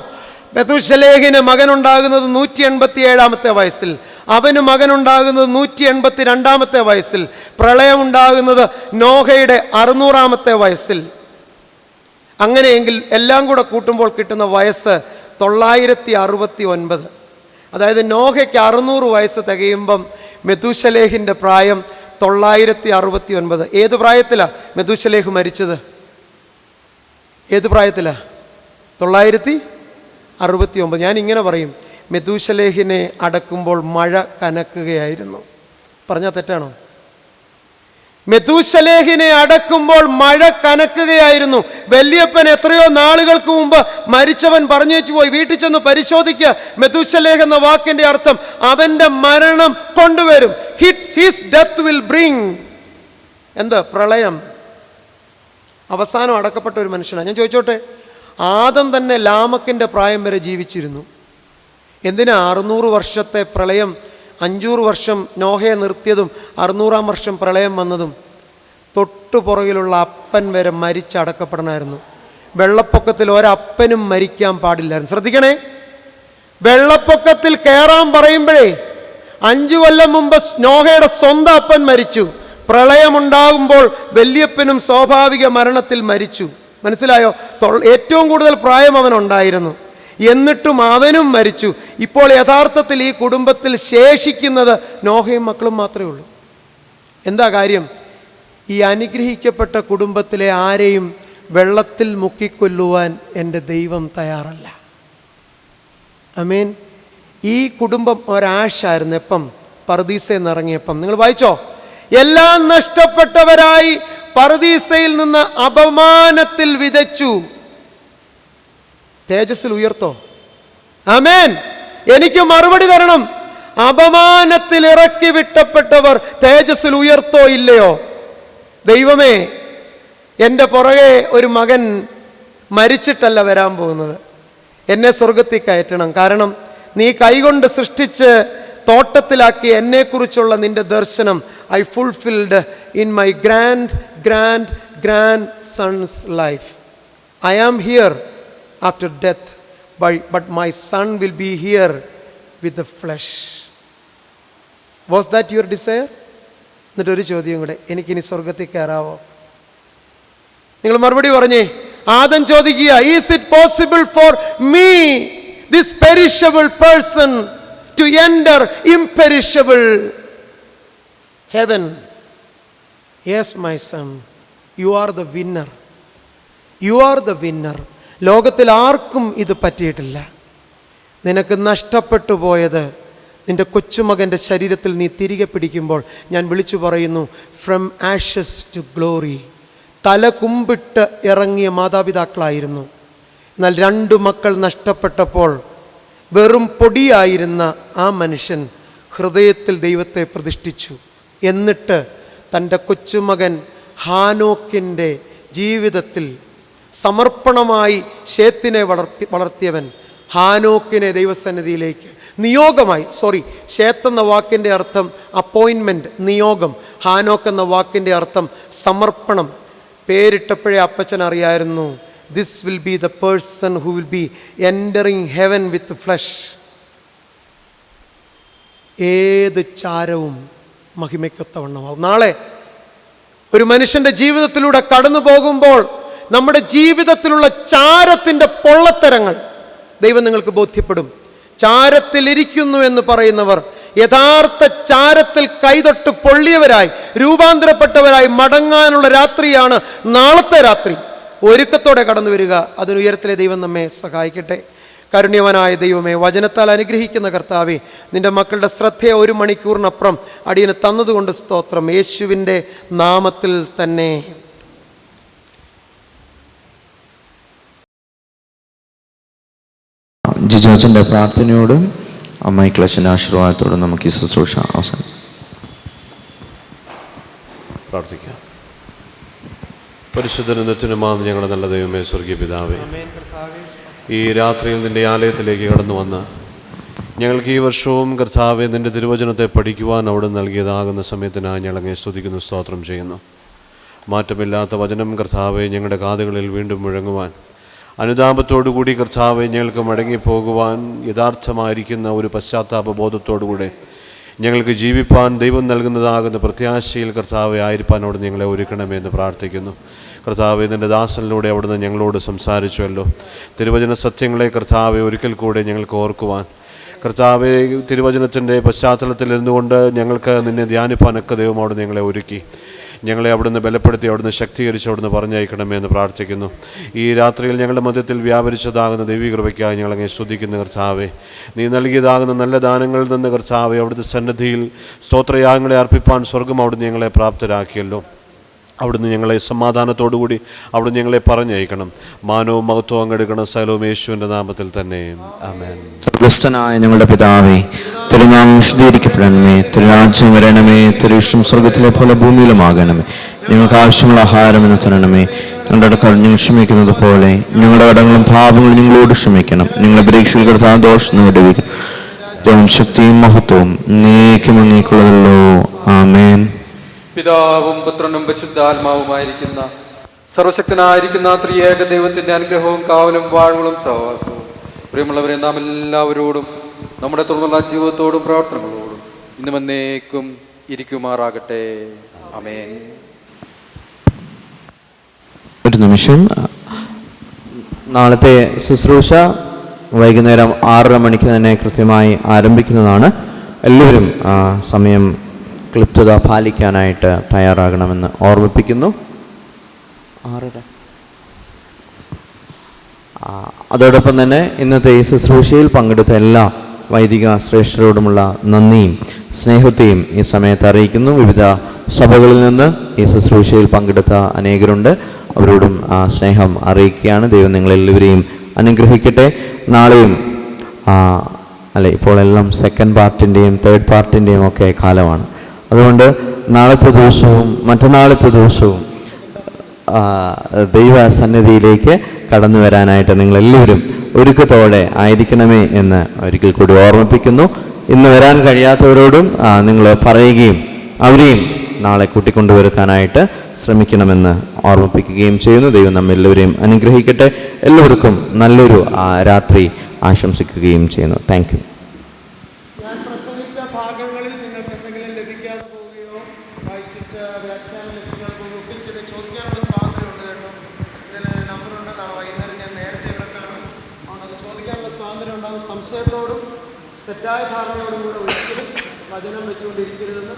മെത്തൂശലേഹിന് മകനുണ്ടാകുന്നത് 187-ാമത്തെ വയസ്സിൽ, അവന് മകനുണ്ടാകുന്നത് 182-ാമത്തെ വയസ്സിൽ, പ്രളയം ഉണ്ടാകുന്നത് നോഹയുടെ 600-ാമത്തെ വയസ്സിൽ. അങ്ങനെയെങ്കിൽ എല്ലാം കൂടെ കൂട്ടുമ്പോൾ കിട്ടുന്ന വയസ്സ് 969. അതായത് നോഹയ്ക്ക് 600 വയസ്സ് തികയുമ്പം മെത്തൂശലേഹിൻ്റെ പ്രായം 969. ഏത് പ്രായത്തിലാണ് മെത്തൂശലേഹ് മരിച്ചത്? ഏത് പ്രായത്തിലാണ്? 969. ഞാൻ ഇങ്ങനെ പറയും, മെത്തൂശലേഹിനെ അടക്കുമ്പോൾ മഴ കനക്കുകയായിരുന്നു. പറഞ്ഞാൽ തെറ്റാണോ? മെത്തൂശലേഹിനെ അടക്കുമ്പോൾ മഴ കനക്കുകയായിരുന്നു. വല്യപ്പൻ എത്രയോ നാളുകൾക്ക് മുമ്പ് മരിച്ചവൻ പറഞ്ഞു വെച്ചു പോയി. വീട്ടിൽ ചെന്ന് പരിശോധിക്കുക. മെത്തൂശലേഹ് എന്ന വാക്കിന്റെ അർത്ഥം അവന്റെ മരണം കൊണ്ടുവരും. His death will bring എന്ത്? പ്രളയം. അവസാനം അടക്കപ്പെട്ട ഒരു മനുഷ്യനാണ്. ഞാൻ ചോദിച്ചോട്ടെ, ആദം തന്നെ ലാമക്കിൻ്റെ പ്രായം വരെ ജീവിച്ചിരുന്നു. എന്തിനാ 600 വർഷത്തെ പ്രളയം? 500 വർഷം നോഹയെ നിർത്തിയതും 600-ാം വർഷം പ്രളയം വന്നതും. തൊട്ടു പുറകിലുള്ള അപ്പൻ വരെ മരിച്ചടക്കപ്പെടണമായിരുന്നു. വെള്ളപ്പൊക്കത്തിൽ ഒരപ്പനും മരിക്കാൻ പാടില്ലായിരുന്നു. ശ്രദ്ധിക്കണേ, വെള്ളപ്പൊക്കത്തിൽ കയറാൻ പറയുമ്പോഴേ 5 കൊല്ലം മുമ്പ് നോഹയുടെ സ്വന്തം അപ്പൻ മരിച്ചു. പ്രളയമുണ്ടാകുമ്പോൾ വല്യപ്പനും സ്വാഭാവിക മരണത്തിൽ മരിച്ചു. മനസ്സിലായോ? ഏറ്റവും കൂടുതൽ പ്രായം അവനുണ്ടായിരുന്നു. എന്നിട്ടും അവനും മരിച്ചു. ഇപ്പോൾ യഥാർത്ഥത്തിൽ ഈ കുടുംബത്തിൽ ശേഷിക്കുന്നത് നോഹയും മക്കളും മാത്രമേ ഉള്ളൂ. എന്താ കാര്യം? ഈ അനുഗ്രഹിക്കപ്പെട്ട കുടുംബത്തിലെ ആരെയും വെള്ളത്തിൽ മുക്കിക്കൊല്ലുവാൻ എൻ്റെ ദൈവം തയ്യാറല്ല. ആമേൻ. ഈ കുടുംബം ഒരാശായിരുന്നു. എപ്പം? പറുദീസയിൽ നിന്ന് ഇറങ്ങിയപ്പം. നിങ്ങൾ വായിച്ചോ? എല്ലാം നഷ്ടപ്പെട്ടവരായി പറുദീസയിൽ നിന്ന് അപമാനത്തിൽ വിതച്ചു. തേജസ്സിൽ ഉയർത്തോ? ആമേൻ. എനിക്ക് മറുപടി തരണം. അപമാനത്തിൽ ഇറക്കി വിട്ടപ്പെട്ടവർ തേജസ്സിൽ ഉയർത്തോ ഇല്ലയോ? ദൈവമേ, എൻ്റെ പുറകെ ഒരു മകൻ മരിച്ചിട്ടല്ല വരാൻ പോകുന്നത്. എന്നെ സ്വർഗത്തിൽ കയറ്റണം. കാരണം നീ കൈകൊണ്ട് സൃഷ്ടിച്ച് തോട്ടത്തിലാക്കി എന്നെക്കുറിച്ചുള്ള നിന്റെ ദർശനം I fulfilled in my grandson's life. I am here after death, but my son will be here with the flesh. Was that your desire? എന്നിട്ടൊരു ചോദ്യം കൂടെ, എനിക്കിനി സ്വർഗത്തിൽ കയറാവോ? നിങ്ങൾ മറുപടി പറഞ്ഞേ. ആദം ചോദിക്കുക, is it possible for me, this perishable person, to enter imperishable heaven? Yes my son, you are the winner. You are the winner. ലോകത്തിൽ ആർക്കും ഇത് പറ്റിയിട്ടില്ല. നിനക്ക് നഷ്ടപ്പെട്ടു പോയത് നിന്റെ കൊച്ചുമകൻ്റെ ശരീരത്തിൽ നീ തിരികെ പിടിക്കുമ്പോൾ ഞാൻ വിളിച്ചു പറയുന്നു, ഫ്രം ആഷസ് ടു ഗ്ലോറി. തല കുമ്പിട്ട് ഇറങ്ങിയ മാതാപിതാക്കളായിരുന്നു. എന്നാൽ 2 മക്കൾ നഷ്ടപ്പെട്ടപ്പോൾ വെറും പൊടിയായിരുന്ന ആ മനുഷ്യൻ ഹൃദയത്തിൽ ദൈവത്തെ പ്രതിഷ്ഠിച്ചു. എന്നിട്ട് തൻ്റെ കൊച്ചുമകൻ ഹാനോക്കിൻ്റെ ജീവിതത്തിൽ സമർപ്പണമായി ശേത്തിനെ വളർത്തിയവൻ ഹാനോക്കിനെ ദൈവസന്നിധിയിലേക്ക് നിയോഗമായി, ശേത്ത് എന്ന വാക്കിൻ്റെ അർത്ഥം അപ്പോയിൻമെൻറ്റ്, നിയോഗം. ഹാനോക്ക് എന്ന വാക്കിൻ്റെ അർത്ഥം സമർപ്പണം. പേരിട്ടപ്പോഴേ അപ്പച്ചൻ അറിയായിരുന്നു, this will be the person who will be entering heaven with flesh. ഏത് ചാരവും മഹിമയ്ക്കൊത്തവണ്ണമാവും. നാളെ ഒരു മനുഷ്യൻ്റെ ജീവിതത്തിലൂടെ കടന്നു പോകുമ്പോൾ നമ്മുടെ ജീവിതത്തിലുള്ള ചാരത്തിൻ്റെ പൊള്ളത്തരങ്ങൾ ദൈവം നിങ്ങൾക്ക് ബോധ്യപ്പെടും. ചാരത്തിലിരിക്കുന്നു എന്ന് പറയുന്നവർ യഥാർത്ഥ ചാരത്തിൽ കൈതൊട്ട് പൊള്ളിയവരായി രൂപാന്തരപ്പെട്ടവരായി മടങ്ങാനുള്ള രാത്രിയാണ് നാളത്തെ രാത്രി. ഒരുക്കത്തോടെ കടന്നു വരിക. അതിനുയരത്തിലെ ദൈവം നമ്മെ സഹായിക്കട്ടെ. കാരുണ്യവാനായ ദൈവമേ, വചനത്താൽ അനുഗ്രഹിക്കുന്ന കർത്താവേ, നിന്റെ മക്കളുടെ ശ്രദ്ധയെ 1 മണിക്കൂറിനപ്പുറം അടിയന് തന്നതുകൊണ്ട് സ്തോത്രം. യേശുവിൻ്റെ നാമത്തിൽ തന്നെ. ജിജോച്ചൻ്റെ പ്രാർത്ഥനയോടും മൈക്കിളച്ചൻ്റെ ആശീർവാദത്തോടും നമുക്ക് ഈ ശുശ്രൂഷ അവസാനം പ്രാർത്ഥിക്കാം. പരിശുദ്ധനത്തിനുമാന്ന് ഞങ്ങളുടെ നല്ല ദൈവമേ, സ്വർഗീയ പിതാവേ, ഈ രാത്രിയിൽ നിൻ്റെ ആലയത്തിലേക്ക് കടന്നു വന്ന് ഞങ്ങൾക്ക് ഈ വർഷവും കർത്താവെ നിൻ്റെ തിരുവചനത്തെ പഠിക്കുവാൻ അവിടെ നൽകിയതാകുന്ന സമയത്തിനായി ഞങ്ങളങ്ങേ സ്തുതിക്കുന്നു, സ്തോത്രം ചെയ്യുന്നു. മാറ്റമില്ലാത്ത വചനം കർത്താവെ ഞങ്ങളുടെ കാതുകളിൽ വീണ്ടും മുഴങ്ങുവാൻ, അനുതാപത്തോടുകൂടി കർത്താവെ ഞങ്ങൾക്ക് മടങ്ങിപ്പോകുവാൻ, യഥാർത്ഥമായിരിക്കുന്ന ഒരു പശ്ചാത്താപബോധത്തോടുകൂടെ ഞങ്ങൾക്ക് ജീവിപ്പാൻ ദൈവം നൽകുന്നതാകുന്ന പ്രത്യാശയിൽ കർത്താവെ ആയിരിക്കാൻ അവിടുന്ന് ഞങ്ങളെ ഒരുക്കണമെന്ന് പ്രാർത്ഥിക്കുന്നു. കർത്താവെ നിൻ്റെ ദാസനിലൂടെ അവിടുന്ന് ഞങ്ങളോട് സംസാരിച്ചുവല്ലോ. തിരുവചന സത്യങ്ങളെ കർത്താവെ ഒരിക്കൽ കൂടെ ഞങ്ങൾക്ക് ഓർക്കുവാൻ, കർത്താവെ തിരുവചനത്തിൻ്റെ പശ്ചാത്തലത്തിൽ ഇരുന്നുകൊണ്ട് ഞങ്ങൾക്ക് നിന്നെ ധ്യാനിപ്പാനൊക്കെ ദൈവം അവിടുന്ന് ഞങ്ങളെ ഒരുക്കി. ഞങ്ങളെ അവിടുന്ന് ബലപ്പെടുത്തി, അവിടുന്ന് ശക്തീകരിച്ച് അവിടുന്ന് പറഞ്ഞയക്കണമേ എന്ന് പ്രാർത്ഥിക്കുന്നു. ഈ രാത്രിയിൽ ഞങ്ങളുടെ മധ്യത്തിൽ വ്യാപരിച്ചതാകുന്ന ദൈവീകൃപയ്ക്കായി ഞങ്ങളങ്ങേ സ്തുതിക്കുന്ന കർത്താവെ, നീ നൽകിയതാകുന്ന നല്ല ദാനങ്ങളിൽ നിന്ന് കർത്താവെ അവിടുത്തെ സന്നിധിയിൽ സ്തോത്രയാഗങ്ങളെ അർപ്പിപ്പാൻ സ്വർഗം അവിടുന്ന് ഞങ്ങളെ പ്രാപ്തരാക്കിയല്ലോ. അവിടുന്ന് ഞങ്ങളെ സമാധാനത്തോടുകൂടി അവിടുന്ന് ഞങ്ങളെ പറഞ്ഞയക്കണം. മാനവും മഹത്വവും അങ്ങെടുക്കണം. സകലവും യേശുവിൻ്റെ നാമത്തിൽ തന്നെ. ആമേൻ. സ്വർഗസ്ഥനായ ഞങ്ങളുടെ പിതാവേ, തിരുനാമം വിശുദ്ധീകരിക്കപ്പെടണമേ. തിരുരാജ്യം വരണമേ. തിരുവിഷ്ടം സ്വർഗത്തിലെ പോലെ ഭൂമിയിലുമാകണമേ. ഞങ്ങൾക്ക് ആവശ്യമുള്ള ആഹാരം എന്ന് തരണമേ. ഞങ്ങളുടെ കടങ്ങൾ ഞങ്ങൾ ക്ഷമിക്കുന്നത് പോലെ ഞങ്ങളുടെ കടങ്ങളും പാപങ്ങളും ഞങ്ങളോട് ക്ഷമിക്കണം. ഞങ്ങളെ പരീക്ഷയിൽ കിടത്താൻ ദോഷം വിടുവിക്കും. ദൈവം ശക്തിയും മഹത്വവും നീക്കും അങ്ങേക്കുള്ളതല്ലോ. ആമേൻ. പിതാവും പുത്രനും പരിശുദ്ധാത്മാവുമായിരിക്കുന്ന സർവശക്തനായിരിക്കുന്ന ത്രിയേക ദൈവത്തിന്റെ അനുഗ്രഹവും കാവലും വാഴ്വുകളും സഹവാസവും പ്രിയമുള്ളവരെ നാം എല്ലാവരോടും നമ്മുടെ തുടർന്നുള്ള ജീവിതത്തോടും പ്രവർത്തനങ്ങളോടും ഇന്നും എന്നേക്കും ഇരിക്കുമാറാകട്ടെ. ആമേൻ. ഒരു നിമിഷം. നാളത്തെ ശുശ്രൂഷ വൈകുന്നേരം 6:30 മണിക്ക് തന്നെ കൃത്യമായി ആരംഭിക്കുന്നതാണ്. എല്ലാവരും സമയം ക്ലിപ്തത പാലിക്കാനായിട്ട് തയ്യാറാകണമെന്ന് ഓർമ്മിപ്പിക്കുന്നു. 6:30. അതോടൊപ്പം തന്നെ ഇന്നത്തെ ഈ ശുശ്രൂഷയിൽ പങ്കെടുത്ത എല്ലാ വൈദിക ശ്രേഷ്ഠരോടുമുള്ള നന്ദിയും സ്നേഹത്തെയും ഈ സമയത്ത് അറിയിക്കുന്നു. വിവിധ സഭകളിൽ നിന്ന് ഈ ശുശ്രൂഷയിൽ പങ്കെടുത്ത അനേകരുണ്ട്. അവരോടും സ്നേഹം അറിയിക്കുകയാണ്. ദൈവം നിങ്ങളെല്ലാവരെയും അനുഗ്രഹിക്കട്ടെ. നാളെയും അല്ലെ, ഇപ്പോൾ എല്ലാം സെക്കൻഡ് പാർട്ടിൻ്റെയും തേർഡ് പാർട്ടിൻ്റെയും ഒക്കെ കാലമാണ്. അതുകൊണ്ട് നാളത്തെ ദിവസവും മറ്റന്നാളത്തെ ദിവസവും ദൈവസന്നിധിയിലേക്ക് കടന്നു വരാനായിട്ട് നിങ്ങളെല്ലാവരും ഒരുക്കത്തോടെ ആയിരിക്കണമേ എന്ന് ഒരിക്കൽ കൂടി ഓർമ്മിപ്പിക്കുന്നു. ഇന്ന് വരാൻ കഴിയാത്തവരോടും നിങ്ങൾ പറയുകയും അവരെയും നാളെ കൂട്ടിക്കൊണ്ടുവരുത്താനായിട്ട് ശ്രമിക്കണമെന്ന് ഓർമ്മിപ്പിക്കുകയും ചെയ്യുന്നു. ദൈവം നമ്മെല്ലാവരെയും അനുഗ്രഹിക്കട്ടെ. എല്ലാവർക്കും നല്ലൊരു രാത്രി ആശംസിക്കുകയും ചെയ്യുന്നു. Thank you. ഞാൻ പ്രസംഗിച്ച ഭാഗങ്ങളിൽ നിങ്ങൾക്ക് എന്തെങ്കിലും ലഭിക്കാതെ പോവുകയോ വായിച്ചിട്ട് വ്യാഖ്യാനം ലഭിക്കാതെ പോവുകയോ ഒക്കെ ചെറിയ ചോദിക്കാനുള്ള സ്വാതന്ത്ര്യമുണ്ട് കേട്ടോ. ഇതിൽ നമ്പറുണ്ട്. നാളെ വൈകുന്നേരം ഞാൻ നേരത്തെ ഇവിടെ കാണും. അതുകൊണ്ട് അത് ചോദിക്കാനുള്ള സ്വാതന്ത്ര്യം ഉണ്ടാകും. സംശയത്തോടും തെറ്റായ ധാരണയോടും കൂടെ ഒരിക്കലും വചനം വെച്ചുകൊണ്ടിരിക്കരുതെന്ന്